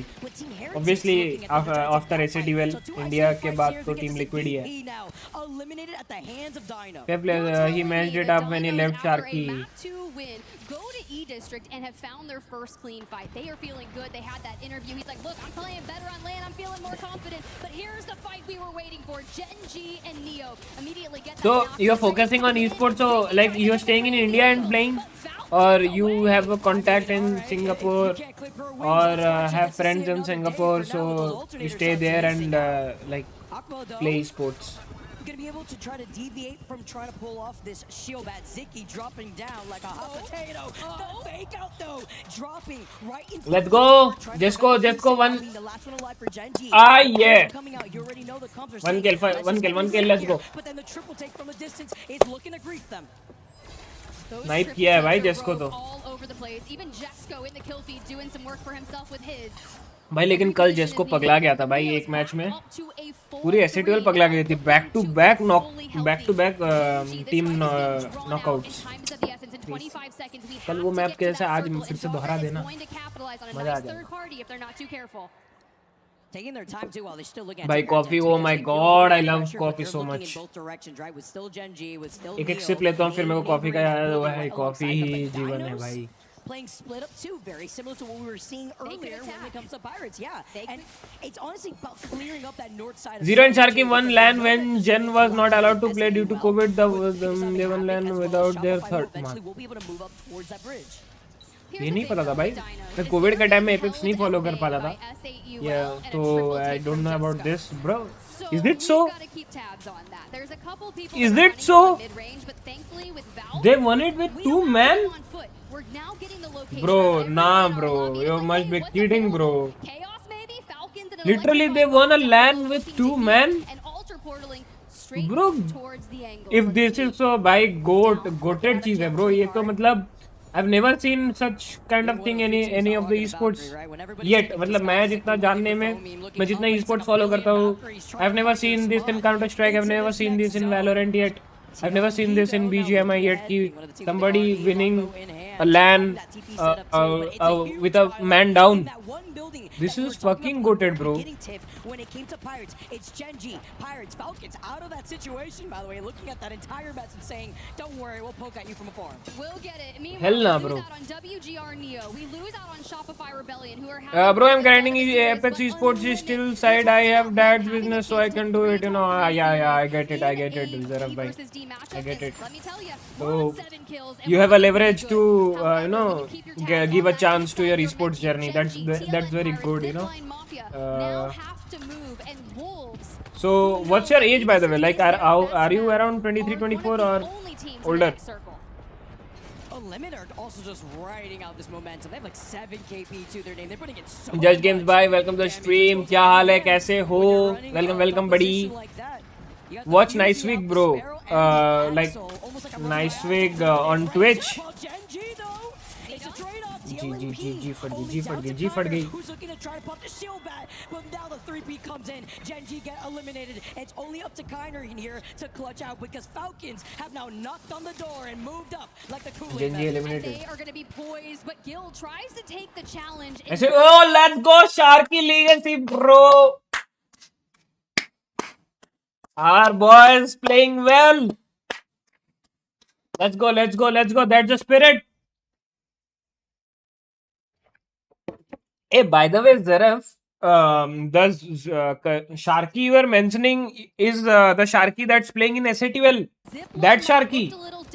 Obviously after S8UL India के बाद तो Team Liquid ही है. Fair player, he messed it up when he left Sharky. Go to E District and have found their first clean fight. They are feeling good. They had that interview. He's like, look, I'm playing better on lane. I'm feeling more confident. But here's the fight we were waiting for. Genji and Neo immediately get that. So you're focusing on esports. So like you're staying in India and playing, or you have a contact in Singapore, or have friends in Singapore. So you stay there and like play esports. Gonna be able to try to deviate from trying to pull off this shield bat. Ziki dropping down like a hot potato. The fake out though, dropping right in. Let's go. Just go one. The last one alive for Genji. Yeah. Coming out, you already know the comps are One kill. Let's go. But then the triple take from a distance is looking to grief them. Snipe किया है भाई जेस्को तो. All over the place. Even Jesco in the kill feed doing some work for himself with his. भाई लेकिन कल जेस्को पगला गया था भाई एक मैच में. पूरी S8UL पगला गई थी. Back to back team knockouts. कल वो मैप कैसे आज फिर से दोहरा देना, मजा आ जाएगा. भाई coffee, oh my God, I love coffee so much. एक सिप लेता हूँ फिर मेरे को कॉफी का याद हुआ है. कॉफी ही जीवन है भाई. Playing split up too, very similar to what we were seeing earlier when it comes to Pirates. Yeah, and it's honestly about clearing up that north side. Zero and Sharky won LAN when Gen was not allowed to play due to COVID. They won LAN without their third mark. We'll be able to move up towards that bridge. ये नहीं पता था भाई. मैं Covid के time में apex नहीं follow कर पाता था. तो I don't know about this bro. Is it so? Is it so? They won it with 2 men? Bro, nah bro, you must be kidding bro. Literally they won a LAN with 2 men? Bro, if this is so by goated चीज है bro. ये तो मतलब I've never seen such kind of thing any of the esports yet. मतलब मैं जितना जानने में, मैं जितना esports follow करता हूँ, I've never seen this in Counter Strike. I've never seen this in Valorant yet. I've never seen this in BGMI yet. कि somebody winning a LAN with a man down. This is fucking goated, bro. When it came to Pirates, it's Genji, Pirates, Falcons out of that situation. By the way, looking at that entire mess and saying, "Don't worry, we'll poke at you from afar." We'll get it. Hell nah, bro. We lose out on WGR Neo. We lose out on Shopify Rebellion, who are bro, I'm grinding Apex Esports is still side. I have dad's business, so I can do it. You know, yeah, I get it. Zarab bhai, I get it. Let me tell you, so you have a leverage to give a chance to your esports journey. That's very good, you know. So what's your age by the way? Like are you around 23, 24 or older? Limit are also just riding out this momentum. They have like 7 KP to their name. They're putting it so. Judge Games bhai, welcome to the stream. क्या हाल है, कैसे हो? Welcome buddy. Watch Nice Week bro. Like Nice Week on Twitch. G फट गई. Who's looking to try to pop the shield back, but now the 3P comes in. Gen G get eliminated. It's only up to Kiner in here to clutch out because Falcons have now knocked on the door and moved up like the Kool-Aid. Gen G And eliminated. they are going to be poised, but Gil tries to take the challenge. ऐसे oh let's go Sharky Legacy bro. Our boys playing well. Let's go. That's the spirit. Hey, by the way, Zaref, the Sharky you were mentioning is the Sharky that's playing in S8UL. That Sharky,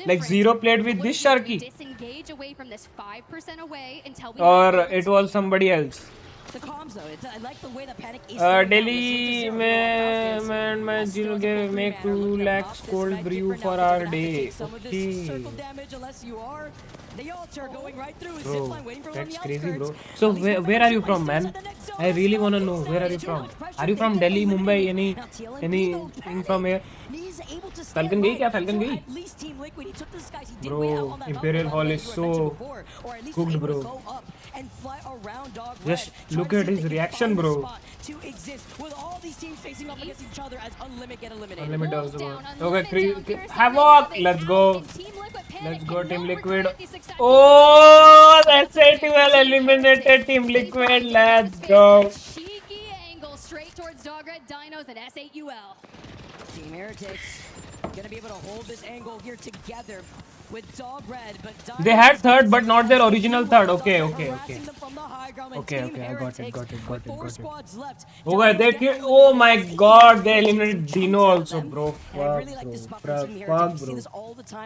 like Zero played with this Sharky, Disengage away from this 5% away until we or it was somebody else. The comms though, I like the way the panic is. Delhi mein zero give make 2 lakhs cold brew for our day. Okay. The altar going right through. Bro, that's crazy, bro. So where are you from, man? I really wanna know. Where are you from? Are you from Delhi, Mumbai, anything from here? Falcon गई क्या? Falcon गई? Bro, Imperial Hall is so cooked, bro. Just look at his reaction, bro. Unlimited also. Okay, Havoc. Let's go. Let's go, Team Liquid. Oh, that's S8UL eliminated Team Liquid. Let's go. cheeky angle straight towards Dogred, Dinos, and S8UL. Team Heretics gonna be able to hold this angle here together with Dogred, but They had third, but not their original third. Okay. Okay, I got it. Okay, they killed. Oh my god, they eliminated Dino also, bro. Fuck, bro.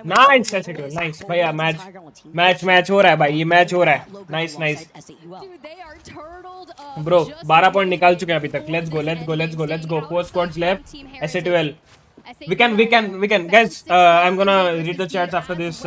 Nice, S8UL, nice. भैया match हो रहा है भाई, ये match हो रहा है. Nice. Bro, 12 point निकाल चुके हैं अभी तक. Let's go. 4 squads left. S8UL. We can. Guys, I'm gonna read the chats after this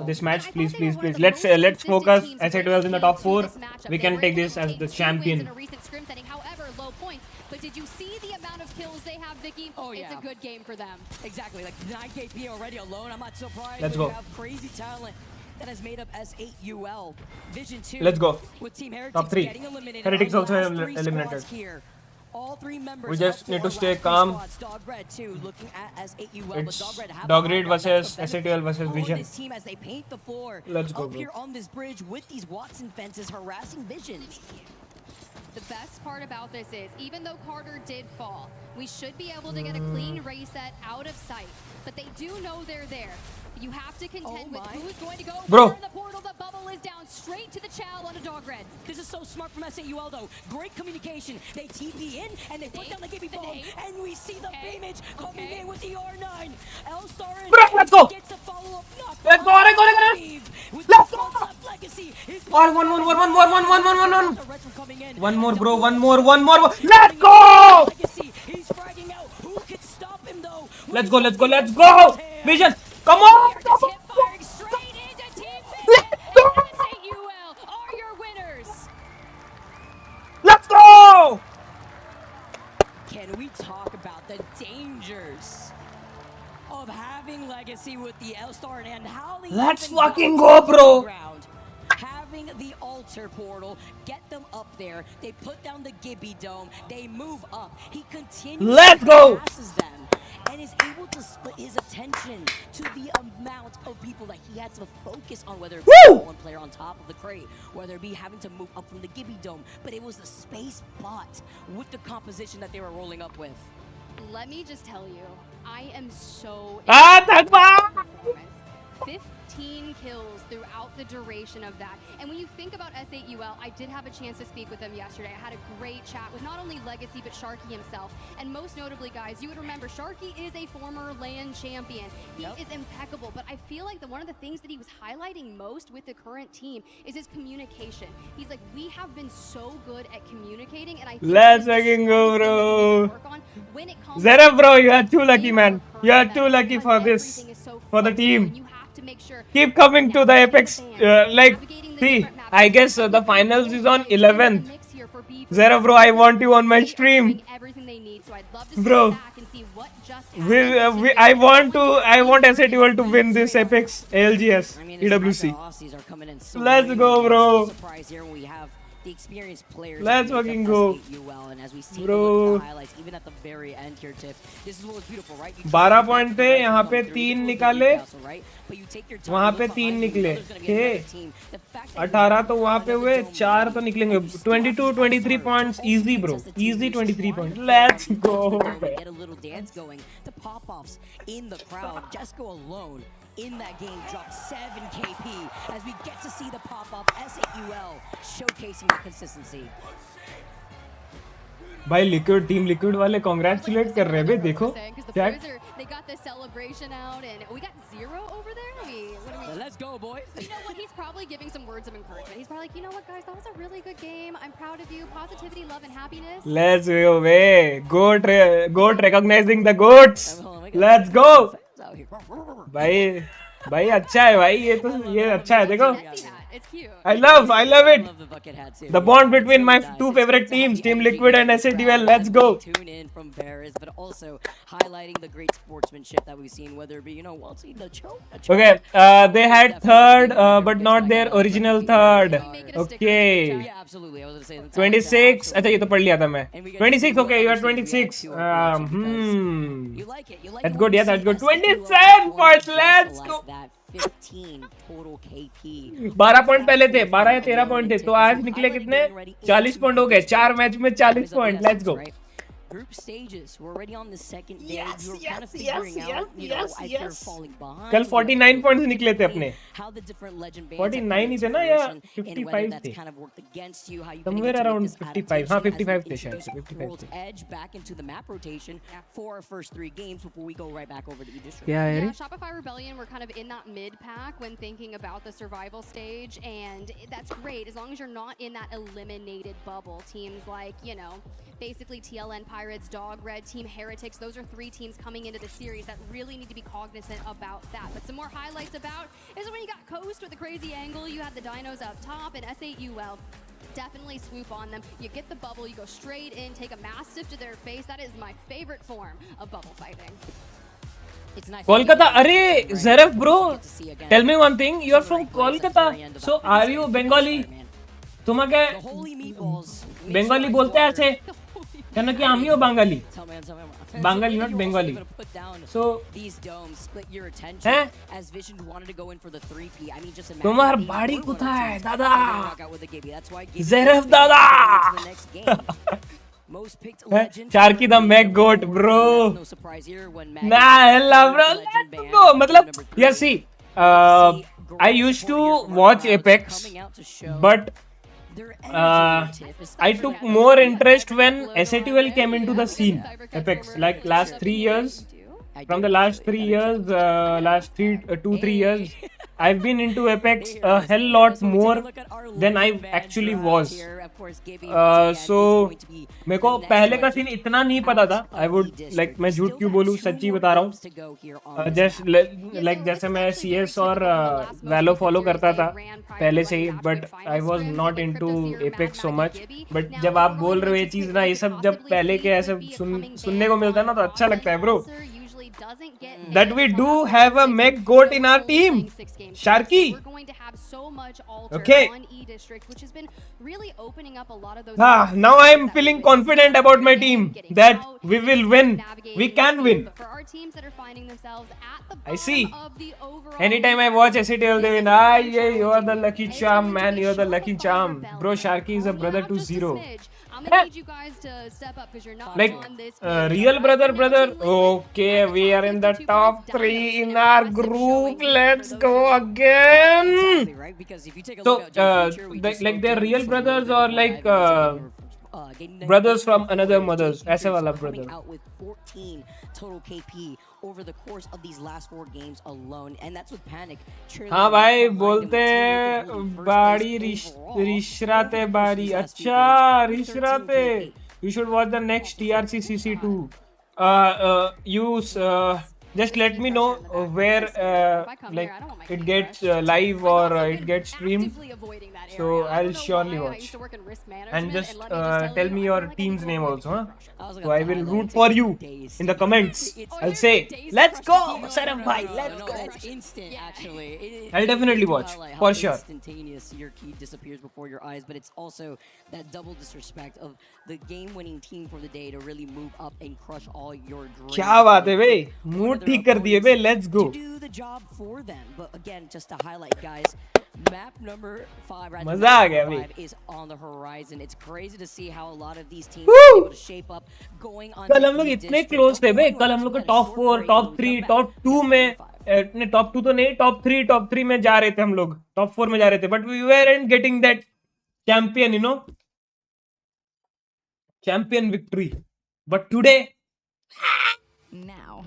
this match. Please. Let's focus. S8UL in the top 4. We can take this as the champion. However, low points. But did you see the amount of kills they have, Vicky? Oh yeah, it's a good game for them. Exactly, like 9 KP already alone. I'm not surprised. Let's go. Have crazy talent that has made up S8UL. Vision 2. Let's go. With Team Heretics Top 3. getting eliminated. Heretics also Last 3 eliminated. squads here. All 3 members We just of need to our stay last 3 calm. squads. Dogred too, looking at S8UL, but It's Dogred have Dogred a versus that's the S8UL benefit versus of Vision. This team as they paint the floor. Let's go, up bro. here on this bridge with these Watson fences harassing Visions. The best part about this is, even though Carter did fall, we should be able to get a clean reset out of sight. But they do know they're there. You have to contend with who's going to go Bro. in the portal. The bubble is down straight to the chow onto Dogred. This is so smart from S8UL though. Great communication. They TP in and they put down the Gibby bomb, and we see the image coming in with the R9. L-Star Let's go. gets a follow-up knock. Let's go. Let's go. One more, bro. One more. Let's go. Let's go. Vision, come on. Let's go. S8UL are your winners. Let's go. Can we talk about the dangers of having Legacy with the L-Star and how they Let's even fucking got go, bro. to the ground? Having the altar portal, get them up there. They put down the Gibby dome. They move up. He continues Let's go. passes them and is able to split his attention to the amount of people that he had to focus on, whether it be one player on top of the crate, whether it be having to move up from the Gibby dome, but it was the space bot with the composition that they were rolling up with. Let me just tell you, I am so that's fine. 15 kills throughout the duration of that. And when you think about S8UL, I did have a chance to speak with them yesterday. I had a great chat with not only Legacy, but Sharky himself. And most notably, guys, you would remember Sharky is a former LAN champion. He is impeccable, but I feel like one of the things that he was highlighting most with the current team is his communication. He's like, we have been so good at communicating, and I think Let's fucking go, bro. Zara, bro, you are too lucky, man. You are too lucky for this, for the team. Keep coming to the Apex. See, I guess the finals is on 11th. here for B. Zara bro, I want you on my stream. Everything they need, so I'd love to Bro, sit back and see what just happened. I want S8UL to win this Apex ALGS EWC. Let's go, bro. The experienced players. Let's fucking go, and as we see bro. the highlights, even at the very end here, Tiff, this is what was beautiful, right? 12 point थे, यहाँ पे 3 निकाले, वहाँ पे 3 निकले, के 18 तो वहाँ पे हुए, 4 तो निकलेंगे, 22-23 points, easy bro, easy 23 points. Let's go. Get a little dance going. The pop-offs in the crowd just go alone. In that game, dropped 7 KP as we get to see the pop-off S8UL showcasing the consistency. भाई liquid team liquid वाले congratulate कर रहे हैं बे, देखो क्या they got the celebration out and we got 0 over there. Let's go, boys. You know what? He's probably giving some words of encouragement. He's probably like, you know what, guys, that was a really good game. I'm proud of you. Positivity, love, and happiness. Let's go, way. Goat recognizing the goats. Let's go. भाई अच्छा है भाई, ये अच्छा है, देखो. I love it. The bond between my two favorite teams, Team Liquid and S8UL. Let's go. Tune in from Paris, but also highlighting the great sportsmanship that we've seen, whether it be, we'll see the choke. Okay, they had third, but not their original third. Okay. Yeah, absolutely. I was gonna say 26. अच्छा ये तो पढ़ लिया था मैं. 26. Okay, you are 26. You like it. That's good. Yeah, that's good. 27 points. Let's go. 15 total KP. 12 point पहले थे, 12 या 13 पॉइंट थे, तो आज निकले कितने? 40 पॉइंट हो गए, 4 मैच में 40 point. Let's go. Group stages, we're already on the second day. You're kind of figuring out, if you're falling behind. कल 49 पॉइंट्स निकले थे अपने. How the different legend bands 49 ही थे ना या 55 थे? kind of worked against you, how you Somewhere around 55. हाँ 55 थे शायद. 55 थे. Edge back into the map rotation for our first 3 games before we go right back over to E-District. क्या है? Yeah, Shopify Rebellion, we're kind of in that mid pack when thinking about the survival stage, and that's great as long as you're not in that eliminated bubble. Teams like, basically TLN Pirates, Dog Red, Team Heretics, those are 3 teams coming into the series that really need to be cognizant about that. But some more highlights about is when you got Coast with a crazy angle, you had the Dinos up top, and S8UL definitely swoop on them. You get the bubble, you go straight in, take a mastiff to their face. That is my favorite form of bubble fighting. Kolkata, अरे Zaref bro, tell me one thing. You are from Kolkata, so are you Bengali? तुम्हारे Bengali बोलते हैं ऐसे? कहना कि हम ही हो Bengali. Bengali, not Bengali. So, हैं? तुम्हार बाड़ी कुथा है दादा? ज़रफ दादा. Sharky the Meg Goat, bro. Nah, hella bro. Let's go. मतलब, yeah, see, I used to watch Apex, but I took more interest when S8UL came into the scene. Apex, like last 3 years. From the last 3 years, 2-3 years, I've been into Apex a hell lot more than I actually was. So मेरे को पहले का scene इतना नहीं पता था. I would like, मैं झूठ क्यों बोलूँ, सच्ची बता रहा हूँ. जैसे मैं CS और Valo follow करता था पहले से ही, but I was not into Apex so much. But जब आप बोल रहे हो ये चीज़ ना, ये सब जब पहले के ऐसे सुनने को मिलता है ना, तो अच्छा लगता है bro. That we do have a Meg Goat in our team, Sharky. Okay. Now I am feeling confident about my team that we will win. We can win. I see. Anytime I watch S8UL, they win. Yeah, you are the lucky charm, man. You are the lucky charm, bro. Sharky is a brother to Zero. I'm gonna need you guys to step up because you're not like on this. Real brother. Okay, we are in the top 3 in our group. Let's go again. So, like they're real brothers or like brothers from another mothers. ऐसे वाला brother. With 14 total KP over the course of these last 4 games alone, and that's with Panic. हाँ भाई बोलते बाड़ी रिश्राते बाड़ी. अच्छा रिश्राते. You should watch the next TRC CC2. just let me know where like it gets live or it gets streamed. So I'll surely watch. And just tell me your team's name also, huh? So I will root for you in the comments. I'll say, let's go, Saraf bhai, let's go. That's instant, actually. I'll definitely watch, for sure. Instantaneous, your key disappears before your eyes, but it's also that double disrespect of the game-winning team for the day to really move up and crush all your dreams. क्या बात है बे, mood ठीक कर दिए बे, let's go. To do the job for them, but again, just to highlight, guys, map number 5, right? मजा आ गया बे. is on the horizon. It's crazy to see how a lot of these teams are able to shape up going on. कल हम लोग इतने close थे बे, कल हम लोग को top 4, top 3, top 2 में, ने top 2 तो नहीं, top 3 में जा रहे थे हम लोग, top 4 में जा रहे थे, but we weren't getting that champion, you know, champion victory. But today, now,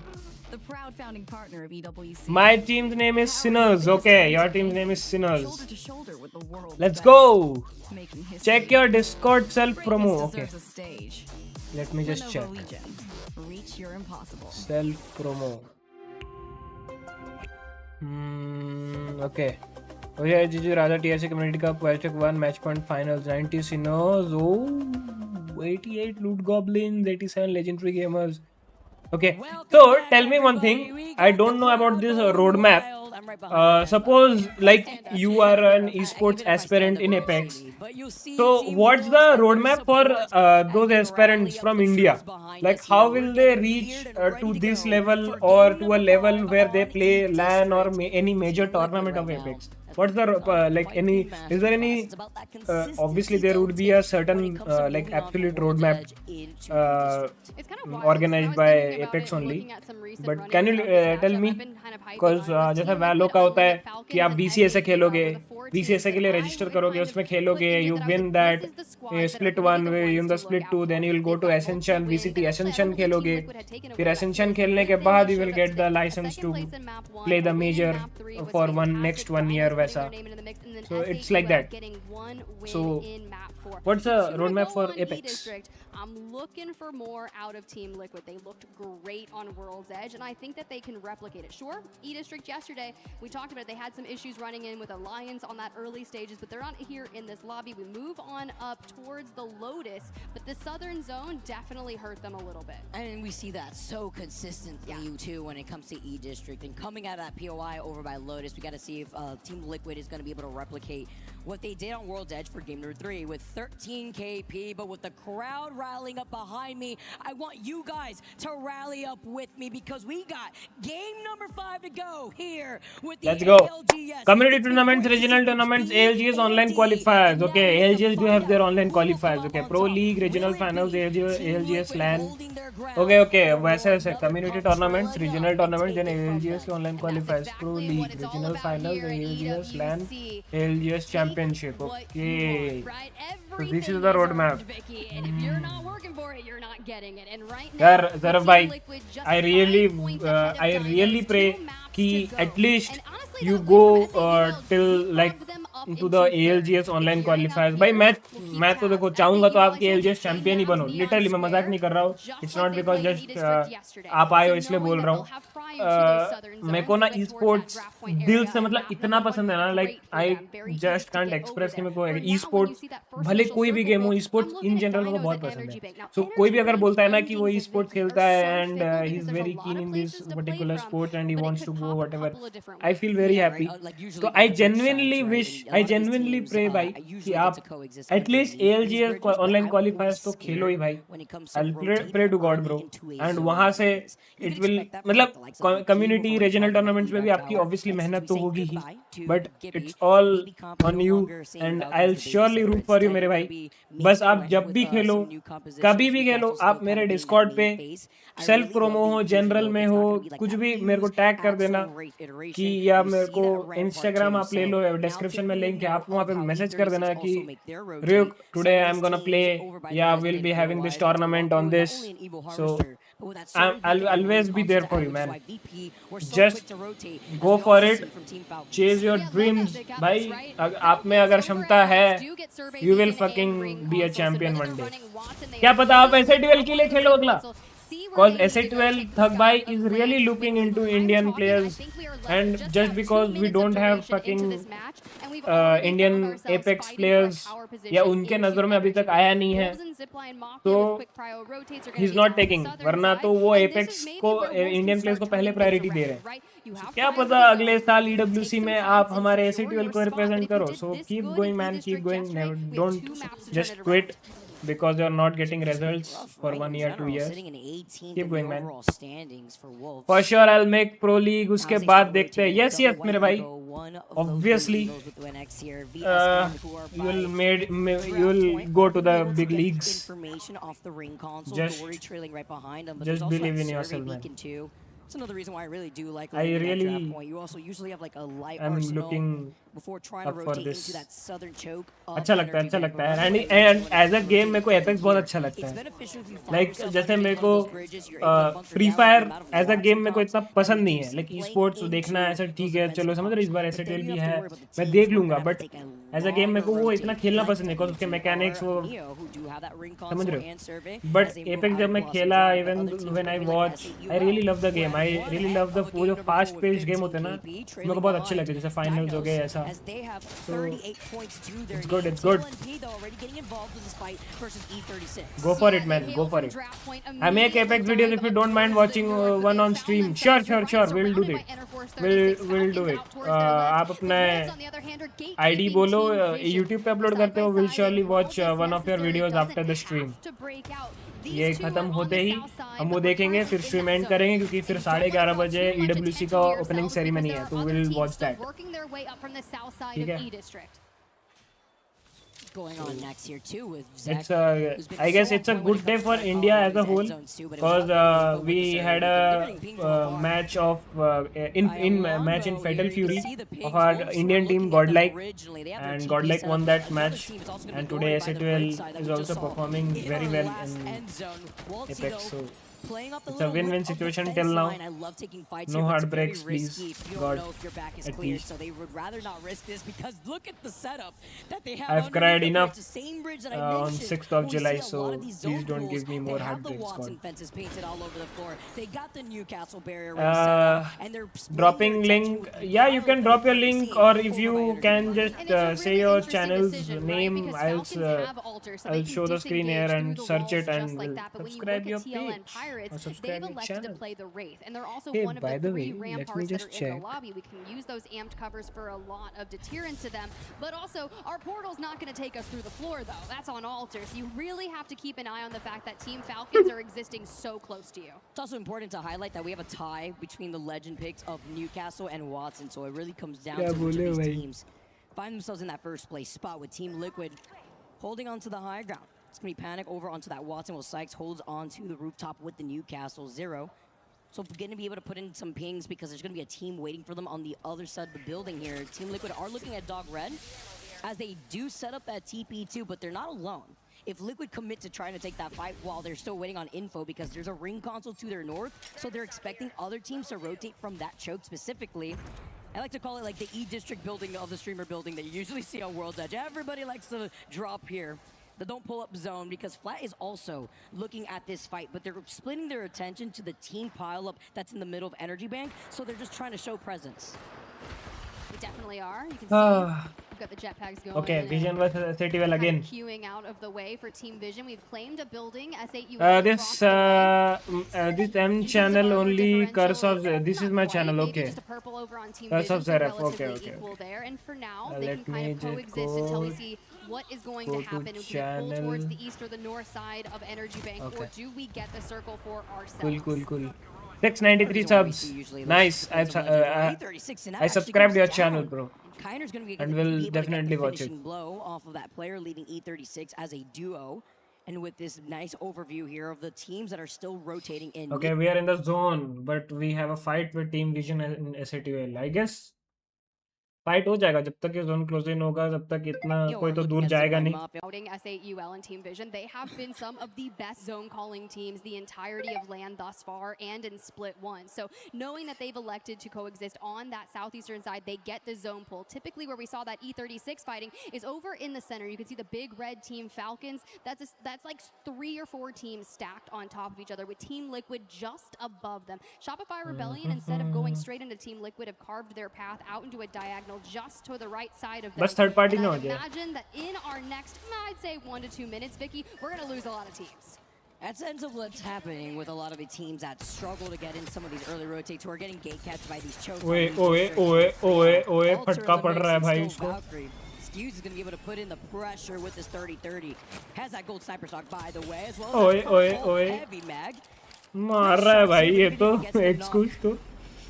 the proud founding partner of EWC. my team's name is Sinners. Okay, your team's name is Sinners. Shoulder to shoulder with the world's Let's best, go. making history. Check your Discord self promo. Greatness Okay. deserves a stage. Let me just Lenovo check. Legion. Reach your impossible. Self promo. Okay. Oh yeah, GG Raja TSA Community Cup Wildcheck 1 Match Point Finals. 90 Sinners. Oh, 88 Loot Goblins. 87 Legendary Gamers. Okay. So tell me one thing. I don't know about this roadmap. Suppose like you are an esports aspirant in Apex. So what's the roadmap for those aspirants from India? Like how will they reach to this level or to a level where they play LAN or any major tournament of Apex? What's the like any? Is there any? Obviously, there would be a certain like absolute roadmap organized by Apex only. But can you tell me? Because जैसा वैलो का होता है कि आप VCS से खेलोगे, VCS के लिए register करोगे, उसमें खेलोगे, you win that split 1, you win the split 2, then you will go to Ascension, VCT Ascension खेलोगे, फिर Ascension खेलने के बाद you will get the license to play the major for next 1 year वैसा. So it's like that. So what's the roadmap for Apex? I'm looking for more out of Team Liquid. They looked great on World's Edge, and I think that they can replicate it. Sure, E-District yesterday, we talked about it. They had some issues running in with Alliance on that early stages, but they're not here in this lobby. We move on up towards the Lotus, but the southern zone definitely hurt them a little bit. And we see that so consistently, too, when it comes to E-District. And coming out of that POI over by Lotus, we got to see if Team Liquid is going to be able to replicate what they did on World's Edge for game number 3 with 13 KP, but with the crowd rallying up behind me, I want you guys to rally up with me because we got game number 5 to go here with the Let's go. ALGS. Community tournaments, regional tournaments, ALGS online qualifiers. Okay, ALGS do have their online qualifiers. Okay, Pro League, regional finals, ALGS LAN. Okay, वैसे community tournaments, regional tournaments, then ALGS online qualifiers, Pro League, regional finals, ALGS LAN, ALGS championship. Okay, so this is the roadmap. And if you're not working for it, you're not getting it. And right now, यार ज़रा भाई, I really pray कि at least you go till like to the ALGS online qualifiers. भाई मैं तो देखो चाहूँगा तो आपके ALGS चैंपियन ही बनो. Literally मैं मजाक नहीं कर रहा हूँ. It's not because just आप आए हो इसलिए बोल रहा हूँ. मेरे को ना e-sports दिल से मतलब इतना पसंद है ना, like I just can't express कि मेरे को e-sports भले कोई भी गेम हो, e-sports in general मेरे को बहुत पसंद है. So कोई भी अगर बोलता है ना कि वो e-sports खेलता है and he's very keen in this particular sport and he wants to go whatever, I feel very happy. So I genuinely pray भाई कि आप at least ALGS online qualifiers तो खेलो ही भाई. I'll pray to God bro. And वहाँ से it will मतलब community regional tournaments में भी आपकी obviously मेहनत तो होगी ही, but it's all on you and I'll surely root for you मेरे भाई. बस आप जब भी खेलो, कभी भी खेलो, आप मेरे Discord पे सेल्फ प्रोमो हो, जनरल में हो, कुछ भी मेरे को टैग कर देना कि या मेरे को Instagram आप ले लो, डिस्क्रिप्शन में लिंक है, आप वहाँ पे मैसेज कर देना कि RyuK today I'm gonna play, yeah we'll be having this tournament on this, so I'll always be there for you man. Just go for it, chase your dreams भाई. आप में अगर क्षमता है, you will fucking be a champion one day. क्या पता आप ऐसे duel के लिए खेलो अगला. Because S8UL Thugbai is really looking into Indian players, and just because we don't have fucking Indian Apex players, या उनके नजरों में अभी तक आया नहीं है, तो he's not taking. वरना तो वो Apex को Indian players को पहले priority दे रहे हैं. क्या पता अगले साल EWC में आप हमारे S8UL को represent करो. So keep going man, keep going. Never, don't just quit because you're not getting results for 1 year, 2 years. Keep going man. For sure I'll make Pro League. उसके बाद देखते हैं. Yes मेरे भाई. Obviously you'll go to the big leagues. Just believe in yourself man. It's another reason why I really do like I really that point. You also usually have like a light I'm arsenal looking before trying to rotate into that southern choke. अच्छा लगता है and as a game मेरे को Apex बहुत अच्छा लगता है. Like जैसे मेरे को Free Fire as a game मेरे को इतना पसंद नहीं है. Like e-sports देखना ऐसा ठीक है, चलो समझ रहे, इस बार S8UL भी है, मैं देख लूँगा, but as a game मेरे को वो इतना खेलना पसंद नहीं, क्योंकि उसके mechanics वो समझ रहे हो. But Apex जब मैं खेला, even when I watch, I really love the game. I really love the वो जो fast paced game होते हैं ना, मेरे को बहुत अच्छे लगते हैं, जैसे finals हो गए ऐसा. So it's good, it's good. Go for it man, go for it. I make Apex videos if you don't mind watching one on stream. Sure, we'll do it. We'll do it. आप अपना ID बोलो, YouTube पे upload करते हो, we'll surely watch one of your videos after the stream. ये खत्म होते ही हम वो देखेंगे, फिर स्ट्रीम एंड करेंगे, क्योंकि फिर 11:30 बजे EWC का ओपनिंग सेरेमनी है, तो विल वॉच दैट. ठीक है. Going on next here too with It's I guess it's a good day for India as a whole, because we had a match of match in Fatal Fury of our Indian team Godlike, and Godlike won that match, and today S8UL is also performing very well in Apex, so it's a win-win situation till now. No heartbreaks, please, God, at least. So they would rather not risk this, because look at the setup that they have. I've cried enough on 6th of July, so please don't give me more heartbreaks, God. Fences painted all over the floor. They got the Newcastle barrier and they're dropping link. Yeah, you can drop your link, or if you can just say your channel's name, I'll show the screen here and search it and subscribe your page. They've elected to play the Wraith, and they're also one of by the the way, 3 let me ramparts just that are in check. the lobby. We can use those amped covers for a lot of deterrence to them, but also our portal's not going to take us through the floor though. That's on altar, so you really have to keep an eye on the fact that Team Falcons are existing so close to you. It's also important to highlight that we have a tie between the legend picks of Newcastle and Watson, so it really comes down to which of these teams find themselves in that first place spot, with Team Liquid holding on to the high ground. It's going to be Panic over onto that Watson, while Sykes holds on to the rooftop with the Newcastle 0. So going to be able to put in some pings, because there's going to be a team waiting for them on the other side of the building here. Team Liquid are looking at Dog Red, as they do set up that TP2, but they're not alone. If Liquid commit to trying to take that fight while they're still waiting on info, because there's a ring console to their north, so they're expecting other teams to rotate from that choke specifically. I like to call it like the E-District building of the streamer building that you usually see on World's Edge. Everybody likes to drop here. The don't pull up zone, because Flat is also looking at this fight, but they're splitting their attention to the team pile up that's in the middle of Energy Bank, so they're just trying to show presence. We definitely are. You can see we've got the jetpacks going. Okay, Vision versus S8UL again. Queuing out of the way for Team Vision. We've claimed a building. S8UL. This M channel only Curse of. This is my channel. Okay. Curse of Seraph. Okay. There. And for now, they can kind of coexist until we see what is going to happen. We can pull towards the east or the north side of Energy Bank, or do we get the circle for ourselves? Cool. 693 subs. Nice. I subscribed your channel, bro. And will definitely watch it. Blow off of that player, leaving E36 as a duo. And with this nice overview here of the teams that are still rotating in. Okay, we are in the zone, but we have a fight with Team Vision and S8UL. I guess fight हो जाएगा जब तक ये zone close in होगा, तब तक इतना कोई तो दूर जाएगा नहीं. Outing S8UL and Team Vision, they have been some of the best zone calling teams the entirety of LAN thus far and in Split 1. So knowing that they've elected to coexist on that southeastern side, they get the zone pull. Typically where we saw that E36 fighting is over in the center. You can see the big red team Falcons. That's like 3 or 4 teams stacked on top of each other with Team Liquid just above them. Shopify Rebellion, instead of going straight into Team Liquid, have carved their path out into a diagonal just to the right side of them. बस third party And ना I हो जाए. imagine that in our next, I'd say 1 to 2 minutes, Vicky, we're going to lose a lot of teams. That's ends of what's happening with a lot of the teams that struggle to get in some of these early rotates who are getting gate catched by these chokes. ओए फटका पड़ रहा है भाई इसको. Skewz is going to be able to put in the pressure with this 30-30. Has that gold sniper stock, by the way, as well as ओए heavy mag. मार रहा है भाई ये तो एक्सक्यूज तो.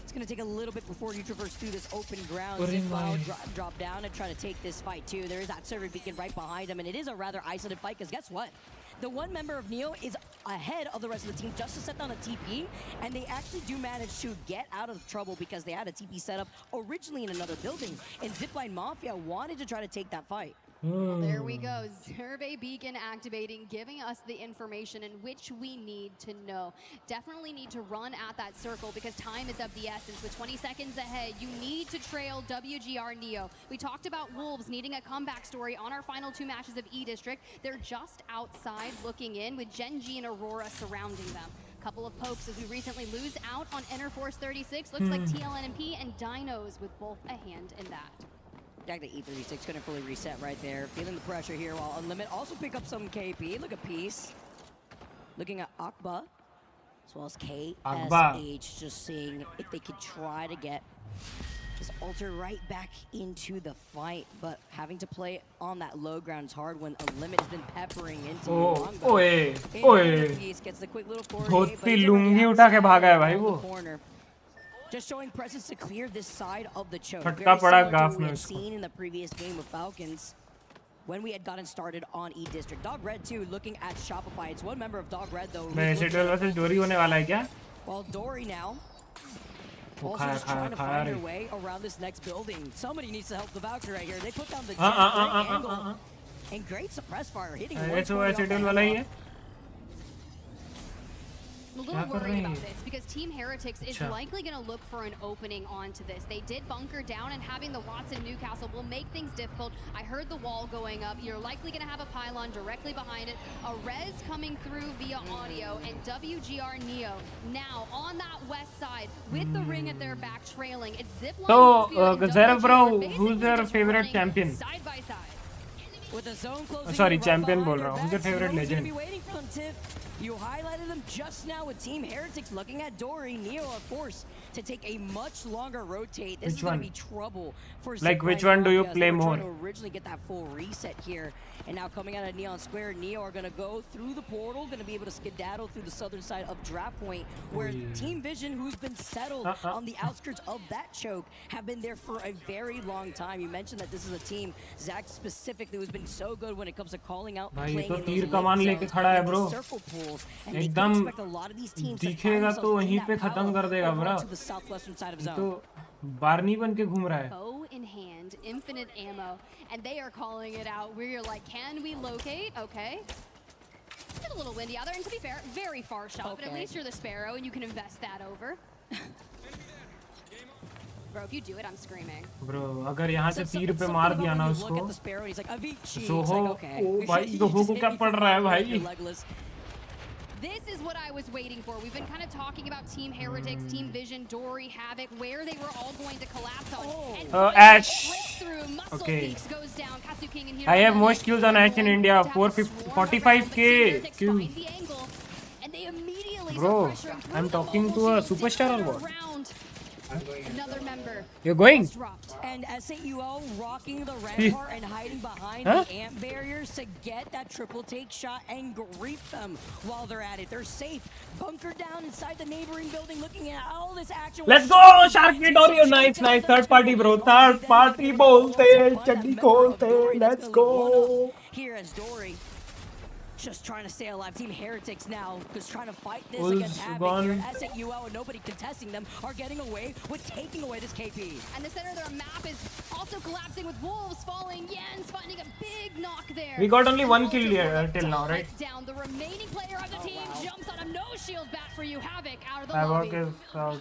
It's going to take a little bit before you traverse through this open ground. Zip drop down and try to take this fight too. There is that server beacon right behind him, and it is a rather isolated fight because guess what? The one member of Neo is ahead of the rest of the team just to set down a TP, and they actually do manage to get out of trouble because they had a TP set up originally in another building, and Zipline Mafia wanted to try to take that fight. Well, there we go. Survey beacon activating, giving us the information in which we need to know. Definitely need to run at that circle because time is of the essence. With 20 seconds ahead, you need to trail WGR Neo. We talked about Wolves needing a comeback story on our final 2 matches of E-District. They're just outside looking in with Gen G and Aurora surrounding them. Couple of pokes as we recently lose out on Interforce 36. Looks like TLNP and Dinos with both a hand in that. Jack the E36 couldn't fully reset right there. Feeling the pressure here while Unlimit also pick up some KP. Look at Peace. Looking at Akba as well as KSH. Just seeing if they could try to get this Alter right back into the fight. But having to play on that low ground is hard when Unlimit has been peppering into ओए Peace gets the quick little forward. धोती लुंगी उठा के भागा है भाई वो. Just showing presence to clear this side of the choke. फटका पड़ा गाफ में Very उसको. seen in the previous game of Falcons when we had gotten started on E-District. Dog Red too, looking at Shopify. It's one member of Dog Red though. मैं S8UL versus डोरी होने वाला है क्या? Well, Dory now also just trying to find her way around this next building. Somebody needs to help the Valkyrie right here. They put down the great angle and great suppress fire hitting. S8UL वाला ही है. I'm a little worried about this because Team Heretics is likely going to look for an opening onto this. They did bunker down, and having the Watson Newcastle will make things difficult. I heard the wall going up. You're likely going to have a pylon directly behind it. A res coming through via audio, and WGR Neo now on that west side with the ring at their back trailing. It's Zipline. So, Zerebro, who's your favorite champion? Side by side. With the zone closing Sorry, right champion बोल behind रहा हूँ. her Who's your back, favorite Zero's gonna legend? be waiting for them, Tiff. You highlighted them just now with Team Heretics looking at Dory. Neo are forced to take a much longer rotate. This is going to be trouble for Like which one do you play more? To originally get that full reset here. And now coming out of Neon Square, Neo are going to go through the portal, going to be able to skedaddle through the southern side of Draft Point, where Team Vision, who's been settled on the outskirts of that choke, have been there for a very long time. You mentioned that this is a team, Zach specifically, who's been so good when it comes to calling out, भाई playing तो in तीर those come on late लेके zones खड़ा है and bro. the circle pools. And they एकदम can expect a lot of these teams to find दिखेगा तो themselves वहीं in पे that खत्म power कर देगा over bro. to the southwestern side of zone. तो बारनी बन के घूम रहा है. Bow in hand, infinite ammo, and they are calling it out. We're like, can we locate? Okay. Get a little windy out there, and to be fair, very far shot, but at least you're the Sparrow, and you can invest that over. Bro, if you do it, I'm screaming. Bro, अगर यहाँ से तीर पे मार दिया ना उसको, Soho, ओ भाई सोहो को क्या पड़ रहा है भाई? This is what I was waiting for. We've been kind of talking about Team Heretics, Team Vision, Dory, Havoc, where they were all going to collapse on. Ash. Okay. I have most kills on Ash in India. 45k kills. Bro, I'm talking to a superstar or what? Another member. You're going? And S8UL rocking the rampart and hiding behind the amp barriers to get that triple take shot and grief them while they're at it. They're safe, bunkered down inside the neighboring building, looking at all this action. Let's go, Sharky Dorio. Nice. Third party, bro. Third party bolte, chaddi kholte. Let's go. Here as Dory just trying to stay alive. Team Heretics now just trying to fight this Ul's against Havoc gone. here. S8UL and nobody contesting them are getting away with taking away this KP. And the center of their map is also collapsing with Wolves falling. Jens finding a big knock there. We got only one kill here till now, right? Down. The remaining player of the team jumps on him. No shield bat for you. Havoc out of the Havoc lobby. is out.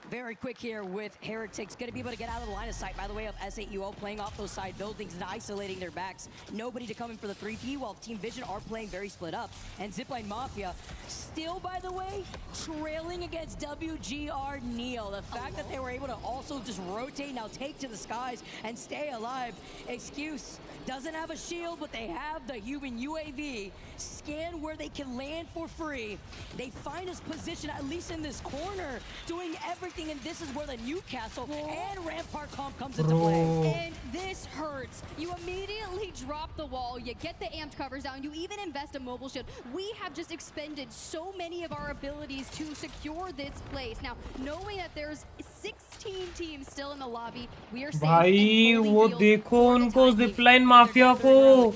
Very quick here with Heretics. Going to be able to get out of the line of sight, by the way, of S8UL playing off those side buildings and isolating their backs. Nobody to come in for the 3P, while Team Vision are playing very split up. And Zipline Mafia still, by the way, trailing against WGR Neil. The fact that they were able to also just rotate, now take to the skies and stay alive. Excuse doesn't have a shield, but they have the human UAV. Scan where they can land for free. They find his position, at least in this corner, doing everything, and this is where the Newcastle and Rampart comp comes into play. And this hurts. You immediately drop the wall, you get the amped covers down, you even invest a mobile shield. We have just expended so many of our abilities to secure this place. Now, knowing that there's 16 teams still in the lobby, we are safe. भाई वो देखो उनको zipline mafia को.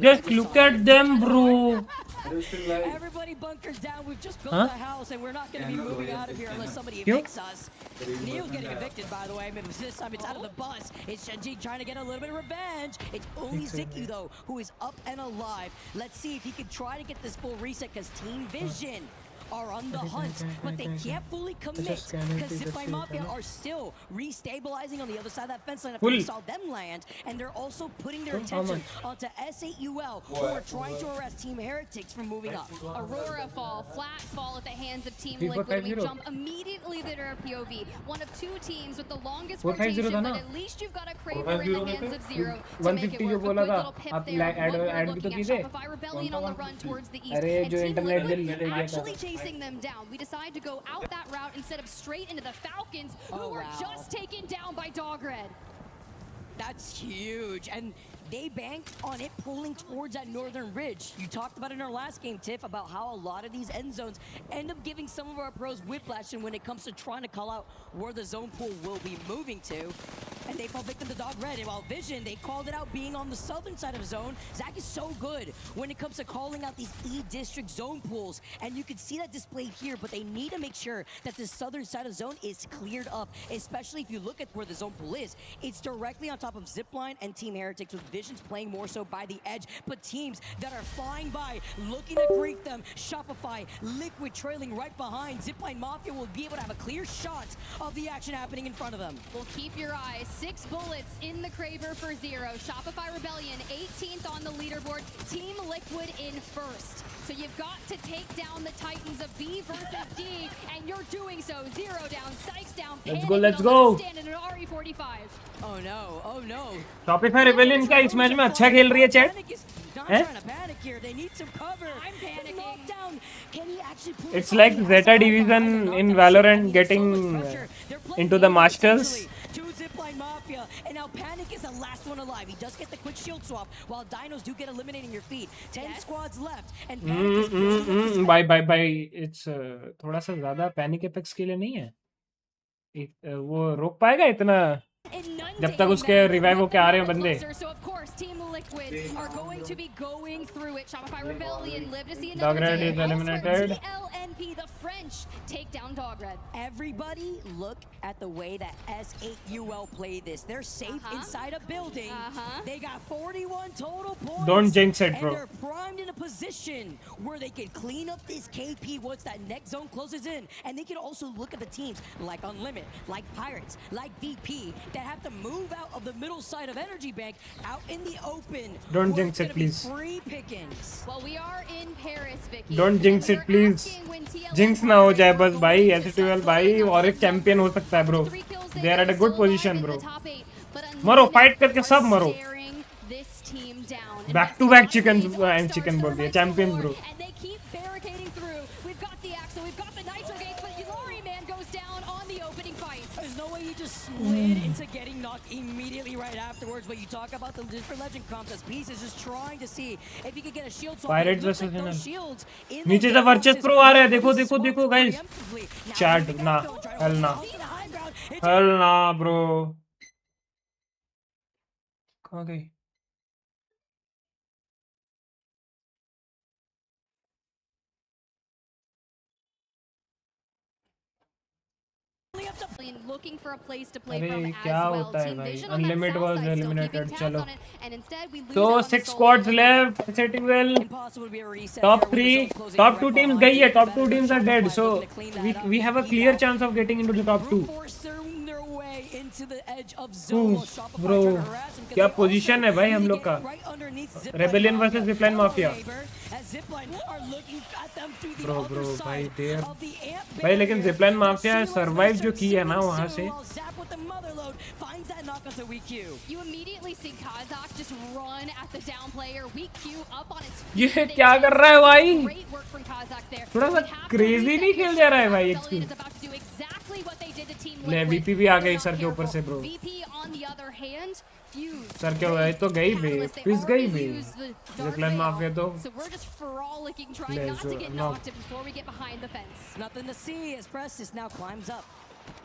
Just look at them, bro. Everybody bunkers down. We've just built a house and we're not going to be moving out of here unless somebody evicts us. Neil's getting evicted, by the way. Maybe this time it's out of the bus. It's Shenji trying to get a little bit of revenge. It's only Z8UL, though, who is up and alive. Let's see if he can try to get this full reset, because Team Vision are on the hunt, but they can't fully commit because Zipline Mafia are still restabilizing on the other side of that fence line after we saw them land, and they're also putting their attention onto S8UL, who are trying to arrest Team Heretics from moving up. Aurora fall, flat fall at the hands of Team Liquid. We jump immediately to their POV. One of two teams with the longest rotation, but at least you've got a Craver in the hands of Zero to make it work. A good little pip there. What we're looking at, Shopify Rebellion on the run towards the east, and Team Liquid actually chasing them down. We decide to go out that route instead of straight into the Falcons, who were just taken down by Dog Red. That's huge, and they banked on it pulling towards that northern ridge. You talked about in our last game, Tiff, about how a lot of these end zones end up giving some of our pros whiplash when it comes to trying to call out where the zone pool will be moving to. And they fall victim to Dog Red. And while Vision, they called it out being on the southern side of zone. Zach is so good when it comes to calling out these E-District zone pools. And you can see that displayed here, but they need to make sure that the southern side of zone is cleared up, especially if you look at where the zone pool is. It's directly on top of Zipline and Team Heretics, with Vision's playing more so by the edge, but teams that are flying by, looking to grief them. Shopify, Liquid trailing right behind. Zipline Mafia will be able to have a clear shot of the action happening in front of them. Well, keep your eyes. 6 bullets in the Craver for Zero. Shopify Rebellion 18th on the leaderboard. Team Liquid in first. So you've got to take down the Titans of B versus D, and you're doing so. Zero down, Sykes down. Let's go. Stand in an RE45. Oh no, oh no. Shopify Rebellion क्या इस match में अच्छा खेल रही है chat? It's like Zeta Division in Valorant getting into the Masters. Zipline Mafia, and now Panic is the last one alive. He does get the quick shield swap, while Dinos do get eliminating your feet. 10 squads left, and Panic is Bye. It's थोड़ा सा ज़्यादा Panic Apex के लिए नहीं है. वो रोक पाएगा इतना जब तक उसके रिवाइव होके आ रहे हैं बंदे. Liquid are going to be going through it. Shopify Rebellion live to see Dog another Red day. is eliminated. TLNP, the French, take down Dog Red. Everybody look at the way that S8UL play this. They're safe inside a building. They got 41 total points. Don't jinx it, bro. And they're primed in a position where they can clean up this KP once that next zone closes in. And they can also look at the teams like Unlimit, like Pirates, like VP, that have to move out of the middle side of Energy Bank out in the open. Don't jinx it, please. Free pickings. Well, we are in Paris, Vicky. Don't jinx it, please. Jinx ना हो जाए बस भाई. S8UL भाई और एक champion हो सकता है bro. They are at a good position bro. मरो, फाइट करके सब मरो. Back to back chicken and chicken बोल दिया. Champions bro. And they keep barricading through. We've got the Axel, we've got the Nitro Gates, but Yulari Man goes down on the opening fight. There's no way he just slid into getting knocked immediately right afterwards. But you talk about the different legend comps as Peace is just trying to see if he could get a shield swap. Pirates versus shield. नीचे से वर्चेस pro आ रहे हैं. देखो guys. Chat ना. Hell ना bro. कहाँ गई? Looking for a place to play अरे from क्या as well. होता है Team भाई? Vision on that Unlimited south was side still eliminated. keeping tabs चलो. on it, and instead we lose So out on the 6 solo squads win. left. S8UL. Top 3. Top 2 teams गई है. Top 2 teams are dead. So we have a clear chance of getting into the top 2. Bro, क्या position है भाई हम लोग का? Rebellion versus Zipline Mafia. Bro, भाई देर. भाई लेकिन Zipline Mafia survive जो की है ना वहाँ से. You immediately see Kazakh just run at the down player. WeQ up on his feet. ये क्या कर रहा है भाई? Great work from Kazakh there. थोड़ा सा crazy नहीं खेल जा रहा है भाई Rebellion is about to do exactly what they did to Team ले Liquid. VP भी आ गई सर के ऊपर से bro. VP on the other hand, fused. Sir क्या हुआ है तो गई बे. पिस गई बे. Zipline Mafia तो. So we're just frolicking, trying not to get knocked before we get behind the fence. Nothing to see as Prestis now climbs up.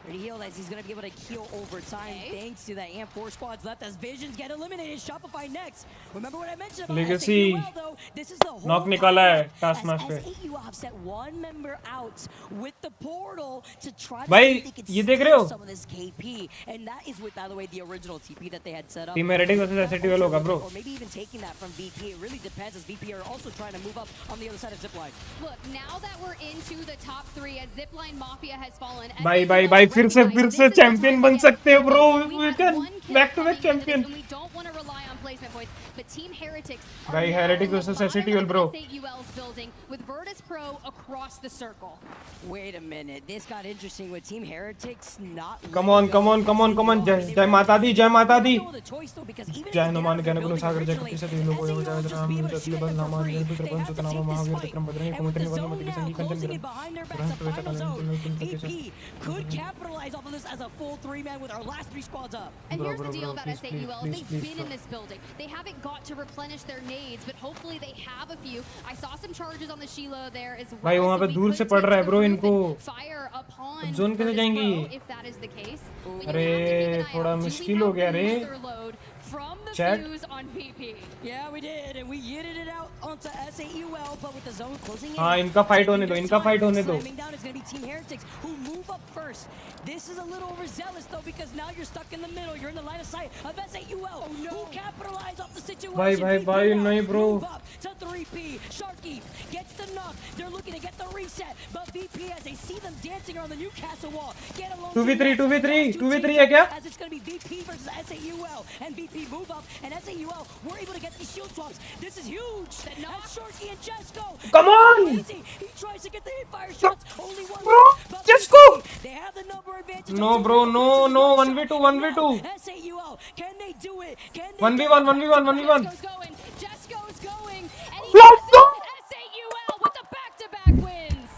Pretty healed as he's going to be able to heal over time thanks to that AMP 4 squads left as Visions get eliminated. Shopify next. Remember what I mentioned about Legacy. S8UL though? This is the whole Knock निकाला है Taskmaster. S8UL have set one member out with the portal to try to भाई, see if they could ये देख रहे हो? steal some of this KP. And that is with, by the way, the original TP that they had set up. Team Heretics versus S8UL होगा bro. Or maybe even taking that from VP. It really depends as VP are also trying to move up on the other side of Zipline. Look, now that we're into the top 3 as Zipline Mafia has fallen. भाई फिर से champion बन सकते हैं bro. We can back to back champion. We don't want to rely on placement points, but Team Heretics भाई Heretics versus S8UL bro. S8UL's building with Virtus Pro across the circle. Wait a minute, this got interesting with Team Heretics not. Come on. जय माता दी. जय हनुमान ज्ञान गुण सागर जय कपि सती लोको जय जय राम जय बल नाम जय पुत्र पंच नाम महावीर विक्रम बद्रनी कुमंत्रिनी वनमति के संगी कंचन VP could capitalize off of this as a full 3-man with our last 3 squads up. And here's the deal about S8UL. They've been in this building. They haven't got to replenish their nades, but hopefully they have a few. I saw some charges on the Sheila there as well. भाई वहाँ पे दूर से पड़ रहा है bro इनको. Fire upon zone कैसे जाएंगी? if that is the case. अरे थोड़ा मुश्किल हो गया रे. From the Chat. fuse on VP. Yeah, we did, and we yeeted it out onto S8UL, but with the zone closing in. हाँ इनका फाइट होने दो. Slamming down is going to be Team Heretics, who move up first. This is a little overzealous though, because now you're stuck in the middle. You're in the line of sight of S8UL, who capitalize off the situation. भाई नहीं bro. Move up to 3P. Sharky gets the knock. They're looking to get the reset, but VP as they see them dancing around the Newcastle wall. Get along. 2v3 है क्या? As it's going to be VP versus S8UL, and VP move up, and S8UL were able to get these shield swaps. This is huge. As Sharky and Jesco. Come on! He tries to get the hip fire shots. Only one. Bro, Jesco! They have the number advantage. No bro, no. 1v2. S8UL, can they do it? Can they 1v1. Jesco's going. And he Let's go! S8UL with the back-to-back wins.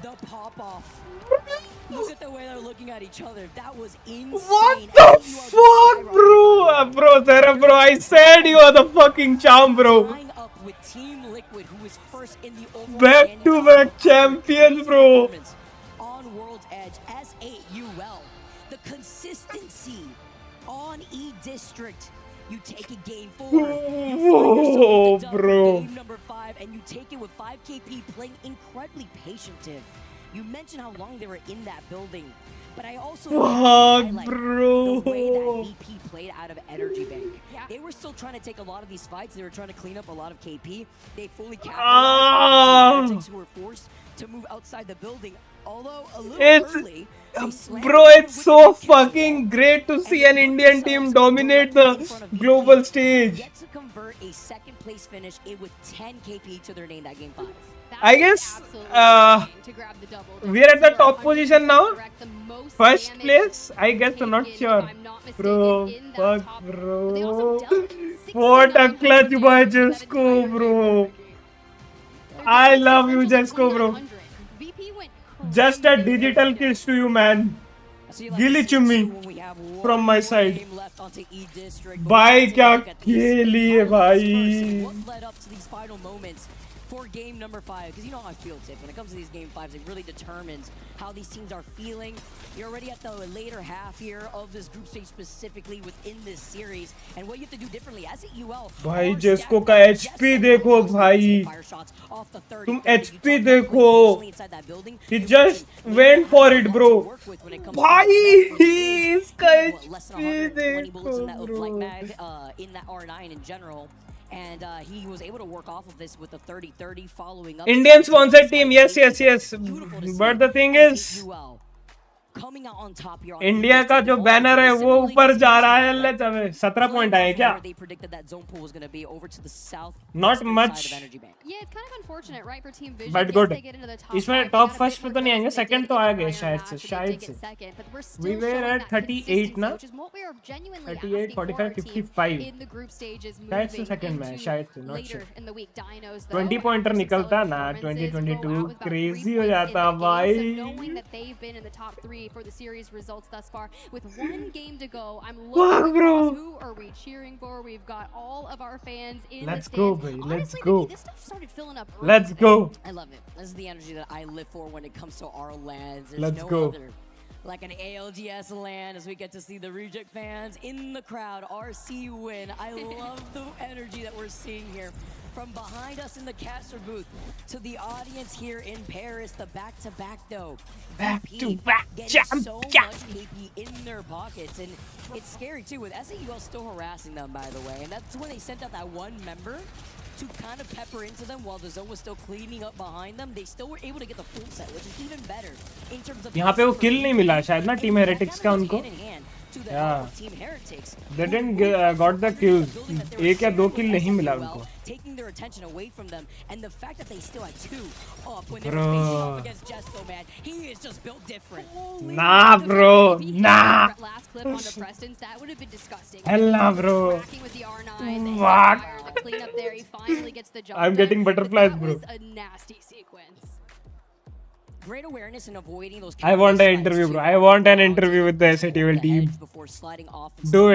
The pop-off. Look at the way they're looking at each other. That was insane. What the fuck, bro? I said you are the fucking champ, bro. Up with Team Liquid, who was first in the overall Back-to-back champions, bro. On World's Edge, S8UL. The consistency on E-District. You take a game 4. Whoa, bro. Game number 5, and you take it with 5 KP playing incredibly patient. You mentioned how long they were in that building, but I also highlight bro. the way that VP played out of Energy Bank. They were still trying to take a lot of these fights. They were trying to clean up a lot of KP. They fully capitalized on who were forced to move outside the building. Although a little early. Bro, it's so fucking great to see an Indian team dominate the global stage. Get to convert a second place finish with 10 KP to their name that game 5. I guess we are at the top position now. First place, I guess. I'm not sure. Bro, fuck, bro. What a clutch by Jesco, bro. I love you, Jesco, bro. Just a digital kiss to you, man. Gilly chummy from my side. Bhai, kya kheli hai, bhai. What led up to these final moments? for game number 5, because you know how I feel, Tiff. When it comes to these game 5s, it really determines how these teams are feeling. You're already at the later half here of this group stage, specifically within this series, and what you have to do differently as S8UL. भाई जिसको का HP देखो भाई, तुम HP देखो, he just went for it bro. भाई इसका HP देखो bro. In that R9 in general. And he was able to work off of this with a 30-30 following up. Indian sponsored team, yes. But the thing is, India का जो banner है वो ऊपर जा रहा है. लेट्स हमें 17 पॉइंट आए क्या? Not much. But good. इसमें टॉप फर्स्ट पे तो नहीं आएंगे, सेकंड तो आएंगे शायद से. We were at 38 ना? 38, 45, 55. शायद से सेकंड में, शायद से, not sure. 20 पॉइंटर निकलता ना 2022, क्रेजी हो जाता भाई. For the series results thus far, with one game to go, I'm looking across who are we cheering for. We've got all of our fans in Let's the stands. go, baby. Let's go. This stuff started filling up. Let's go. I love it. This is the energy that I live for when it comes to our lands. There's Let's no go. other like an ALGS land as we get to see the RyuK fans in the crowd. RC win. I love the energy that we're seeing here. From behind us in the caster booth to the audience here in Paris, the back-to-back though. Back-to-back getting so much KP in their pockets, and it's scary too with S8UL still harassing them, by the way. And that's when they sent out that one member to kind of pepper into them while the zone was still cleaning up behind them. They still were able to get the full set, which is even better in terms of. यहाँ पे वो kill नहीं मिला शायद ना team heretics का उनको. Yeah. They didn't got the kills. एक या दो किल नहीं मिला उनको. Taking their attention away from them, and the fact that they still had 2 up when they were facing off against Jesto, man, he is just built different. Nah, bro, nah. Last clip on the Prestons, that would have been disgusting. Hell nah, bro. With the R9, What? the cleanup there, he finally gets the job. I'm getting butterflies, bro. That was a nasty sequence. Great awareness in avoiding those. I want an interview, bro. I want an interview with the S8UL team. Do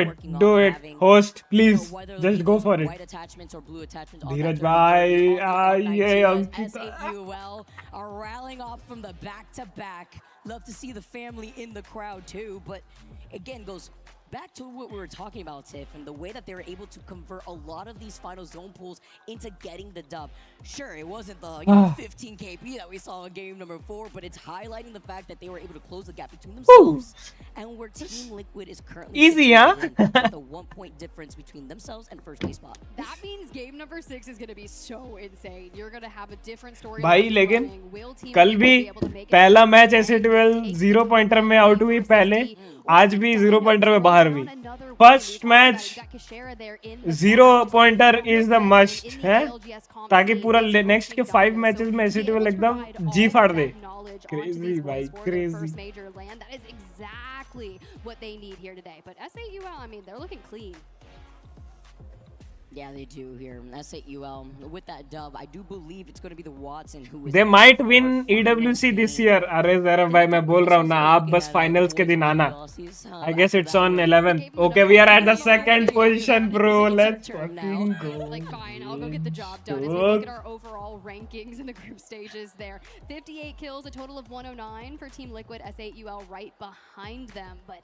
it. Host, please. Just go for it. Dheeraj bhai, yeah, S8UL are rallying off from the back-to-back. Love to see the family in the crowd too, but again goes back to what we were talking about, Tiff, and the way that they were able to convert a lot of these final zone pools into getting the dub. Sure, it wasn't the 15 KP that we saw in game number 4, but it's highlighting the fact that they were able to close the gap between themselves and where Team Liquid is currently easy, huh? with a 1-point difference between themselves and first place spot. That means game number 6 is going to be so insane. You're going to have a different story. भाई लेकिन कल भी पहला match S8UL 0 pointer में out हुई पहले, आज भी 0 पॉइंटर में बाहर हुई. First match 0 pointer is the must है, ताकि पूरा नेक्स्ट के 5 मैचेस में S8UL एकदम जी फाड़ दे. क्रेजी भाई, crazy. That is exactly what they need here today. But S8UL, I mean, they're looking clean. Yeah, they do here. S8UL with that dub. I do believe it's going to be the Watson who is. They might win EWC this year. अरे ज़रा भाई मैं बोल रहा हूँ ना, आप बस finals के दिन आना. I guess it's on 11th. Okay, we are at the second position, bro. Let's fucking go. Like fine, I'll go get the job done. As we look at our overall rankings in the group stages, there 58 kills, a total of 109 for Team Liquid. S8UL right behind them, but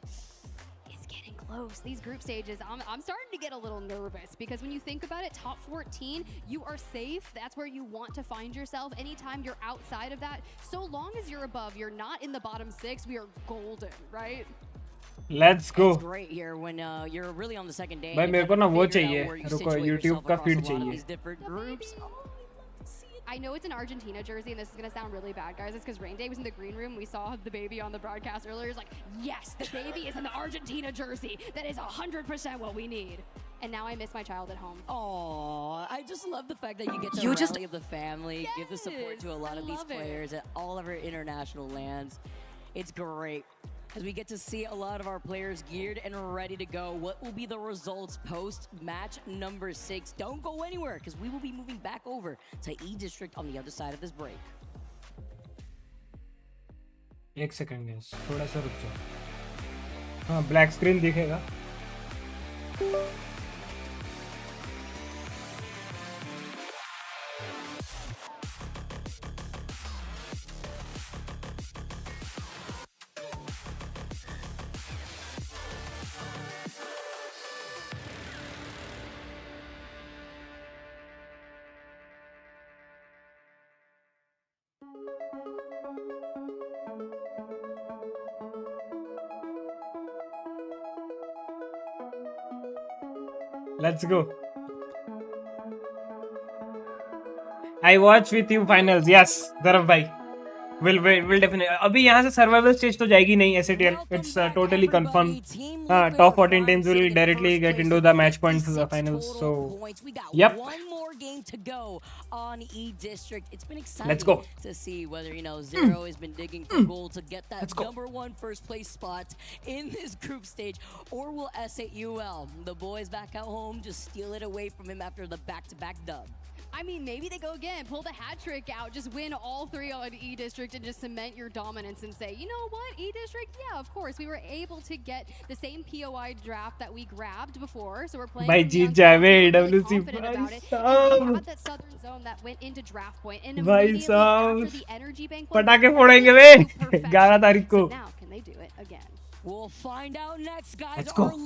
getting close. These group stages, I'm starting to get a little nervous because when you think about it, top 14, you are safe. That's where you want to find yourself. Anytime you're outside of that, so long as you're above, you're not in the bottom 6, we are golden, right? Let's go. It's great here when you're really on the second day. भाई मेरे को ना वो चाहिए, रुको YouTube का feed चाहिए. I know it's an Argentina jersey, and this is going to sound really bad, guys. It's because Rain Day was in the green room. We saw the baby on the broadcast earlier. It's like, yes, the baby is in the Argentina jersey. That is 100% what we need. And now I miss my child at home. Oh, I just love the fact that you get to rally of the family, give the support to a lot of these players at all of our international lands. It's great. As we get to see a lot of our players geared and ready to go. What will be the results post match number 6? Don't go anywhere, because we will be moving back over to E District on the other side of this break. एक second guys, थोड़ा सा रुक जाओ. हाँ, black screen दिखेगा. Let's go. I watch with you finals. Yes, Zaraf bhai. Will definitely. अभी यहाँ से survival stage तो जाएगी नहीं S8UL. It's totally confirmed. Top 14 teams will directly get into the match points finals. So, yep. One more game to go on E District. It's been exciting Let's go. to see whether Zero has been digging for gold to get that #1 first place spot in this group stage, or will S8UL, the boys back at home, just steal it away from him after the back-to-back dub? I mean, maybe they go again, pull the hat trick out, just win all 3 on E District and just cement your dominance and say, you know what, E District, yeah, of course, we were able to get the same POI draft that we grabbed before, so we're playing Bhai jeet jaave EWC. about it. And they had that southern zone that went into draft point, and immediately after the energy bank पटाखे फोड़ेंगे वे 11 तारीख को. now can they do it again? We'll find out next, guys. Let's go. Our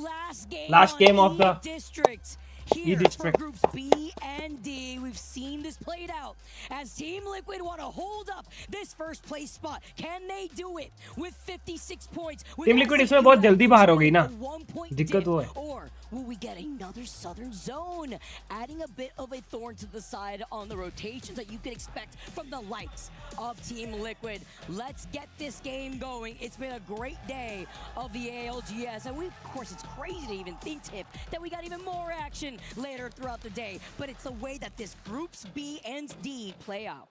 Last game of the district. Here E-District. for groups B and D, we've seen this played out as Team Liquid want to hold up this first place spot. Can they do it with 56 points? Team Liquid इसमें बहुत जल्दी बाहर हो गई ना. दिक्कत वो है. Or will we get another southern zone, adding a bit of a thorn to the side on the rotations that you can expect from the likes of Team Liquid? Let's get this game going. It's been a great day of the ALGS, and of course, it's crazy to even think, Tiff, that we got even more action later throughout the day, but it's the way that this groups B and D play out.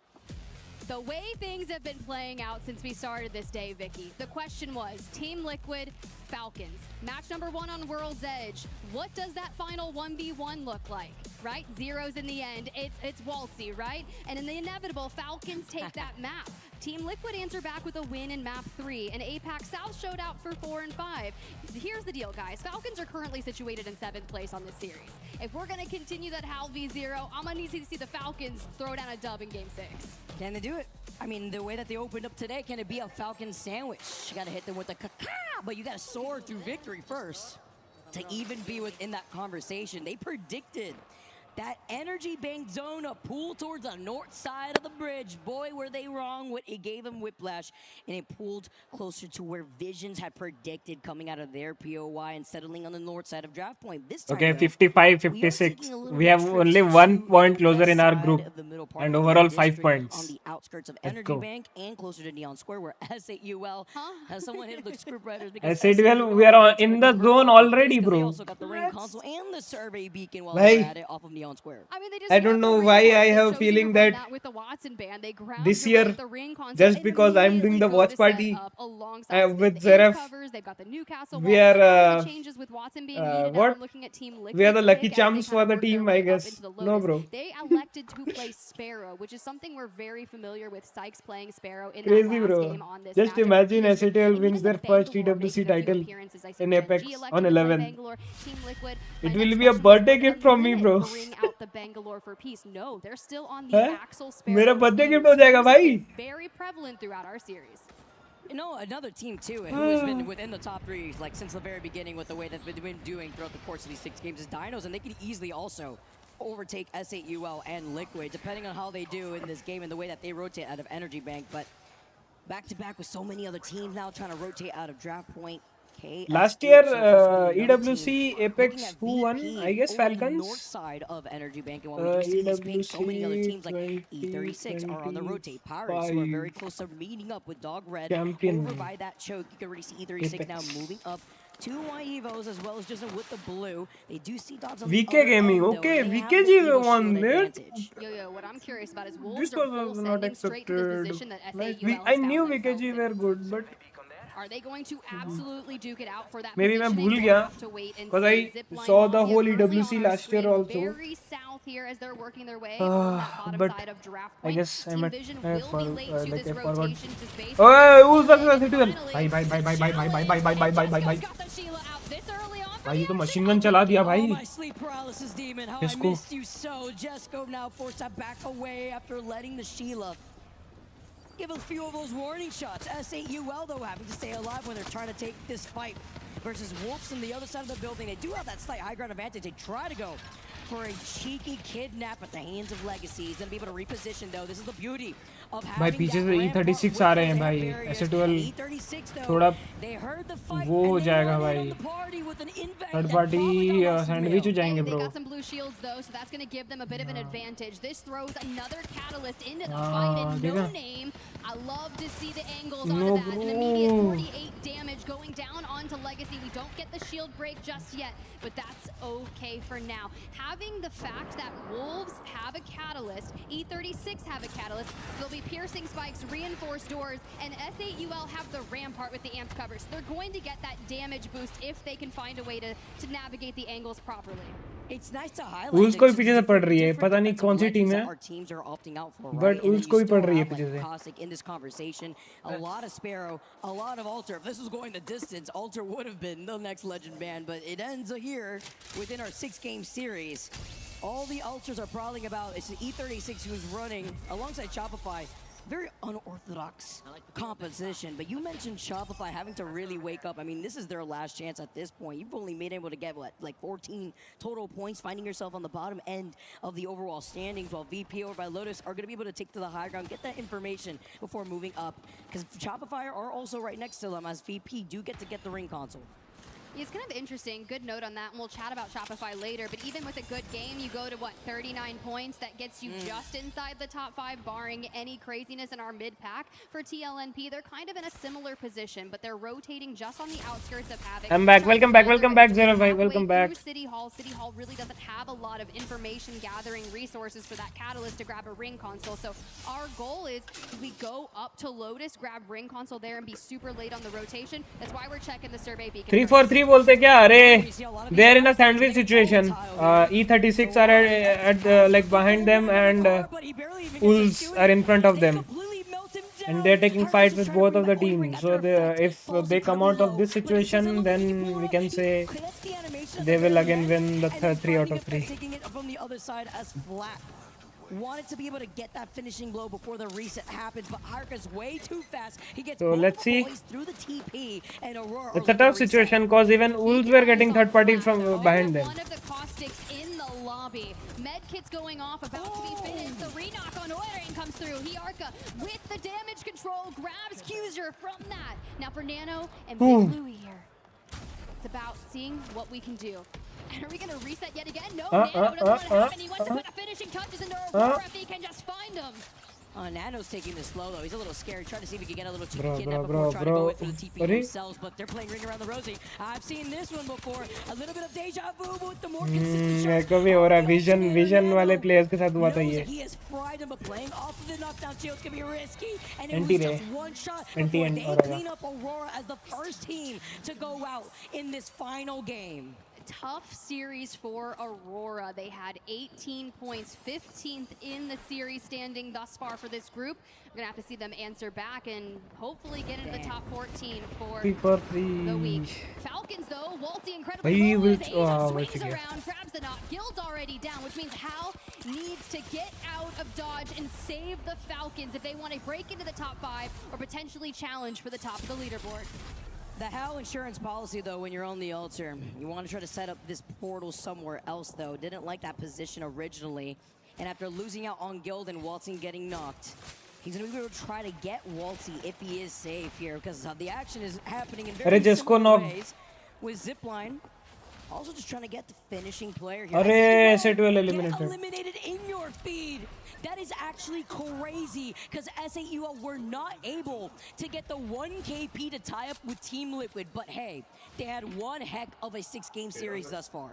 The way things have been playing out since we started this day, Vicky, the question was Team Liquid, Falcons. Match #1 on World's Edge. What does that final 1v1 look like, right? Zeros in the end. It's waltzy, right? And in the inevitable, Falcons take that map. Team Liquid answer back with a win in map 3, and APAC South showed out for 4 and 5. Here's the deal, guys. Falcons are currently situated in 7th place on this series. If we're going to continue that HAL v0, I'm going to need to see the Falcons throw down a dub in Game 6. Can they do it? I mean, the way that they opened up today, can it be a Falcon sandwich? You got to hit them with the but you got to soar through victory first to even be within that conversation. They predicted that energy bank zone, a pool towards the north side of the bridge. Boy, were they wrong. It gave them whiplash, and it pulled closer to where Visions had predicted coming out of their POI and settling on the north side of draft point. This time, okay, 55, 56. We have only 1 point closer in our group, and overall 5 points. On the outskirts of Energy Bank and closer to Neon Square, where S8UL has someone hit the scriptwriters because S8UL, we are in the zone already, bro. They also got the ring console and the survey beacon while they're at it off of Neon Square. I mean, I don't know why I have a feeling that this year, just because I'm doing the watch party with Zaref, we are we are the lucky charms for the team, I guess. No, bro. They elected to play Sparrow, which is something we're very familiar with. Sykes playing Sparrow in crazy, that last bro. game on this. Just imagine S8UL wins their first EWC title in Apex on 11. It will be a birthday gift from me, bro. Bangalore for peace. No, they're still on the Axel Sparrow. मेरा birthday gift हो जाएगा भाई. Very prevalent throughout our series. You know, another team too, who has been within the top 3 like since the very beginning with the way that they've been doing throughout the course of these 6 games is Dinos, and they can easily also overtake S8UL and Liquid depending on how they do in this game and the way that they rotate out of Energy Bank. But back to back with so many other teams now trying to rotate out of draft point. Last year, EWC Apex, who won? I guess Falcons. North side of Energy Bank, and what we do see is so many other teams like E36 are on the rotate. Pirates, who are very close to meeting up with Dog Red over by that choke. You can already see E36 now moving up. 2 YEVOs as well as just with the blue. They do see dogs on VK Gaming, okay, VKG won it. Yo, what I'm curious about is this was not accepted. Like, I knew VKG were good, but are they going to absolutely duke it out for that maybe मैं भूल गया because I saw the whole EWC last year also. Very south here as they're working their way on that bottom side of draft point. I guess I forgot. Oh, who's the S8UL? Bye. भाई ये तो machine gun चला दिया भाई. Kisko. Jesco now forced to back away after letting the Sheila give a few of those warning shots. S8UL though having to stay alive when they're trying to take this fight versus Wolves on the other side of the building. They do have that slight high ground advantage. They try to go for a cheeky kidnap at the hands of Legacy. He's going to be able to reposition though. This is the beauty of having भाई पीछे से E36 आ रहे हैं भाई S8UL थोड़ा वो हो जाएगा भाई थर्ड पार्टी सैंडविच हो जाएंगे They bro got some blue shields though, so that's going to give them a bit of an advantage. This throws another catalyst into the fight, and no name. I love to see the angles onto that. An immediate 48 damage going down onto Legacy. We don't get the shield break just yet, but that's okay for now. Having the fact that Wolves have a catalyst, E36 have a catalyst, so they'll be piercing spikes, reinforced doors, and S8UL have the rampart with the amped covers. They're going to get that damage boost if they can find a way to navigate the angles properly. It's nice to highlight. उल्स को भी पीछे से पड़ रही है पता नहीं कौन सी टीम है बट उल्स को भी पड़ रही है पीछे से in this conversation. A lot of Sparrow, a lot of Alter. If this was going the distance, Alter would have been the next legend band, but it ends here within our 6-game series. All the Alters are prowling about. It's E36 who's running alongside Shopify. Very unorthodox composition, but you mentioned Shopify having to really wake up. I mean, this is their last chance at this point. You've only been able to get, what, like 14 total points, finding yourself on the bottom end of the overall standings, while VP over by Lotus are going to be able to take to the high ground, get that information before moving up. Because Shopify are also right next to them, as VP do get to get the ring console. It's kind of interesting. Good note on that, and we'll chat about Shopify later. But even with a good game, you go to, what, 39 points? That gets you just inside the top 5, barring any craziness in our mid-pack. For TLNP, they're kind of in a similar position, but they're rotating just on the outskirts of Havoc. I'm back. Welcome back, Zero Bhai. Welcome back. City Hall really doesn't have a lot of information gathering resources for that catalyst to grab a ring console. So our goal is we go up to Lotus, grab ring console there, and be super late on the rotation. That's why we're checking the survey beacon. 3-4-3 बोलते क्या अरे they are in a sandwich situation. E36 are at like behind them and Wolves are in front of them and they're taking fights with both of the teams. So if they come out of this situation, then we can say they will again win the 3 out of 3. Wanted to be able to get that finishing blow before the reset happens, but HyperX is way too fast. He gets so let's see. Through the TP, and Aurora it's a tough situation because even Wolves were getting third party from behind them. One of the caustics in the lobby. Med kit's going off, about to be finished. The re-knock on Oiring comes through. Hyarka with the damage control grabs Qzer from that. Now for Nano and Big Louie here. It's about seeing what we can do. And are we going to reset yet again? No, Nano doesn't want to happen. He wants to put the finishing touches into Aurora if he can just find them. Nano's taking this slow though. He's a little scared, trying to see if he can get a little cheeky kidnap before trying to go in for the TP themselves. But they're playing Ring Around the Rosie. I've seen this one before. A little bit of deja vu, but with the more consistent shots. कभी हो रहा है vision वाले players के साथ हुआ था ये. He has fried him, but playing off of the knockdown shields can be risky. And it was just one shot before they clean up Aurora as the first team to go out in this final game. Tough series for Aurora. They had 18 points, 15th in the series standing thus far for this group. We're going to have to see them answer back and hopefully get into the top 14 for the week. Falcons, though, Walty incredibly low. Swings around, grabs the knock. Guild's already down, which means Hal needs to get out of dodge and save the Falcons if they want to break into the top 5 or potentially challenge for the top of the leaderboard. The HAL insurance policy, though, when you're on the altar, you want to try to set up this portal somewhere else, though. Didn't like that position originally. And after losing out on Guild and Waltzing getting knocked, he's going to be able to try to get Waltzy if he is safe here, because the action is happening in very similar ways with Zipline. Also just trying to get the finishing player here. S8UL eliminated. Eliminated in your feed. That is actually crazy, because S8UL were not able to get the 1 KP to tie up with Team Liquid. But hey, they had one heck of a 6-game series thus far.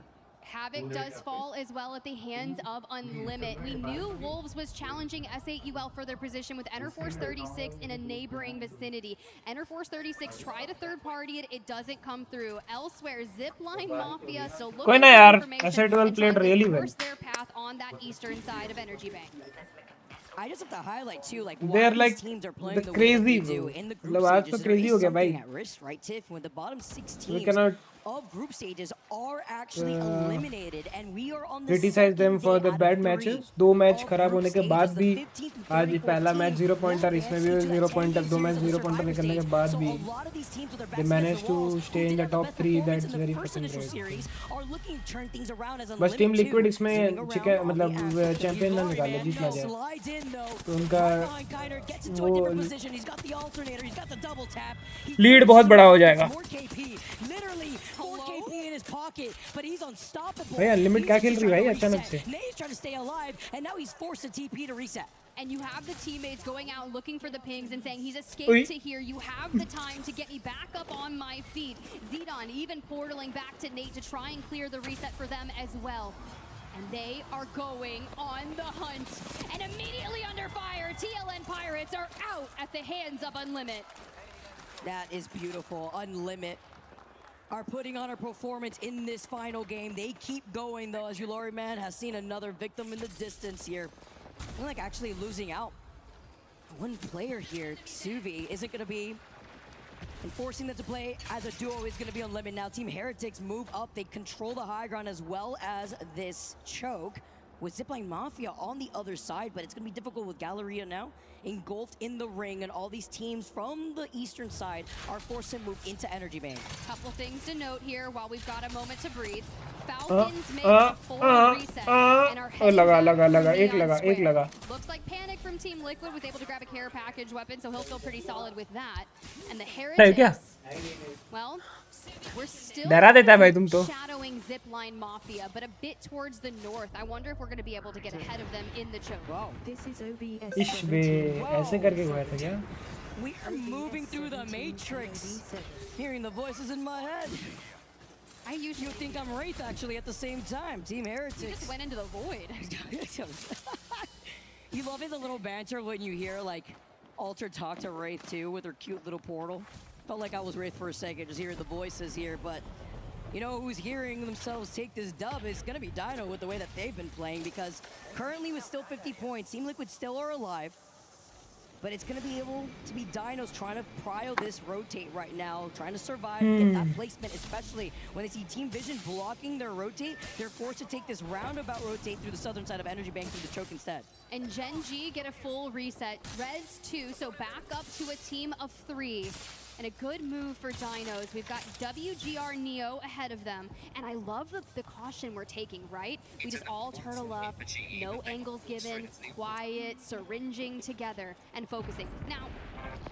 Havoc does fall as well at the hands of Unlimit. We knew Wolves was challenging S8UL for their position with Enerforce 36 in a neighboring vicinity. Enerforce 36 tried a third party, it doesn't come through. Elsewhere, Zipline Mafia still looking for information S8UL played really well. Their path on that eastern side of Energy Bank. I just have to highlight too, like they're like teams are playing the crazy in the group stages, at risk, right, Tiff? With the bottom 6 teams of group stages are actually eliminated, and we are on the criticize them for the bad matches. 2 match खराब होने के बाद भी आज पहला match 0 pointer, इसमें भी 0 pointer, 2 match 0 pointer निकलने के बाद भी they managed to stay in the top 3. That's very fucking great. बस टीम लिक्विड इसमें मतलब चैंपियन ना निकाले, जीत ना जाए तो उनका वो लीड बहुत बड़ा हो जाएगा. भाई अनलिमिट क्या खेल रही है भाई अचानक से. And you have the teammates going out looking for the pings and saying, he's escaped to here. You have the time to get me back up on my feet. Zidon even portaling back to Nate to try and clear the reset for them as well. And they are going on the hunt. And immediately under fire, TLN Pirates are out at the hands of Unlimit. That is beautiful. Unlimit are putting on a performance in this final game. They keep going though, as Ulari Man has seen another victim in the distance here. They're like actually losing out. One player here, Suvi, isn't going to be, and forcing them to play as a duo is going to be Unlimited. Now Team Heretics move up. They control the high ground as well as this choke with Zipline Mafia on the other side, but it's going to be difficult with Galleria now engulfed in the ring, and all these teams from the eastern side are forced to move into Energy Bank. Couple things to note here while we've got a moment to breathe. Falcons make a full reset and are heading लगा. Looks like Panic from Team Liquid was able to grab a care package weapon, so he'll feel pretty solid with that. And the Heretics, well, we're still shadowing Zipline Mafia, but a bit towards the north. I wonder if we're going to be able to get ahead of them in the choke. Wow. This is OVS. ऐसे करके हुआ था क्या? We are moving through the matrix, hearing the voices in my head. You think I'm Wraith actually at the same time. Team Heretics. You just went into the void. You love it, the little banter when you hear like Alter talk to Wraith too with her cute little portal. Felt like I was Wraith for a second, just hearing the voices here, but you know who's hearing themselves take this dub is going to be Dino with the way that they've been playing, because currently with still 50 points, Team Liquid still are alive. But it's going to be able to be Dinos trying to prio this rotate right now, trying to survive, get that placement, especially when they see Team Vision blocking their rotate. They're forced to take this roundabout rotate through the southern side of Energy Bank through the choke instead. And Gen G get a full reset. Res 2, so back up to a team of 3. And a good move for Dinos. We've got WGR Neo ahead of them. And I love the caution we're taking, right? We just all turtle up, no angles given, quiet, syringing together, and focusing. Now,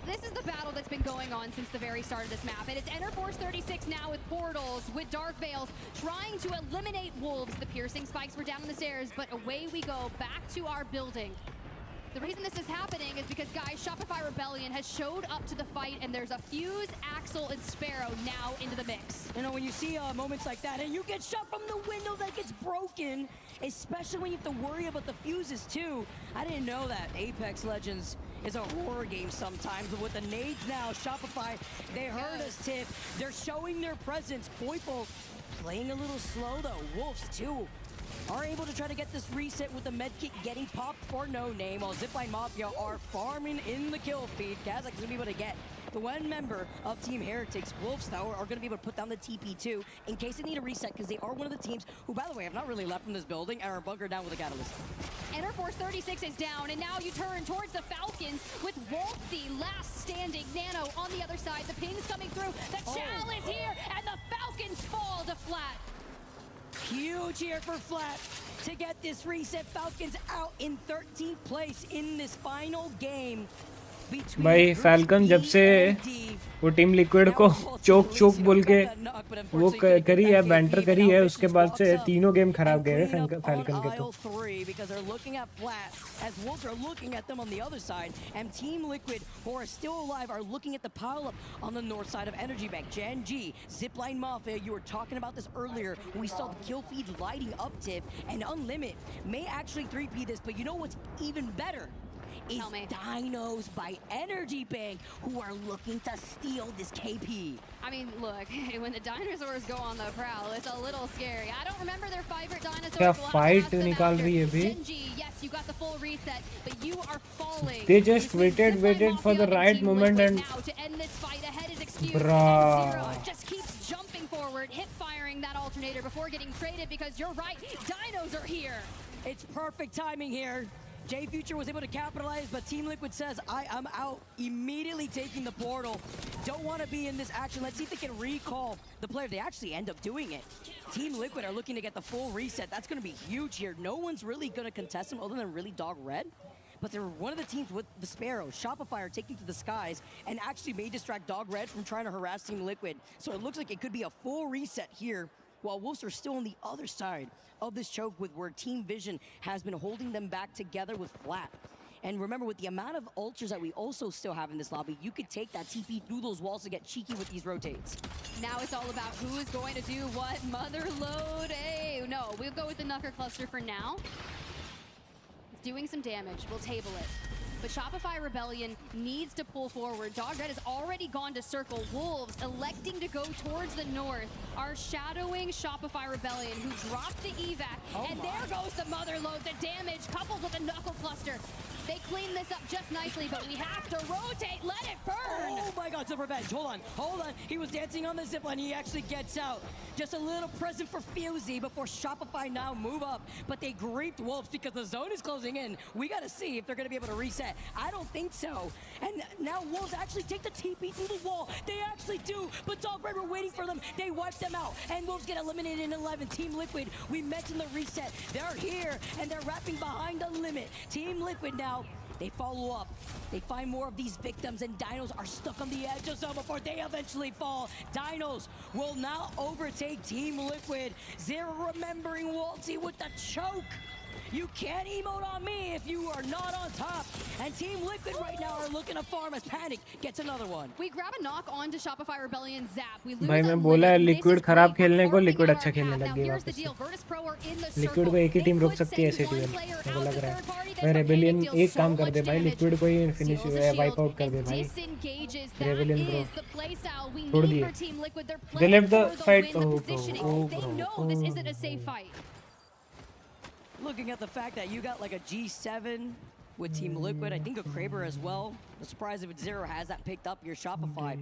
this is the battle that's been going on since the very start of this map. And it's Enterforce 36 now with portals, with Dark Veils, trying to eliminate Wolves. The piercing spikes were down on the stairs, but away we go, back to our building. The reason this is happening is because, guys, Shopify Rebellion has showed up to the fight, and there's a Fuse, Axel, and Sparrow now into the mix. You know, when you see moments like that, and you get shot from the window that gets broken, especially when you have to worry about the fuses, too. I didn't know that Apex Legends is a horror game sometimes, but with the nades now, Shopify, they heard us, Tiff. They're showing their presence. Poipo playing a little slow, though. Wolves, too, are able to try to get this reset with the medkit getting popped for no name, while Zipline Mafia are farming in the kill feed. Kazakh is going to be able to get the one member of Team Heretics. Wolves, though, are going to be able to put down the TP2 in case they need a reset, because they are one of the teams who, by the way, have not really left from this building and are bunkered down with a catalyst. Enterforce 36 is down, and now you turn towards the Falcons with Wolfsy last standing. Nano on the other side. The ping's coming through. The Chal is here, and the Falcons fall to flat. Huge here for Flat to get this reset. Falcons out in 13th place in this final game. भाई falcon जब से वो team liquid को चोक बोल के वो करी है, बैंटर करी है, उसके बाद से तीनों गेम खराब गए हैं फैल्कन के तो. As Wolves are looking at them on the other side, and Team Liquid, who are still alive, are looking at the pile-up on the north side of Energy Bank. Gen G, Zipline Mafia, you were talking about this earlier. We saw the kill feed lighting up, Tiff, and Unlimit may actually 3P this, but you know what's even better? Is Dinos by Energy Bank, who are looking to steal this KP. I mean, look, when the dinosaurs go on the prowl, it's a little scary. I don't remember their favorite dinosaurs. क्या fight निकाल रही है भी? Yes, you got the full reset, but you are falling. They just waited for the right moment and now to end this fight. Ahead is Excuse. Bruh. Just keeps jumping forward. forward, hip firing that alternator before getting traded because you're right, Dinos are here. It's perfect timing here. J Future was able to capitalize, but Team Liquid says, I'm out, immediately taking the portal. Don't want to be in this action. Let's see if they can recall the player. They actually end up doing it. Team Liquid are looking to get the full reset. That's going to be huge here. No one's really going to contest them other than really Dog Red. But they're one of the teams with the Sparrow. Shopify are taking to the skies and actually may distract Dog Red from trying to harass Team Liquid. So it looks like it could be a full reset here, while Wolves are still on the other side of this choke with where Team Vision has been holding them back together with Flat. And remember, with the amount of ultras that we also still have in this lobby, you could take that TP through those walls to get cheeky with these rotates. Now it's all about who is going to do what. Mother load, hey, no, we'll go with the Knucker cluster for now. It's doing some damage, we'll table it. But Shopify Rebellion needs to pull forward. Dog Red has already gone to circle. Wolves electing to go towards the north are shadowing Shopify Rebellion, who dropped the evac. And there goes the mother load, the damage coupled with the knuckle cluster. They clean this up just nicely, but we have to rotate, let it burn. Oh my God, it's a revenge. Hold on. He was dancing on the zipline. He actually gets out. Just a little present for Fusey before Shopify now move up. But they griefed Wolves because the zone is closing in. We got to see if they're going to be able to reset. I don't think so. And now Wolves actually take the TP through the wall. They actually do, but Dog Red were waiting for them. They wipe them out, and Wolves get eliminated in 11. Team Liquid, we mentioned the reset. They're here, and they're wrapping behind the limit. Team Liquid now, they follow up. They find more of these victims, and Dinos are stuck on the edge of zone before they eventually fall. Dinos will now overtake Team Liquid. Zero remembering Waltzy with the choke. You can't emote on me if you are not on top. And Team Liquid right now are looking to farm as Panic gets another one. We grab a knock on to Shopify Rebellion Zap. We lose भाई मैं बोला है liquid खराब खेलने को liquid अच्छा खेलने लग गया वापस से लिक्विड को एक ही टीम रोक सकती है S8UL मेरे को लग रहा है भाई रेबेलियन एक काम कर दे भाई लिक्विड को ही फिनिश वाइप आउट कर दे भाई रेबेलियन ब्रो छोड़ दिए they left the fight oh this isn't a safe fight. Looking at the fact that you got like a G7 with Team Liquid, I think a Kraber as well. I'm surprised if Zero has that picked up your Shopify.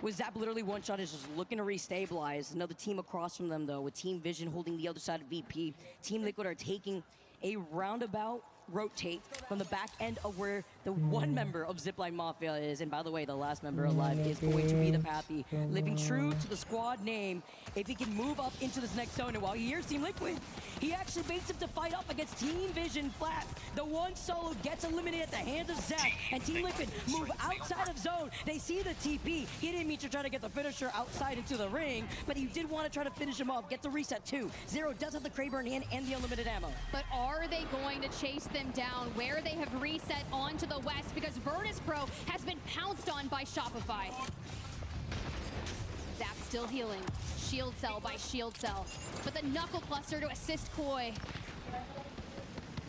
With Zap literally one shot is just looking to restabilize. Another team across from them though, with Team Vision holding the other side of VP. Team Liquid are taking a roundabout rotate from the back end of where the one member of Zipline Mafia is. And by the way, the last member alive is going to be the Pappy, living true to the squad name. If he can move up into this next zone, and while he hears Team Liquid, he actually baits him to fight up against Team Vision Flat. The one solo gets eliminated at the hands of Zach, and Team Liquid move outside of zone. They see the TP. He didn't mean to try to get the finisher outside into the ring, but he did want to try to finish him off, get the reset too. Zero does have the Kraber in hand and the unlimited ammo. But are they going to chase them down where they have reset onto the west, because Virtus Pro has been pounced on by Shopify. Zap still healing. Shield cell by shield cell. But the knuckle cluster to assist Koi.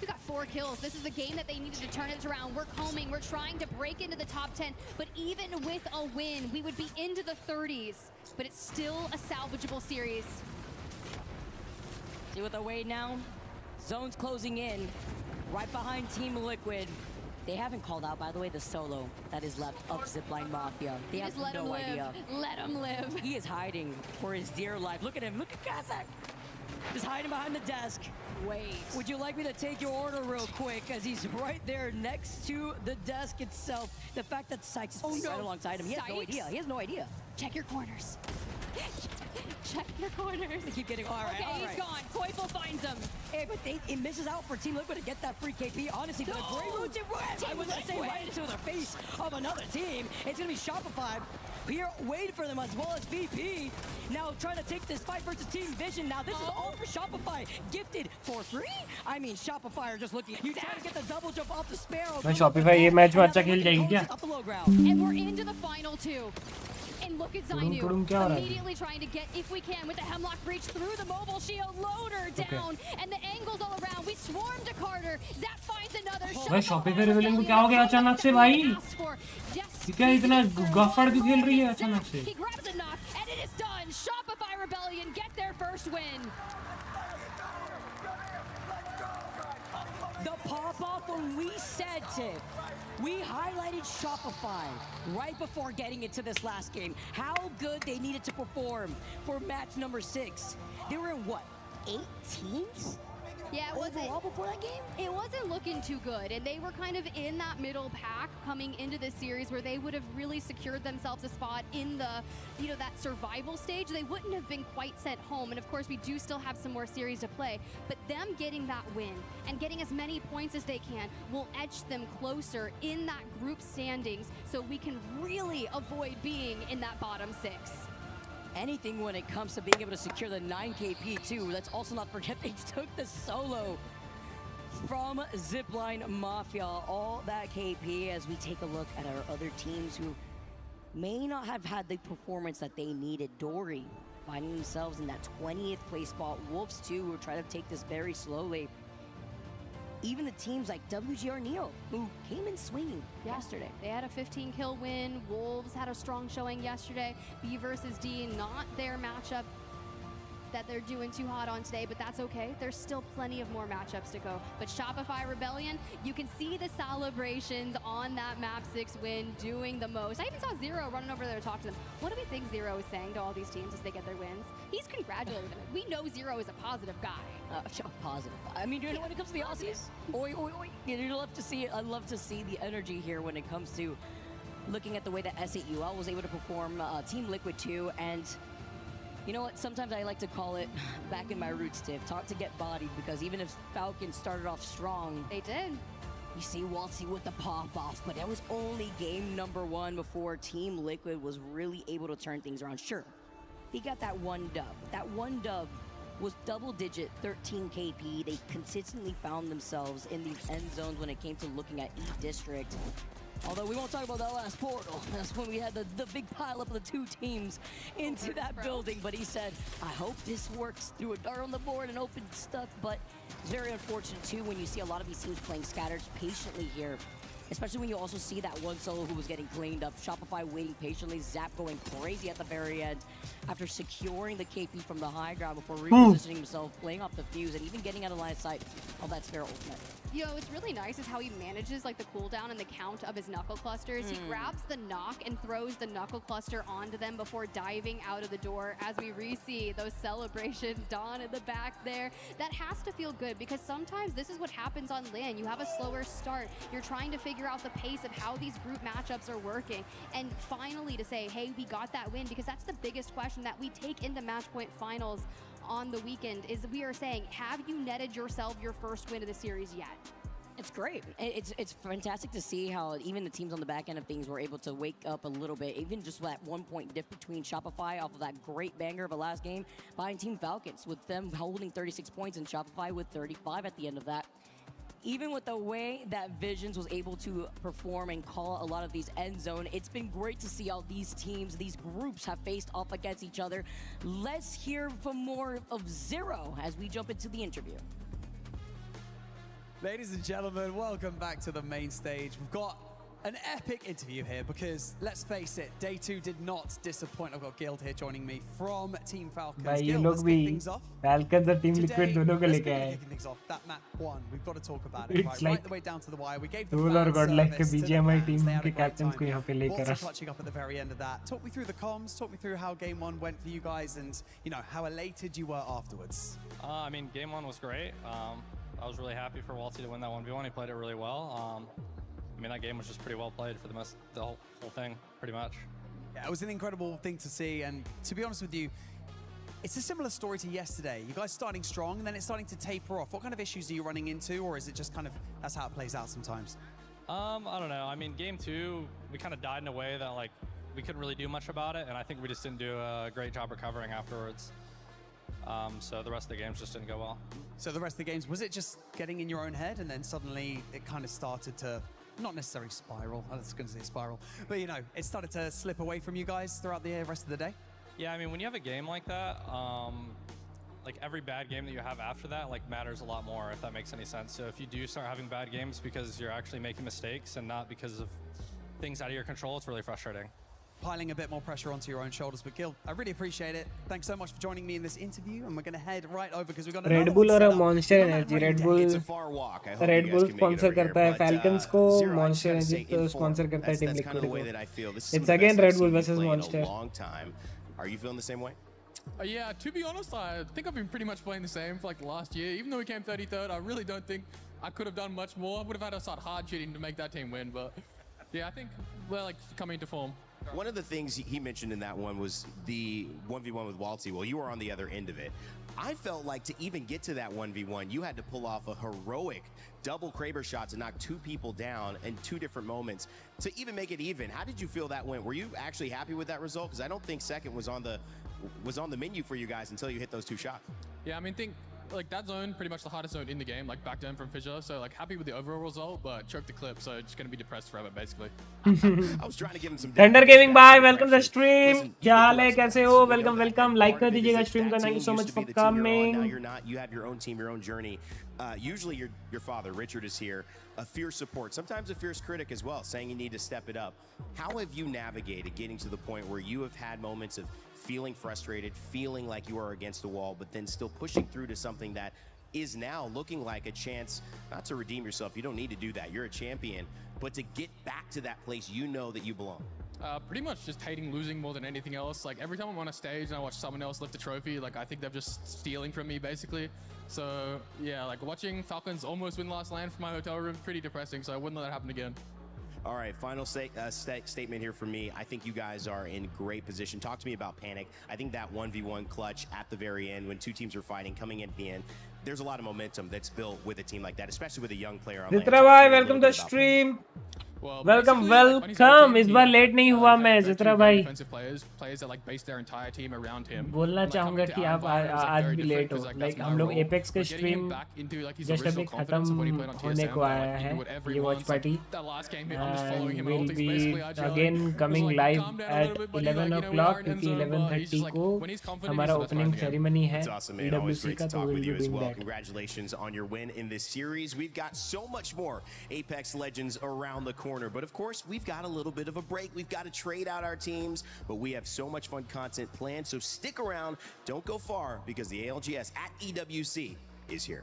We got 4 kills. This is the game that they needed to turn it around. We're combing. We're trying to break into the top 10. But even with a win, we would be into the 30s. But it's still a salvageable series. See what they're waiting now? Zone's closing in. Right behind Team Liquid. They haven't called out, by the way, the solo that is left of Zipline Mafia. They have no idea. Let him live. He is hiding for his dear life. Look at him. Look at Kazakh. Just hiding behind the desk. Wait. Would you like me to take your order real quick? As he's right there next to the desk itself. The fact that Sykes is right alongside him. He has no idea. He has no idea. Check your corners. Check your corners. They keep getting all right. Okay, he's gone. Koifel finds him. Hey, but it misses out for Team Liquid to get that free KP. Honestly, but a great rotate. I was going to say right into the face of another team. It's going to be Shopify here waiting for them, as well as VP. Now trying to take this fight versus Team Vision. Now this is all for Shopify. Gifted for free? I mean, Shopify are just looking. You try to get the double jump off the Sparrow. मैं Shopify ये match में अच्छा खेल जाएगी क्या? And we're into the final 2. And look at ZY2UL immediately trying to get, if we can, with the Hemlock Breach through the mobile shield, loader down, and the angles all around. We swarm to Carter. Zap finds another shot. भाई Shopify Rebellion को क्या हो गया अचानक से भाई? क्या इतना गफड़ क्यों खेल रही है अचानक से? He grabs a knock, and it is done. Shopify Rebellion get their first win. The pop cap off when we said, Tiff, we highlighted Shopify right before getting into this last game. How good they needed to perform for match number 6. They were in what, 18th? Yeah, overall before that game? It wasn't looking too good, and they were kind of in that middle pack coming into this series where they would have really secured themselves a spot in the, that survival stage. They wouldn't have been quite sent home, and of course we do still have some more series to play, but them getting that win and getting as many points as they can will etch them closer in that group standings so we can really avoid being in that bottom 6. Anything when it comes to being able to secure the 9 KP too. Let's also not forget they took the solo from Zipline Mafia. All that KP as we take a look at our other teams who may not have had the performance that they needed. Dory finding themselves in that 20th place spot. Wolves too, who are trying to take this very slowly. Even the teams like WGR Neo, who came in swinging yesterday. They had a 15-kill win. Wolves had a strong showing yesterday. B versus D, not their matchup that they're doing too hot on today, but that's okay. There's still plenty of more matchups to go. But Shopify Rebellion, you can see the celebrations on that map 6 win doing the most. I even saw Zero running over there to talk to them. What do we think Zero is saying to all these teams as they get their wins? He's congratulating them. We know Zero is a positive guy. Positive. I mean, when it comes to the Aussies, oi, oi, oi. You'd love to see it. I love to see the energy here when it comes to looking at the way that S8UL was able to perform Team Liquid 2. And you know what? Sometimes I like to call it back in my roots, Tiff. Taught to get bodied, because even if Falcons started off strong, they did. You see Waltzy with the pop-off, but that was only game number 1 before Team Liquid was really able to turn things around. Sure, he got that 1 dub. That 1 dub was double-digit 13 KP. They consistently found themselves in these end zones when it came to looking at E-District. Although we won't talk about that last portal. That's when we had the big pileup of the 2 teams into that building. But he said, I hope this works. Threw a dart on the board and opened stuff. But it's very unfortunate, too, when you see a lot of these teams playing scattered patiently here. Especially when you also see that one solo who was getting cleaned up. Shopify waiting patiently. Zap going crazy at the very end after securing the KP from the high ground before repositioning himself, playing off the fuse, and even getting out of line of sight of that Sphere ultimate. What's really nice is how he manages like the cooldown and the count of his knuckle clusters. He grabs the knock and throws the knuckle cluster onto them before diving out of the door. As we re-see those celebrations, Dawn in the back there. That has to feel good, because sometimes this is what happens on LAN. You have a slower start. You're trying to figure out the pace of how these group matchups are working. And finally to say, hey, we got that win, because that's the biggest question that we take into Match Point Finals on the weekend, is we are saying, have you netted yourself your first win of the series yet? It's great. It's fantastic to see how even the teams on the back end of things were able to wake up a little bit. Even just that 1 point diff between Shopify off of that great banger of a last game behind Team Falcons, with them holding 36 points and Shopify with 35 at the end of that. Even with the way that Visions was able to perform and call a lot of these end zone, it's been great to see how these teams, these groups have faced off against each other. Let's hear from more of Zero as we jump into the interview. Ladies and gentlemen, welcome back to the main stage. We've got an epic interview here because, let's face it, Day 2 did not disappoint. I've got Guild here joining me from Team Falcons. भाई ये Guild, लोग let's भी kick things off. Falcons और Team Liquid दोनों को लेके आए. Kicking things off, that map 1, we've got to talk about it. It's right the way down to the wire. We gave the Soul और fans Godlike के service to the BGMI fans. team They had a के great captains को time. यहाँ पे लेकर Lots of clutching up at the very end of that. Talk me through the comms, talk me through how game 1 went for you guys, and how elated you were afterwards. I mean, game 1 was great. I was really happy for Waltzy to win that 1v1. He played it really well. I mean, that game was just pretty well played for the whole thing, pretty much. Yeah, it was an incredible thing to see, and to be honest with you, it's a similar story to yesterday. You guys starting strong, and then it's starting to taper off. What kind of issues are you running into, or is it just kind of, that's how it plays out sometimes? I don't know. I mean, game 2, we kind of died in a way that, like, we couldn't really do much about it, and I think we just didn't do a great job recovering afterwards. So the rest of the games just didn't go well. So the rest of the games, was it just getting in your own head, and then suddenly it kind of started to, not necessarily spiral, I was going to say spiral, but it started to slip away from you guys throughout the rest of the day? Yeah, I mean, when you have a game like that, like every bad game that you have after that, like, matters a lot more, if that makes any sense. So if you do start having bad games because you're actually making mistakes and not because of things out of your control, it's really frustrating. piling a bit more pressure onto your own shoulders. But Gil, I really appreciate it. Thanks so much for joining me in this interview, and we're going to head right over because we've got Red Bull और Monster Energy. Red Bull sponsor करता है Falcons को, Monster Energy तो sponsor करता है Team Liquid को. It's again Red Bull versus Monster. Are you feeling the same way? Yeah, to be honest, I think I've been pretty much playing the same for like the last year. Even though we came 33rd, I really don't think I could have done much more. I would have had to start hard shooting to make that team win, but yeah, I think we're like coming into form. One of the things he mentioned in that one was the 1v1 with Waltzy. Well, you were on the other end of it. I felt like to even get to that 1v1, you had to pull off a heroic double Kraber shot to knock 2 people down in 2 different moments to even make it even. How did you feel that went? Were you actually happy with that result? Because I don't think second was on the menu for you guys until you hit those 2 shots. Yeah, I mean, like that zone pretty much the hardest zone in the game, like back down from Fissure. So like happy with the overall result, but choked the clip, so just gonna be depressed forever basically. I was trying to give him some Thunder Gaming bye, welcome to the stream. क्या हाल है, कैसे हो? Welcome. Like कर दीजिएगा stream को. Thank you so much for coming. Now you're not. You have your own team, your own journey. Usually your father Richard is here, a fierce support, sometimes a fierce critic as well, saying you need to step it up. How have you navigated getting to the point where you have had moments of feeling frustrated, feeling like you are against the wall, but then still pushing through to something that is now looking like a chance not to redeem yourself? You don't need to do that. You're a champion, but to get back to that place you know that you belong. Pretty much just hating losing more than anything else. Like every time I'm on a stage and I watch someone else lift a trophy, like I think they're just stealing from me basically. So yeah, like watching Falcons almost win last land from my hotel room, pretty depressing. So I wouldn't let that happen again. All right, final statement here from me. I think you guys are in great position. Talk to me about panic. I think that 1v1 clutch at the very end when 2 teams are fighting, coming in at the end, there's a lot of momentum that's built with a team like that, especially with a young player on lane. Zitra bhai, welcome to the stream. Welcome. इस बार late नहीं हुआ मैं, जित्रा भाई. Players that like base their entire team around him. बोलना चाहूँगा कि आप आज भी लेट हो. Like हम लोग Apex के stream just अभी खत्म होने को आया है ये watch party. And we'll be again coming live at 11 o'clock क्योंकि 11:30 को हमारा opening ceremony है EWC का, तो we'll be doing that. Congratulations on your win in this series. We've got so much more Apex Legends around the corner. But of course, we've got a little bit of a break. We've got to trade out our teams, but we have so much fun content planned. So stick around. Don't go far because the ALGS at EWC is here.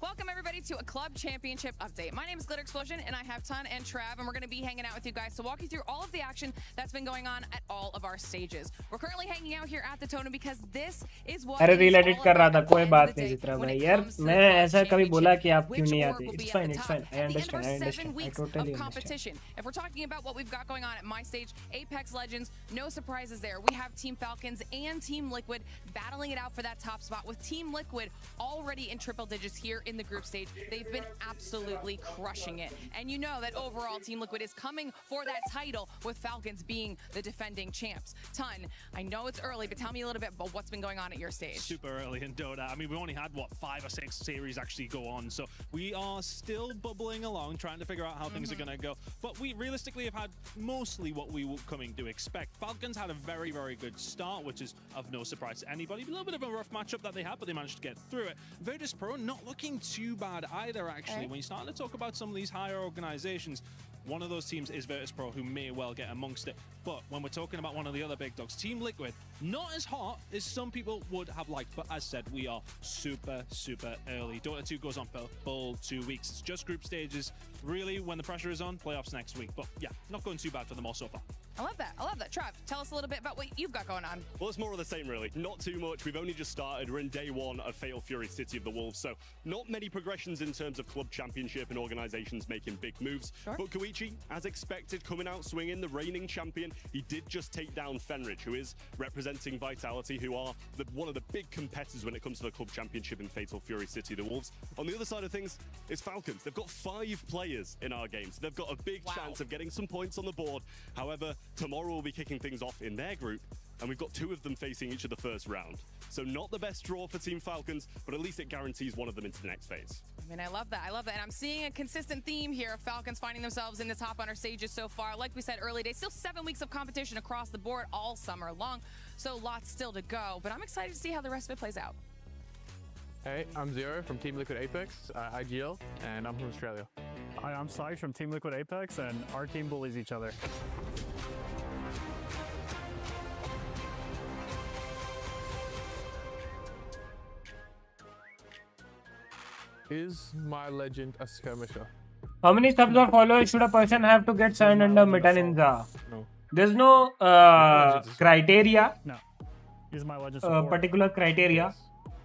Welcome everybody to a club championship update. My name is Glitter Explosion and I have Ton and Trav, and we're going to be hanging out with you guys to walk you through all of the action that's been going on at all of our stages. We're currently hanging out here at the totem because this is what अरे reel edit कर रहा था, कोई बात नहीं जित्रा भाई. यार मैं ऐसा कभी बोला कि आप क्यों नहीं आते? It's fine. I understand. I totally understand. If we're talking about what we've got going on at my stage, Apex Legends, no surprises there. We have Team Falcons and Team Liquid battling it out for that top spot, with Team Liquid already in triple digits here in the group stage. They've been absolutely crushing it. And you know that overall Team Liquid is coming for that title, with Falcons being the defending champs. Ton, I know it's early, but tell me a little bit about what's been going on at your stage. Super early in Dota. I mean, we only had, what, 5 or 6 series actually go on. So we are still bubbling along, trying to figure out how things are going to go. But we realistically have had mostly what we were coming to expect. Falcons had a very, very good start, which is of no surprise to anybody. A little bit of a rough matchup that they had, but they managed to get through it. Virtus Pro not looking too bad either, actually. When you start to talk about some of these higher organizations, one of those teams is Virtus Pro, who may well get amongst it. But when we're talking about one of the other big dogs, Team Liquid, not as hot as some people would have liked. But as said, we are super, super early. Dota 2 goes on for full 2 weeks. It's just group stages. Really, when the pressure is on, playoffs next week. But yeah, not going too bad for them all so far. I love that. I love that. Trav, tell us a little bit about what you've got going on. Well, it's more of the same, really. Not too much. We've only just started. We're in day 1 of Fatal Fury City of the Wolves, so not many progressions in terms of club championship and organizations making big moves. But Koichi, as expected, coming out swinging, the reigning champion. He did just take down Fenrich, who is representing Vitality, who are one of the big competitors when it comes to the club championship in Fatal Fury City of the Wolves. On the other side of things is Falcons. They've got 5 players in our games. They've got a big chance of getting some points on the board. However, tomorrow we'll be kicking things off in their group and we've got 2 of them facing each of the first round. So not the best draw for Team Falcons, but at least it guarantees one of them into the next phase. I mean, I love that. I love that. And I'm seeing a consistent theme here of Falcons finding themselves in the top honor stages so far. Like we said early days, still 7 weeks of competition across the board all summer long. So lots still to go. But I'm excited to see how the rest of it plays out. Hey, I'm Zero from Team Liquid Apex, IGL, and I'm from Australia. Hi, I'm Sai from Team Liquid Apex, and our team bullies each other. Is my legend a skirmisher? How many subs or followers should a person have to get signed under Meta Ninja? No. There's no criteria. No. Is my legend particular criteria.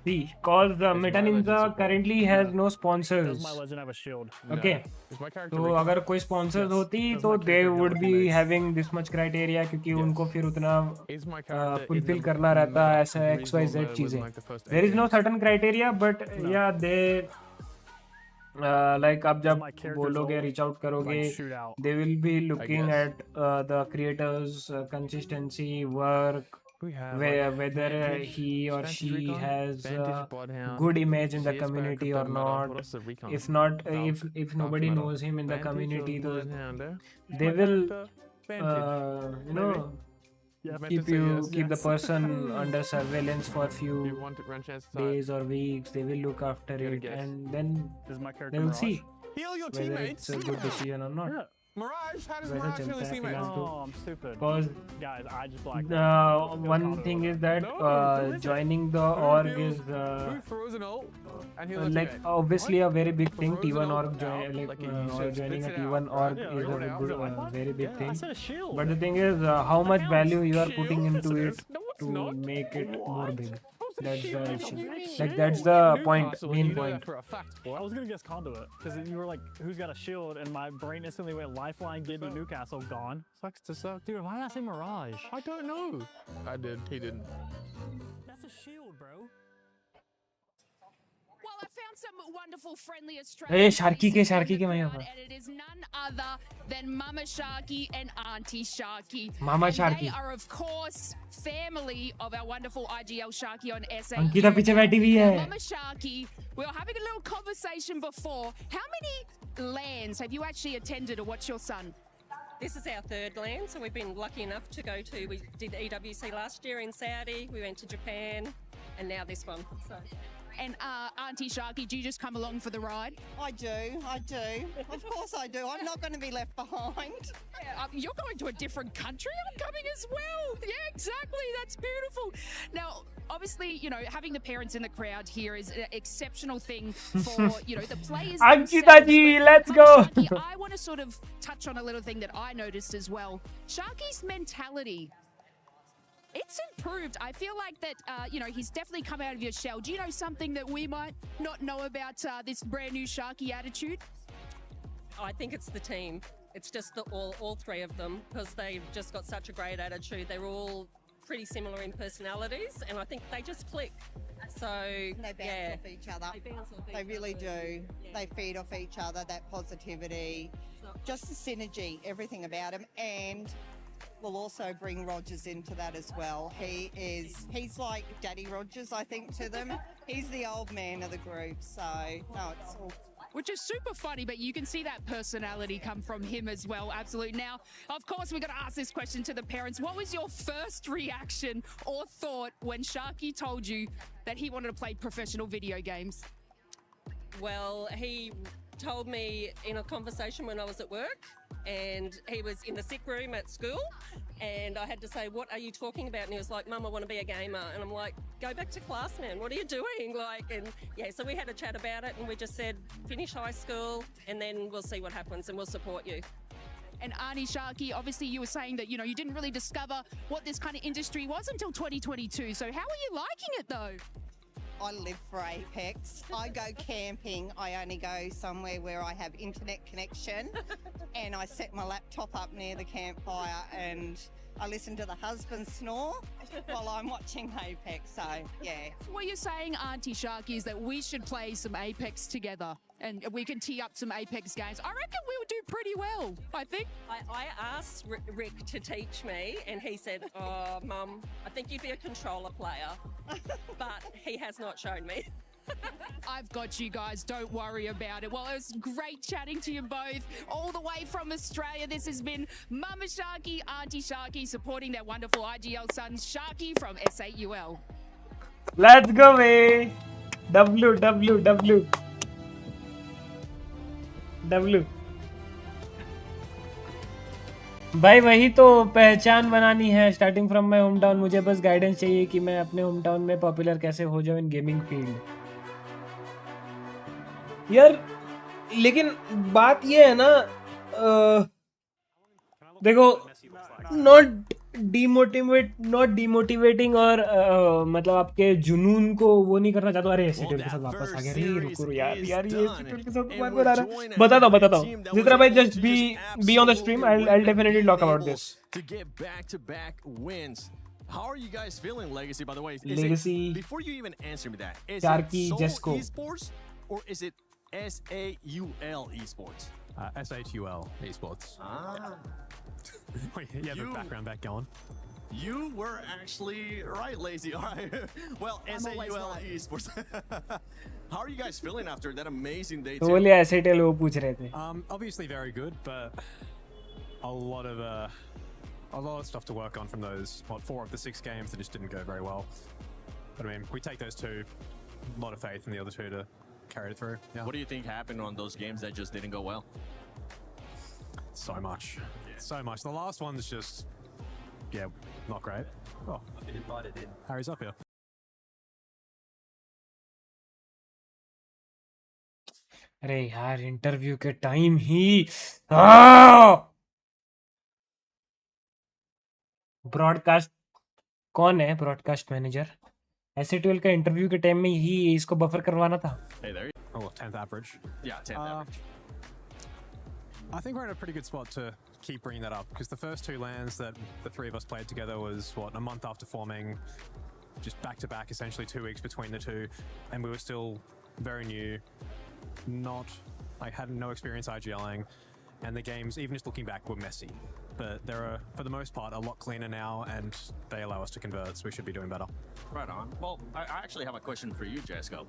See, cause Meta Ninja currently has no sponsors. Does my legend have a shield? Okay. So अगर कोई sponsors होती तो they would be having this much criteria क्योंकि उनको फिर उतना fulfill करना रहता है ऐसा XYZ चीजें. There is no certain criteria, but yeah, they like आप जब बोलोगे reach out करोगे, they will be looking at the creators' consistency, work, whether he or she has a good image in the community or not. If not, if nobody knows him in the community, they will you know keep the person under surveillance for a few days or weeks. They will look after it, and then they will see whether it's a good decision or not. Mirage, how does Mirage really see me? Oh, I'm stupid. Because guys, I just blacked one thing is that joining the org is like obviously a very big thing. T1 org joining a T1 org is a very big thing. But the thing is how much value you are putting into it to make it more big. That's the issue. Like that's the point, main point. For a fact, I was gonna guess Conduit because you were like, "Who's got a shield?" And my brain instantly went Lifeline, Gibby, Newcastle, gone. Sucks to suck, dude. Why did I say Mirage? I don't know. I did. He didn't. That's a shield, bro. Well, I found some wonderful, friendly Hey, Sharky ke मैं यहाँ पर. And it is none other than Mama Sharky and Auntie Sharky. Mama Sharky. They are, of course, family of our wonderful IGL Sharky on S8UL. Ankita पीछे बैठी हुई है. Mama Sharky, we were having a little conversation before. How many LANs have you actually attended, or what's your son? This is our 3rd LAN, so we've been lucky enough to go to. We did EWC last year in Saudi. We went to Japan, and now this one. So. And Auntie Sharky, do you just come along for the ride? I do. Of course I do. I'm not going to be left behind. Yeah, you're going to a different country. I'm coming as well. Yeah, exactly. That's beautiful. Now, obviously, you know, having the parents in the crowd here is an exceptional thing for, you know, the players Ankita ji, let's go. Sharky, I want to sort of touch on a little thing that I noticed as well. Sharky's mentality. It's improved. I feel like that, you know, he's definitely come out of your shell. Do you know something that we might not know about this brand new Sharky attitude? I think it's the team. It's just all 3 of them, because they've just got such a great attitude. They're all pretty similar in personalities, and I think they just click. So they bounce off each other. They really do. Yeah. They feed off each other, that positivity, just the synergy, everything about them. And we'll also bring Rogers into that as well. He's like Daddy Rogers, I think, to them. He's the old man of the group, so no, it's all. Which is super funny, but you can see that personality come from him as well. Absolutely. Now, of course, we're going to ask this question to the parents. What was your first reaction or thought when Sharky told you that he wanted to play professional video games? Well, he told me in a conversation when I was at work, and he was in the sick room at school, and I had to say, "What are you talking about?" And he was like, "Mum, I want to be a gamer." And I'm like, "Go back to class, man. What are you doing?" Like, and yeah, so we had a chat about it, and we just said, finish high school, and then we'll see what happens, and we'll support you. And Auntie Sharky, obviously you were saying that, you know, you didn't really discover what this kind of industry was until 2022. So how are you liking it though? I live for Apex. I go camping. I only go somewhere where I have internet connection, and I set my laptop up near the campfire, and I listen to the husband snore while I'm watching Apex. So yeah. What you're saying, Auntie Sharky, is that we should play some Apex together. and we can tee up some Apex games. I reckon we'll do pretty well, I think. I asked Rick to teach me, and he said, "Oh, Mum, I think you'd be a controller player," but he has not shown me. I've got you guys, don't worry about it. Well, it was great chatting to you both all the way from Australia. This has been Mama Sharky, Auntie Sharky, supporting their wonderful IGL sons, Sharky from S8UL. Let's go, man. W. भाई वही तो पहचान बनानी है. Starting from my home town. मुझे बस guidance चाहिए कि मैं अपने होम टाउन में पॉपुलर कैसे हो जाऊं इन गेमिंग फील्ड. यार लेकिन बात ये है ना, देखो, नॉट डिमोटिवेटिंग और मतलब आपके जुनून को वो नहीं करना चाहता. अरे एसिट्यूल के साथ वापस आ गया. रे रुको यार ये एसिट्यूल के साथ बार-बार आ रहा है. बताता हूँ जितना भाई, just be on the stream. I'll definitely talk about this. To get back-to-back wins. How are you guys feeling, Legacy, by the way? Legacy. Before you even answer me that, is Sharky, it Jesco. SOL Esports or is it S8UL Esports? S8UL Esports. Wait, you have a background back going. You were actually right, Lazy. All right. Well, S8UL Esports. How are you guys feeling after that amazing day? तो बोले S8UL वो पूछ रहे थे. Obviously very good, but a lot of stuff to work on from those 4 of the 6 games that just didn't go very well. But I mean, we take those 2. A lot of faith in the other 2 to carry it through. Yeah. What do you think happened on those games that just didn't go well? So much. The last one's just, yeah, not great. Oh, invited in. Harry's up here. अरे यार interview के time ही broadcast कौन है? Broadcast manager. S8UL का interview के time में ही इसको buffer करवाना था. Hey there. Oh, 10th average. Yeah, 10th average. I think we're in a pretty good spot to keep bringing that up, because the first 2 LANs that the 3 of us played together was, a month after forming, just back-to-back, essentially 2 weeks between the 2, and we were still very new, had no experience IGLing, and the games, even just looking back, were messy. But they're, for the most part, a lot cleaner now, and they allow us to convert, so we should be doing better. Right on. Well, I actually have a question for you, Jesco.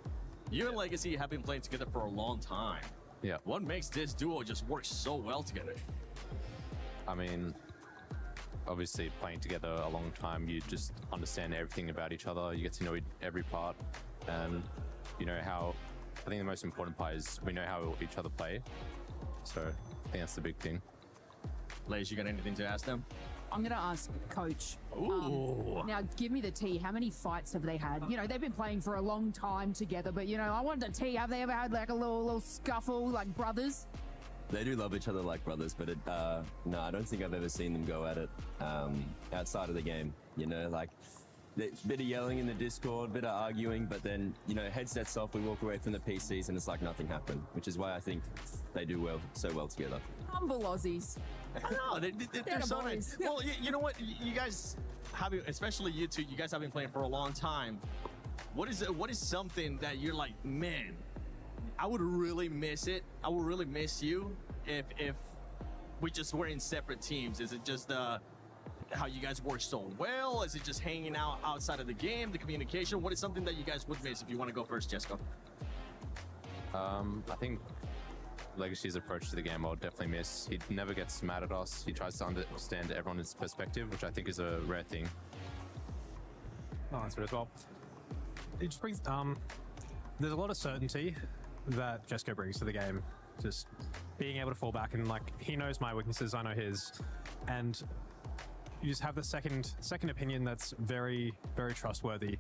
You and Legacy have been playing together for a long time. Yeah. What makes this duo just work so well together? I mean, obviously playing together a long time, you just understand everything about each other. You get to know every part, and you know how. I think the most important part is we know how each other play. So I think that's the big thing. Lays, you got anything to ask them? I'm going to ask Coach. Ooh. Now, give me the tea. How many fights have they had? You know, they've been playing for a long time together, but, you know, I wanted to tea. Have they ever had, like, a little scuffle, like brothers? They do love each other like brothers, but no, I don't think I've ever seen them go at it outside of the game. You know, like, a bit of yelling in the Discord, bit of arguing, but then, you know, headsets off, we walk away from the PCs and it's like nothing happened, which is why I think they do so well together. Humble Aussies. I know, they're so nice. Well, you know what, you guys, especially you two, you guys have been playing for a long time. What is something that you're like, man, I would really miss it. I would really miss you if we just were in separate teams. Is it just how you guys work so well? Is it just hanging out outside of the game, the communication? What is something that you guys would miss? If you want to go first, Jesco. I think Legacy's approach to the game I'll definitely miss. He never gets mad at us. He tries to understand everyone's perspective, which I think is a rare thing. I'll answer it as well. It just brings, there's a lot of certainty that Jesco brings to the game. Just being able to fall back and, like, he knows my weaknesses, I know his, and you just have the second opinion that's very, very trustworthy,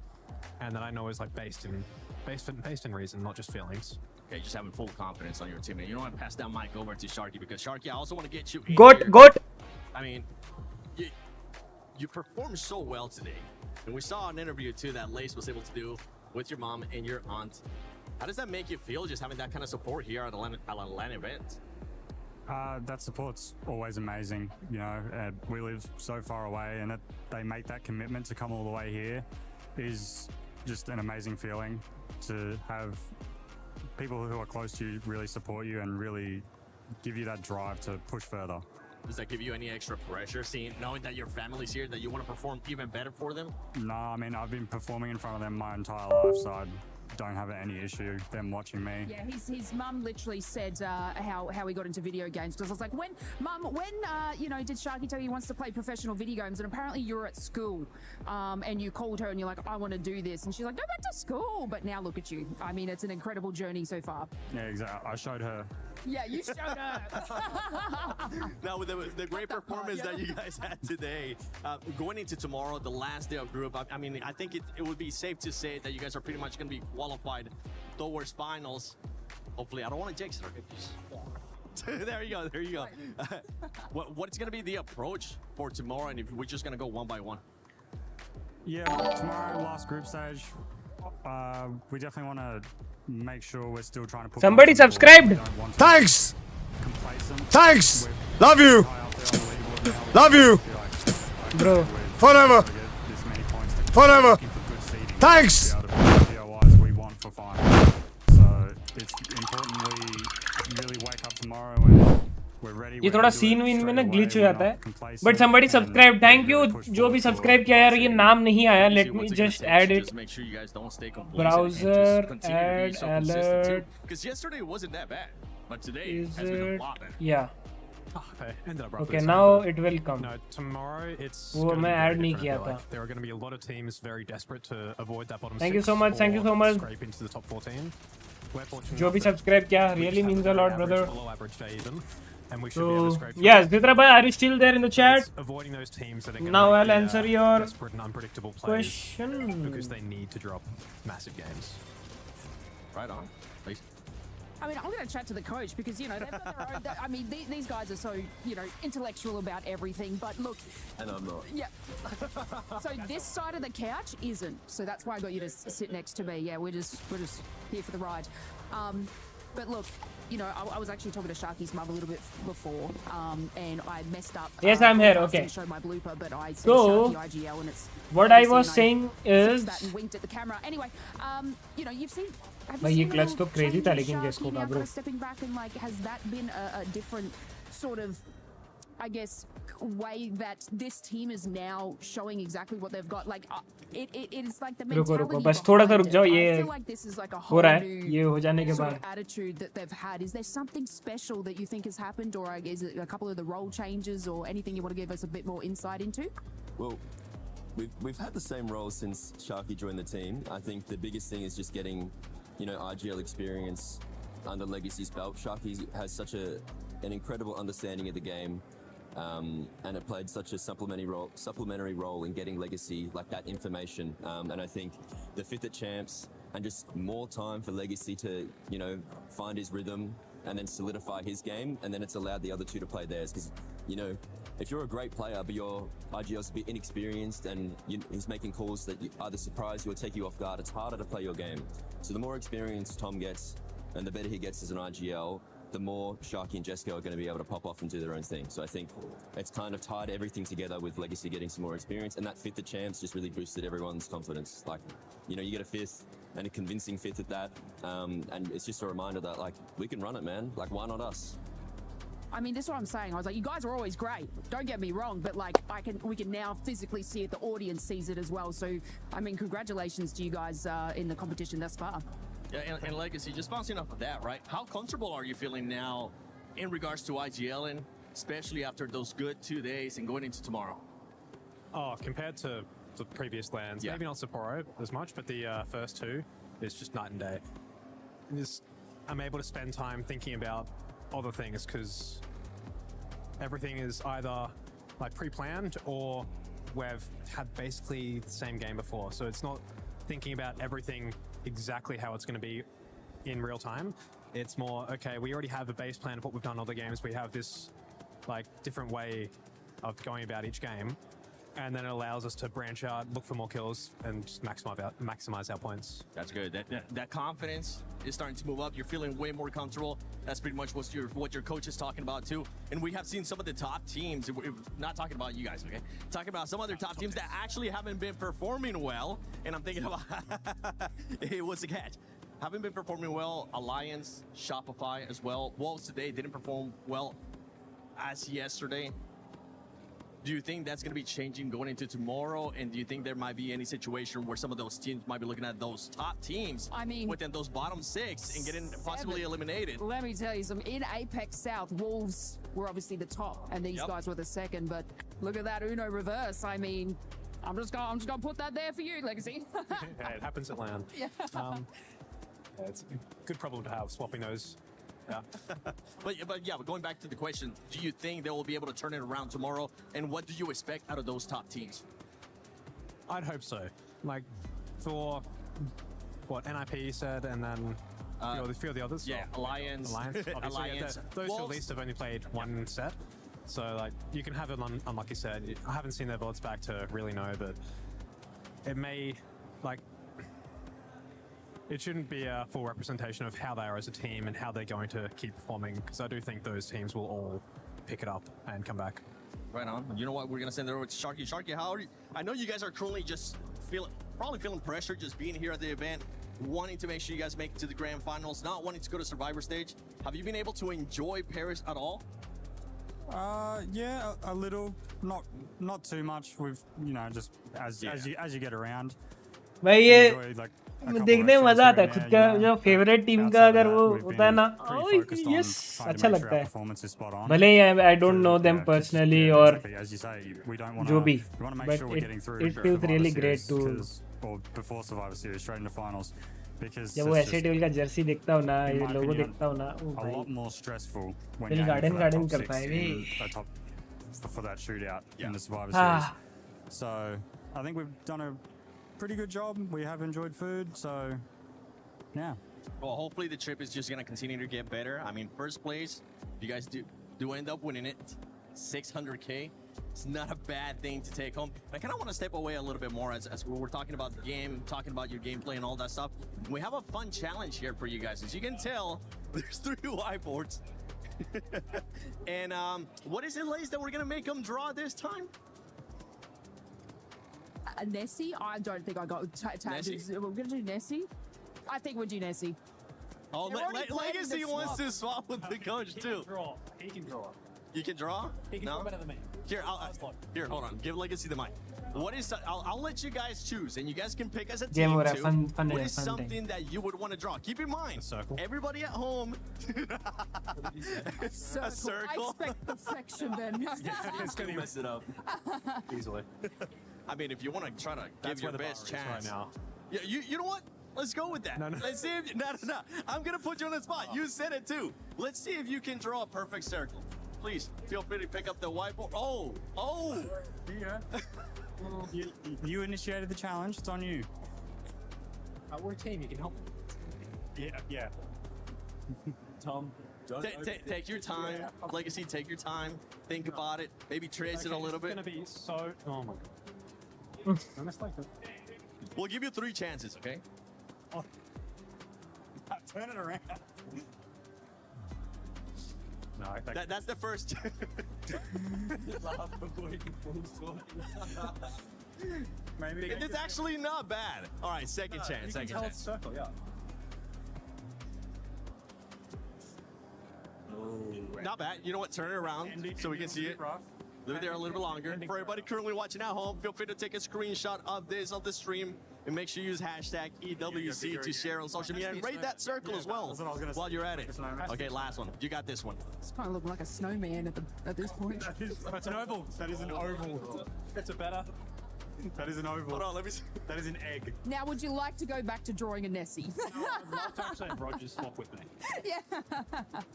and that I know is, like, based in reason, not just feelings. Okay, just having full confidence on your team. And you don't want to pass that mic over to Sharky, because Sharky, I also want to get you in Goat. I mean, you performed so well today, and we saw an interview too that Lace was able to do with your mom and your aunt. How does that make you feel, just having that kind of support here at a LAN event? That support's always amazing. You know, we live so far away, and that they make that commitment to come all the way here is just an amazing feeling. To have people who are close to you really support you and really give you that drive to push further. Does that give you any extra pressure, knowing that your family's here, that you want to perform even better for them? No, I mean, I've been performing in front of them my entire life, so I don't have any issue them watching me. Yeah, his mum literally said how he got into video games, because I was like, when you know, did Sharky tell you he wants to play professional video games? And apparently you're at school, and you called her and you're like, I want to do this, and she's like, go back to school. But now look at you. I mean, it's an incredible journey so far. Yeah, exactly. I showed her. Yeah, you showed her. Now, with the great performance that you guys had today, going into tomorrow, the last day of group, I mean, I think it would be safe to say that you guys are pretty much going to be qualified towards finals. Hopefully, I don't want to jinx it. There you go. What's going to be the approach for tomorrow, and if we're just going to go one by one? Yeah, tomorrow, last group stage, we definitely want to make sure we're still trying to put... Somebody subscribed! Thanks! Thanks! Love you! Love you! Bro. Forever! Forever! Thanks! We want for finals. So it's important we really wake up tomorrow and we're ready. ये थोड़ा scene win में ना glitch हो जाता है. But somebody subscribe. Thank you. जो भी subscribe किया यार, ये नाम नहीं आया. Let me just add it. Browser add alert. Because yesterday wasn't that bad, but today has been a lot better. Yeah. Okay, now it will come. No, tomorrow it's वो मैं add नहीं किया था. There are going to be a lot of teams very desperate to avoid that bottom Thank you six so much. Thank you so much. Scrape into the top 14. जो भी subscribe किया, really means a lot, brother. Below average day even. And we should be able to So scrape yes, Zitra bhai, are you still there in the chat? avoiding those teams that are going Now to I'll answer your desperate and unpredictable plays question. because they need to drop massive games. Right on. Please. I mean, I'm going to chat to the coach because, you know, they've got their own... I mean, these guys are so, you know, intellectual about everything. But look... And I'm not. Yeah. So this side of the couch isn't. So that's why I got you to sit next to me. Yeah, we're just here for the ride. But look, you know, I was actually talking to Sharky's mum a little bit before, and I messed up. Yes, I'm here. I Okay. didn't show my blooper, but I said So, Sharky IGL, and it's what I was obviously, saying and I is... fixed that and winked at the camera. Anyway, you know, you've seen. भाई ये clutch तो crazy था लेकिन जेस्को का bro. Stepping back and like, has that been a different sort of, I guess, way that this team is now showing exactly what they've got? Like, it is like the mentality. रुको बस थोड़ा सा रुक जाओ. I ये feel like this is like a हो whole रहा है. new ये हो जाने के sort बाद of attitude that they've had. Is there something special that you think has happened, or is it a couple of the role changes, or anything you want to give us a bit more insight into? Well, we've had the same role since Sharky joined the team. I think the biggest thing is just getting, you know, RGL experience under Legacy's belt. Sharky has such an incredible understanding of the game, and it played such a supplementary role in getting Legacy like that information. And I think the 5th at Champs and just more time for Legacy to, you know, find his rhythm and then solidify his game, and then it's allowed the other two to play theirs. Because, you know, if you're a great player but your RGL's a bit inexperienced and he's making calls that either surprise you or take you off guard, it's harder to play your game. So the more experience Tom gets and the better he gets as an RGL, the more Sharky and Jesco are going to be able to pop off and do their own thing. So I think it's kind of tied everything together with Legacy getting some more experience, and that 5th at Champs just really boosted everyone's confidence. Like, you know, you get a 5th and a convincing 5th at that, and it's just a reminder that, like, we can run it, man. Like, why not us? I mean, this is what I'm saying. I was like, you guys are always great. Don't get me wrong, but like, we can now physically see it. The audience sees it as well. So, I mean, congratulations to you guys in the competition thus far. Yeah, and Legacy, just bouncing off of that, right? How comfortable are you feeling now in regards to IGL, and especially after those good 2 days and going into tomorrow? Oh, compared to the previous lands, maybe not Sapporo as much, but the first 2 is just night and day. I'm able to spend time thinking about other things because everything is either like pre-planned or we've had basically the same game before. So it's not thinking about everything exactly how it's going to be in real time. It's more, okay, we already have a base plan of what we've done in other games. We have this like different way of going about each game. And then it allows us to branch out, look for more kills, and just maximize our points. That's good. That confidence is starting to move up. You're feeling way more comfortable. That's pretty much what your coach is talking about too. And we have seen some of the top teams. We're not talking about you guys, okay? Talking about some other top teams that actually haven't been performing well. And I'm thinking about, hey, what's the catch? haven't been performing well. Alliance, Shopify as well. Wolves today didn't perform well as yesterday. Do you think that's going to be changing going into tomorrow? And do you think there might be any situation where some of those teams might be looking at those top teams, I mean, within those bottom 6 and getting possibly eliminated? Let me tell you something. In Apex South, Wolves were obviously the top, and these guys were the second. But look at that Uno reverse. I mean, I'm just gonna put that there for you, Legacy. Yeah, it happens at LAN. Yeah. It's a good problem to have, swapping those. Yeah. but going back to the question, do you think they will be able to turn it around tomorrow? And what do you expect out of those top teams? I'd hope so. Like, for what NIP said, and then a few of the others. Yeah, Alliance. Obviously. Alliance. Those Wolves. at least have only played one set. So, like, you can have an unlucky set. I haven't seen their VODs back to really know, but it may, like, it shouldn't be a full representation of how they are as a team and how they're going to keep performing, because I do think those teams will all pick it up and come back. Right on. You know what? We're going to send it over to Sharky. Sharky, how are you? I know you guys are currently just probably feeling pressure just being here at the event, wanting to make sure you guys make it to the grand finals, not wanting to go to Survivor stage. Have you been able to enjoy Paris at all? Yeah, a little, not too much. We've, you know, just as you get around. भाई ये enjoy, like, देखने में मजा आता है खुद का जो फेवरेट टीम का अगर वो होता है ना यस अच्छा लगता है भले ही I don't know them personally और जो भी but it feels really great to before Survivor Series straight into finals because जब वो S8UL का जर्सी देखता हूँ ना ये लोगो देखता हूँ ना a lot more stressful when दिल you're aiming garden for that करता है for that shootout in the Survivor Series. So I think we've done a pretty good job. We have enjoyed food, so yeah. Well, hopefully the trip is just gonna continue to get better. I mean, first place, if you guys do end up winning it, 600K. It's not a bad thing to take home. I kind of want to step away a little bit more as we're talking about the game, talking about your gameplay and all that stuff. We have a fun challenge here for you guys. As you can tell, there's 3 whiteboards. And what is it, Lace, that we're gonna make them draw this time? Nessie? I don't think I got tagged. We're going to do Nessie? I think we'll do Nessie. Oh, Legacy wants to swap with the coach, too. He can draw. You can draw? He can draw better than me. Here, here, hold on. Give Legacy the mic. What is... I'll let you guys choose, and you guys can pick as a team, too. What is something that you would want to draw? Keep in mind, everybody at home... A circle. I expect perfection, then. It's going to mess it up. Easily. I mean, if you want to try to give your best chance right now. Yeah, you know what? Let's go with that. Let's see if no. I'm gonna put you on the spot. You said it too. Let's see if you can draw a perfect circle. Please feel free to pick up the whiteboard. Oh. Yeah. you initiated the challenge. It's on you. We're a team. You can help. Yeah. Tom. Take your time. Legacy, take your time. Think about it. Maybe trace it a little bit. It's gonna be so. Oh my god. We'll give you 3 chances, okay? Oh. Turn it around. No, that's the first. Maybe it's actually not bad. All right, second chance. Second chance. It's circle, yeah. Not bad. You know what? Turn it around so we can see it. Leave it there a little bit longer. For everybody currently watching at home, feel free to take a screenshot of the stream, and make sure you use hashtag EWC to share on social media and rate that circle as well while you're at it. Okay, last one. You got this one. It's kind of looking like a snowman at this point. That's an oval. That is an oval. That's a better. That is an oval. Hold on, let me see. That is an egg. Now, would you like to go back to drawing a Nessie? No, I'd love to actually have Rogers swap with me. Yeah.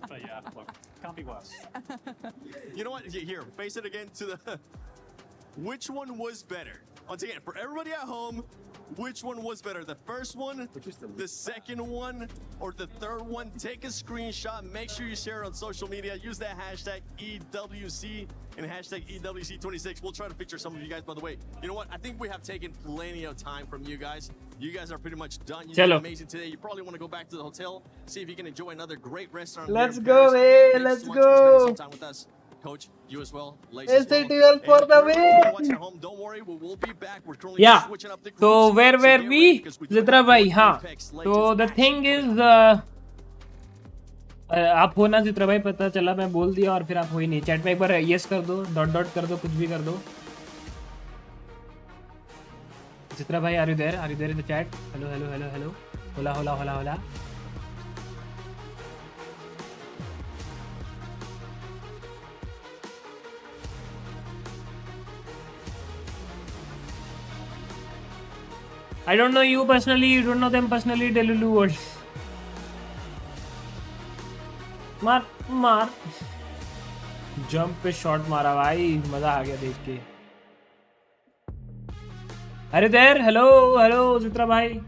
But yeah, look, can't be worse. You know what? Here, face it again to the... Which one was better? Once again, for everybody at home, which one was better? The first one, the second one, or the third one? Take a screenshot. Make sure you share it on social media. Use that hashtag EWC and hashtag EWC26. We'll try to feature some of you guys, by the way. You know what? I think we have taken plenty of time from you guys. You guys are pretty much done. You did amazing today. You probably want to go back to the hotel, see if you can enjoy another great restaurant. Let's go, hey, let's go. Time with us. Coach, you as well. S8UL for the win. Yeah. So where were we? Zitra bhai, हाँ. So the thing is, आप हो ना जित्रा भाई, पता चला, मैं बोल दिया और फिर आप हो ही नहीं. चैट में एक बार यस कर दो, डॉट कर दो, कुछ भी कर दो. जित्रा भाई, are you there in the chat? Hello. Hola. I don't know you personally, you don't know them personally, Delulu world. मार. जंप पे शॉट मारा भाई, मजा आ गया देख के. अरे देर, हेलो जित्रा भाई.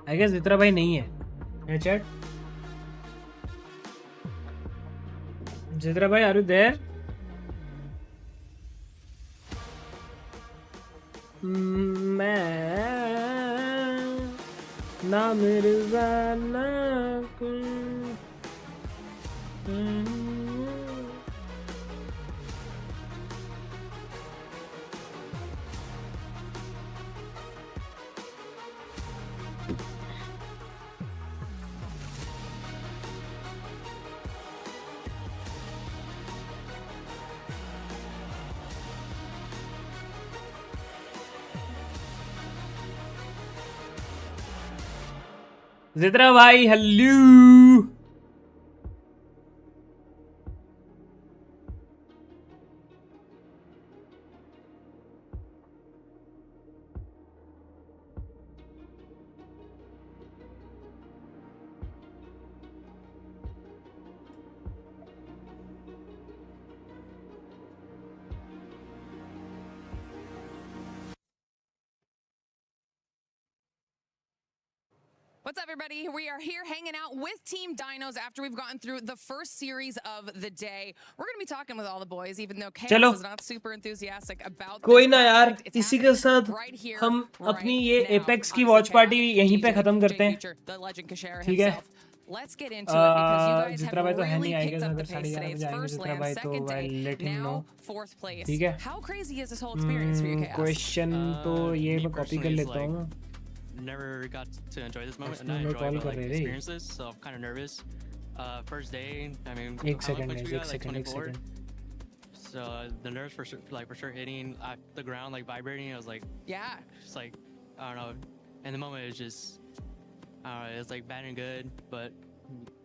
आई गेस जित्रा भाई नहीं है चैट. जित्रा भाई, आर यू देयर? मैं ना मिर्जा ना जित्रा भाई, hello. What's up, everybody? We are here hanging out with Team Dinos after we've gotten through the first series of the day. We're going to be talking with all the boys, even though Chaos is not super enthusiastic about कोई ना यार, इसी के साथ हम अपनी ये apex की वॉच पार्टी यहीं पे खत्म करते हैं. ठीक है. Let's get into it because you guys जित्रा भाई have तो है really नहीं, picked up the आएगा pace today. It's first जित्रा land, भाई तो second I'll day, let him know. now fourth place. ठीक है. How crazy is this whole experience for you, Chaos? Question तो ये मैं कॉपी कर लेता हूँ. Never got to enjoy this moment, and I enjoy like experience this, so I'm kind of nervous. First day, I mean, एक second. So the nerves for sure hitting the ground, like vibrating. I was like, yeah, just like I don't know. In the moment, it's just I don't know. It's like bad and good, but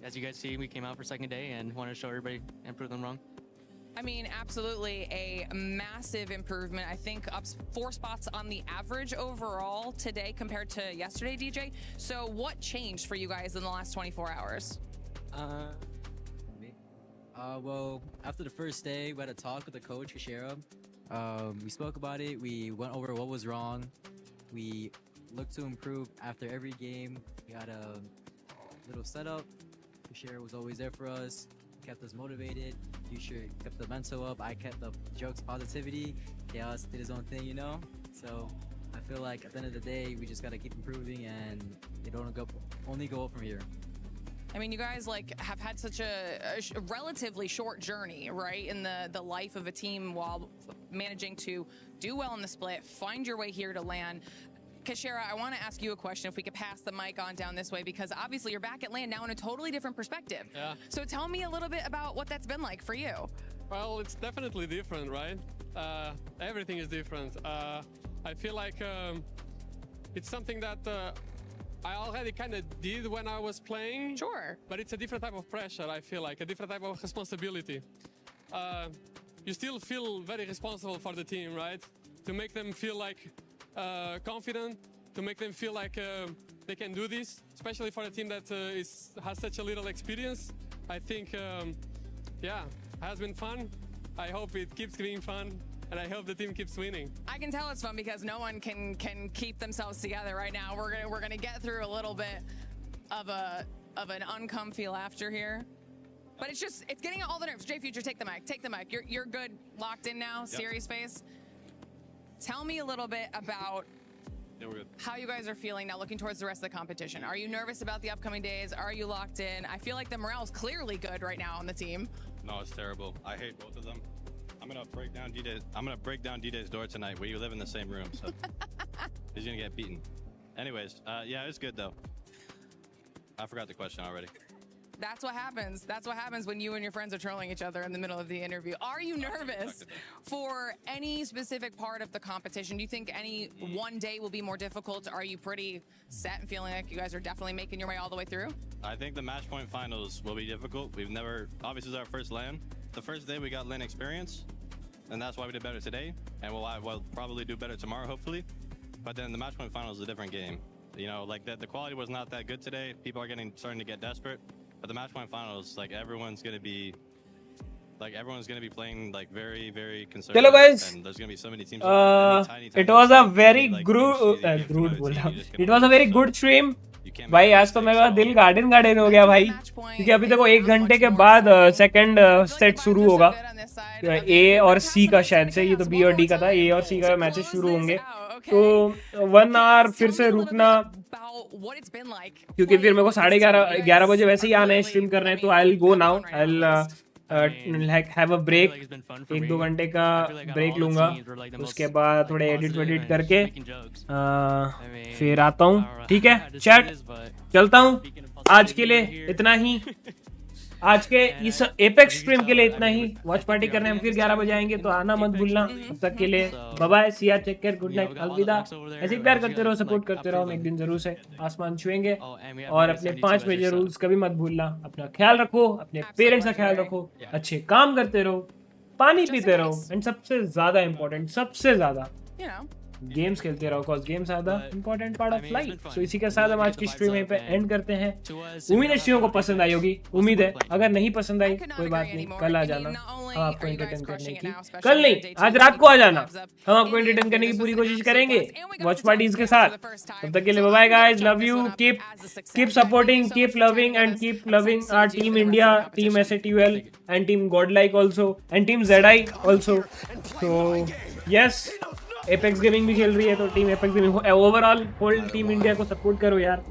as you guys see, we came out for second day and wanted to show everybody and prove them wrong. I mean, absolutely a massive improvement. I think up 4 spots on the average overall today compared to yesterday, DJ. So what changed for you guys in the last 24 hours? Well, after the first day, we had a talk with the coach, Kashira. We spoke about it. We went over what was wrong. We looked to improve after every game. We had a little setup. Kashira was always there for us. Kept us motivated. Future kept the mental up. I kept the jokes, positivity. Chaos did his own thing, you know. So I feel like at the end of the day, we just gotta keep improving, and it only go up from here. I mean, you guys like have had such a relatively short journey, right, in the life of a team while managing to do well in the split, find your way here to land. Kashira, I want to ask you a question if we could pass the mic on down this way, because obviously you're back at land now in a totally different perspective. Yeah. So tell me a little bit about what that's been like for you. Well, it's definitely different, right? Everything is different. I feel like it's something that I already kind of did when I was playing. Sure. But it's a different type of pressure, I feel like, a different type of responsibility. You still feel very responsible for the team, right? To make them feel like confident, to make them feel like they can do this, especially for a team that has such a little experience. I think, yeah, it has been fun. I hope it keeps being fun, and I hope the team keeps winning. I can tell it's fun because no one can keep themselves together right now. We're gonna get through a little bit of an uncomfy laughter here. But it's getting all the nerves. J Future, take the mic. Take the mic. You're good, locked in now. Serious face. Tell me a little bit about how you guys are feeling now, looking towards the rest of the competition. Are you nervous about the upcoming days? Are you locked in? I feel like the morale is clearly good right now on the team. No, it's terrible. I hate both of them. I'm gonna break down D-Day's door tonight. We live in the same room, so he's gonna get beaten. Anyways, yeah, it's good though. I forgot the question already. That's what happens. That's what happens when you and your friends are trolling each other in the middle of the interview. Are you nervous for any specific part of the competition? Do you think any one day will be more difficult? Are you pretty set and feeling like you guys are definitely making your way all the way through? I think the match point finals will be difficult. We've never, obviously it's our first LAN. The first day we got LAN experience, and that's why we did better today. And we'll probably do better tomorrow, hopefully. But then the match point finals is a different game. You know, like the quality was not that good today. People are starting to get desperate. But the match point finals, like everyone's gonna be playing like very, very conservative. Hello guys. And there's gonna be so many teams. It was a very it was a very good stream. भाई आज तो मेरा दिल garden हो गया भाई, क्योंकि अभी देखो 1 घंटे के बाद सेकंड सेट शुरू होगा ए और सी का, शायद से ये तो बी और डी का था, ए और सी का मैचेस शुरू होंगे, तो 1 आवर फिर से रुकना, क्योंकि फिर मेरे को 11:30 बजे वैसे ही आना है स्ट्रीम करना है, तो I will go now, I will like have a break, 1-2 घंटे का ब्रेक लूंगा, उसके बाद थोड़े एडिट करके फिर आता हूँ, ठीक है चैट, चलता हूँ, आज के लिए इतना ही, आज के इस एपेक्स स्ट्रीम के लिए इतना ही, वॉच पार्टी करने हम फिर 11 बजे आएंगे, तो आना मत भूलना, तब तक के लिए bye bye, see are, take care, good night, अलविदा, ऐसे ही प्यार करते रहो, सपोर्ट करते रहो, हम एक दिन जरूर से आसमान छुएंगे, और अपने 5 मेजर रूल्स कभी मत भूलना, अपना ख्याल रखो, अपने पेरेंट्स का ख्याल रखो, अच्छे काम करते रहो, पानी पीते रहो, एंड सबसे ज्यादा इंपॉर्टेंट, सबसे ज्यादा गेम्स खेलते रहो, because games are the important part of life. So इसी के साथ हम आज की स्ट्रीम यहीं पे एंड करते हैं। उम्मीद है स्ट्रीम को पसंद आई होगी, उम्मीद है, अगर नहीं पसंद आई कोई बात नहीं, कल आ जाना, हम आपको एंटरटेन करने की, कल नहीं आज रात को आ जाना, हम आपको एंटरटेन करने की पूरी कोशिश करेंगे वॉच पार्टीज के साथ। तब तक के लिए bye bye guys, love you, keep supporting, keep loving and keep loving our team India, team S8UL and team Godlike also and team ZI also। so yes, apex gaming भी खेल रही है, तो team apex gaming overall whole team India को support करो यार।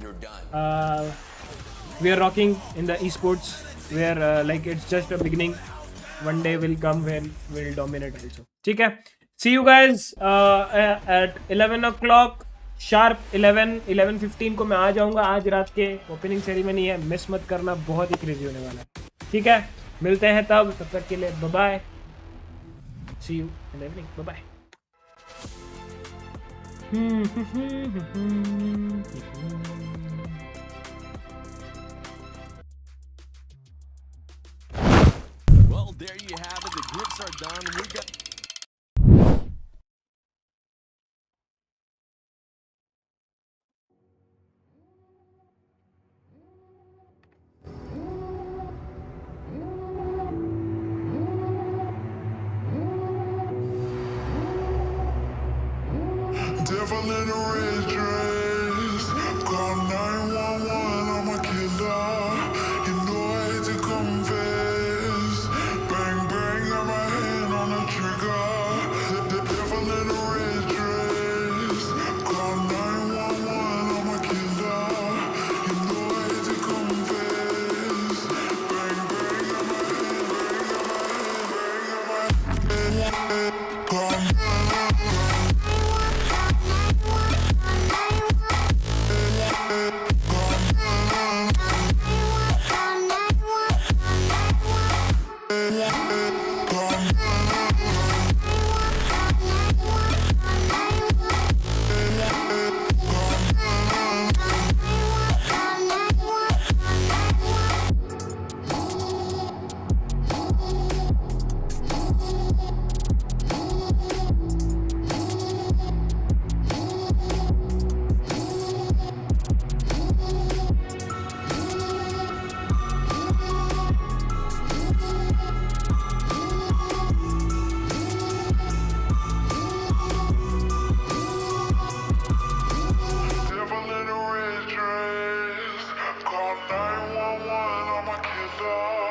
We are rocking in the esports, we are like it's just a beginning, one day will come when we will dominate also, ठीक है। See you guys at 11 o'clock sharp, 11:15 को मैं आ जाऊंगा। आज रात के ओपनिंग सेरेमनी है, मिस मत करना, बहुत ही क्रेजी होने वाला है, ठीक है। मिलते हैं तब तक के लिए bye bye, see you in the evening, bye bye. Well, there you have it. The groups are done. We got Devil in a red dress, call 911, I'm a killer. You know I hate to confess. Bang bang, got my hand on the trigger. The devil in a red dress, call 911, I'm a killer. You know I hate to confess. Bang bang, got my hand, bang got my hand, call Devil in a red dress, call 911, I'm a killer.